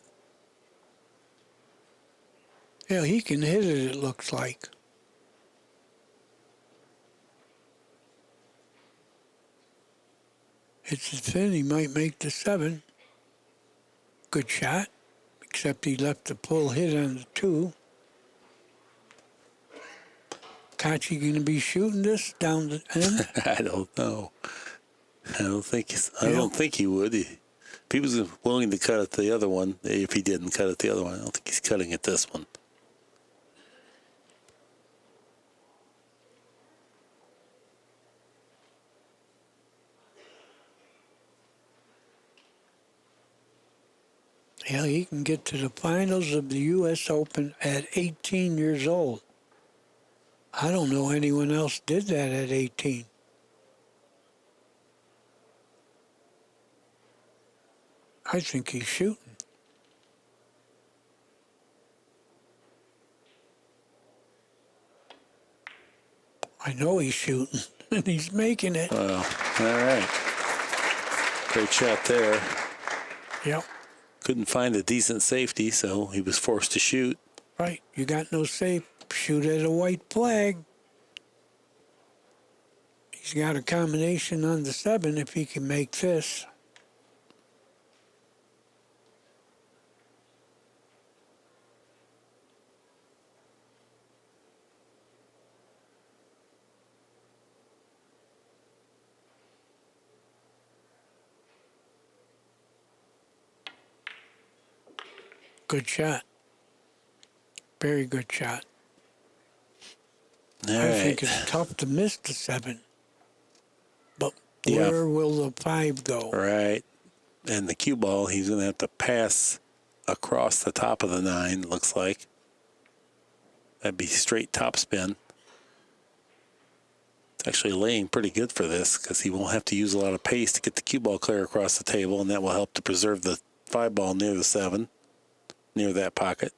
Speaker 3: Yeah, he can hit it looks like. It's a thin, he might make the 7. Good shot, except he left the pull hit on the 2. Kaci going to be shooting this down the end?
Speaker 2: I don't know. I don't think he would. If he was willing to cut it the other one, if he didn't cut it the other one, I don't think he's cutting it this one.
Speaker 3: Yeah, he can get to the finals of the U.S. Open at 18 years old. I don't know anyone else did that at 18. I think he's shooting. I know he's shooting, and he's making it.
Speaker 2: Wow. All right. Great shot there.
Speaker 3: Yep,
Speaker 2: Couldn't find a decent safety, so he was forced to shoot.
Speaker 3: right. You got no safe. Shoot at a white flag. He's got a combination on the 7 if he can make this. Good shot. Very good shot.
Speaker 2: All
Speaker 3: I
Speaker 2: right.
Speaker 3: think it's tough to miss the 7. But
Speaker 2: Yeah.
Speaker 3: where will the 5 go?
Speaker 2: Right. And the cue ball, he's going to have to pass across the top of the 9, looks like. That'd be straight topspin. It's actually laying pretty good for this because he won't have to use a lot of pace to get the cue ball clear across the table, and that will help to preserve the 5-ball near the 7, near that pocket.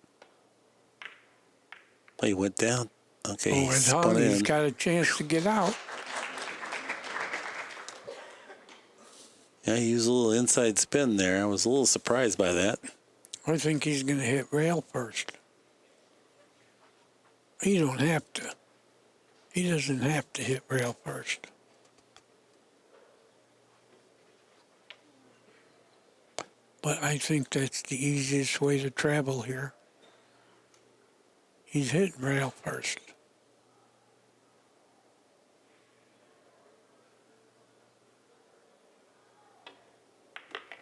Speaker 2: Oh, he went down. Okay,
Speaker 3: Oh,
Speaker 2: he
Speaker 3: and
Speaker 2: spun
Speaker 3: He's
Speaker 2: in.
Speaker 3: got a chance to get out.
Speaker 2: Yeah, he used a little inside spin there. I was a little surprised by that.
Speaker 3: I think he's going to hit rail first. He don't have to. He doesn't have to hit rail first. But I think that's the easiest way to travel here. He's hitting rail first.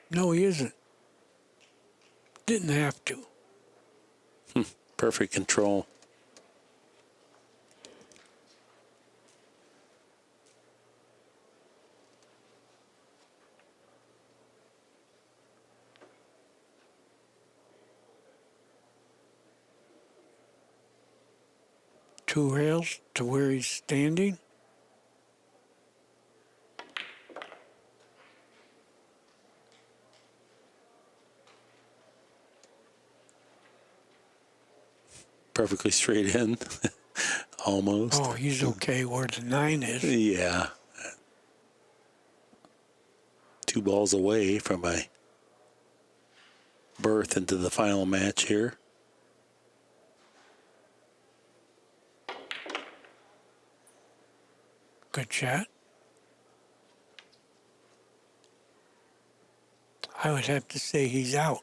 Speaker 3: No, he isn't. Didn't have to.
Speaker 2: Perfect control.
Speaker 3: Two rails to where he's standing.
Speaker 2: Perfectly straight in. Almost.
Speaker 3: Oh, he's okay where the 9 is.
Speaker 2: Yeah. 2 balls away from a berth into the final match here.
Speaker 3: Good shot. I would have to say he's out.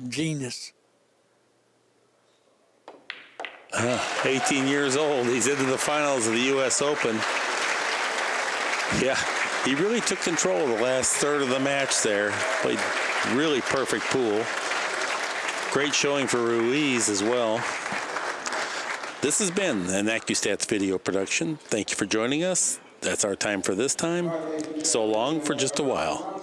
Speaker 3: Genius.
Speaker 2: 18 years old. He's into the finals of the U.S. Open. Yeah, he really took control of the last third of the match there. Played really perfect pool. Great showing for RUIZ as well. This has been an Accu-Stats video production. Thank you for joining us. That's our time for this time. So long for just a while.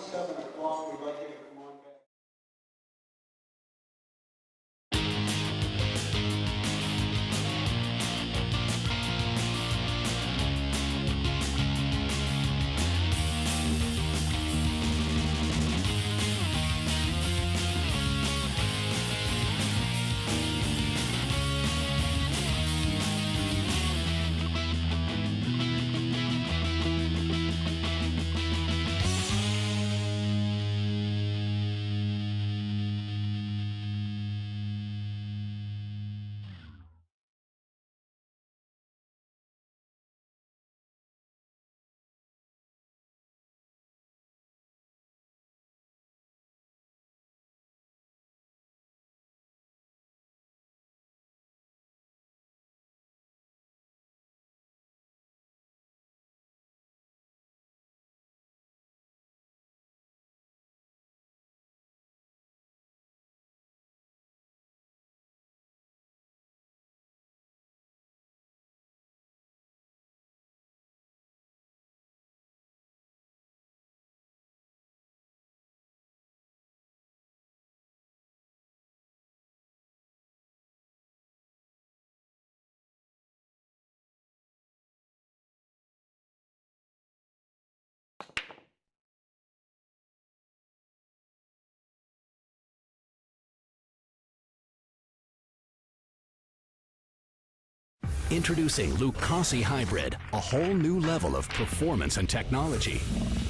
Speaker 4: Introducing Kaci Hybrid, a whole new level of performance and technology.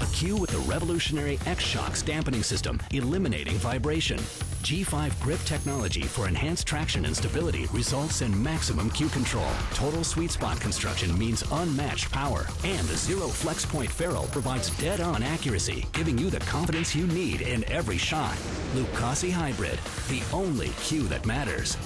Speaker 4: A cue with the revolutionary X-Shocks dampening system, eliminating vibration. G5 grip technology for enhanced traction and stability results in maximum cue control. Total sweet spot construction means unmatched power. And the zero flex point ferrule provides dead-on accuracy, giving you the confidence you need in every shot. Kaci Hybrid, the only cue that matters.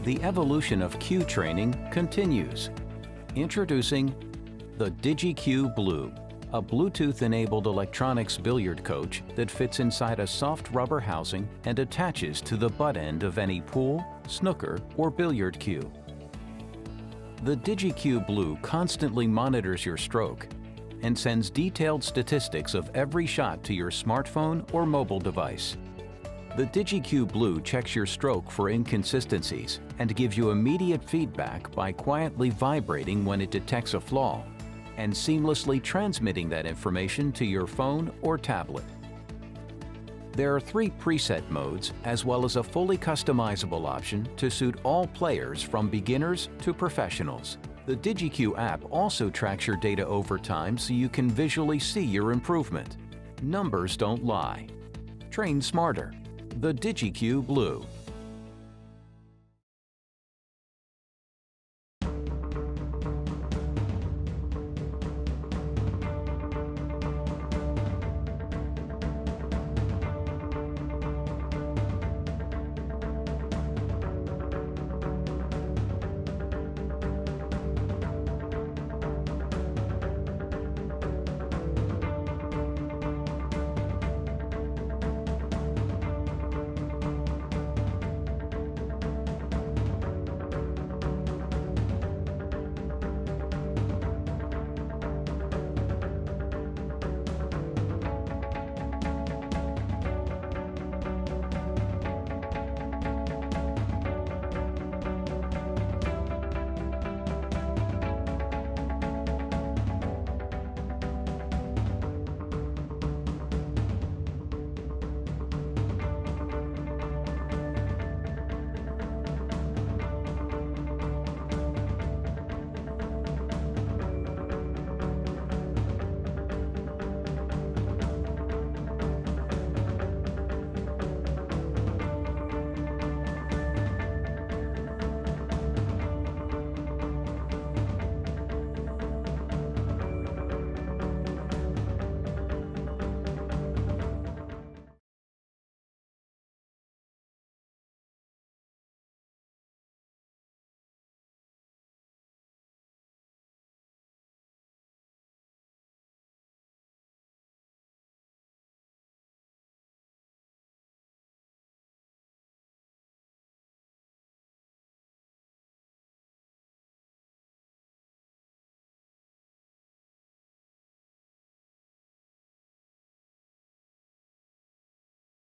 Speaker 5: The evolution of cue training continues. Introducing the DigiCue Blue, a Bluetooth-enabled electronics billiard coach that fits inside a soft rubber housing and attaches to the butt end of any pool, snooker, or billiard cue. The DigiCue Blue constantly monitors your stroke and sends detailed statistics of every shot to your smartphone or mobile device. The DigiCue Blue checks your stroke for inconsistencies and gives you immediate feedback by quietly vibrating when it detects a flaw and seamlessly transmitting that information to your phone or tablet. There are 3 preset modes as well as a fully customizable option to suit all players from beginners to professionals. The DigiCue app also tracks your data over time so you can visually see your improvement. Numbers don't lie. Train smarter. The DigiCue Blue.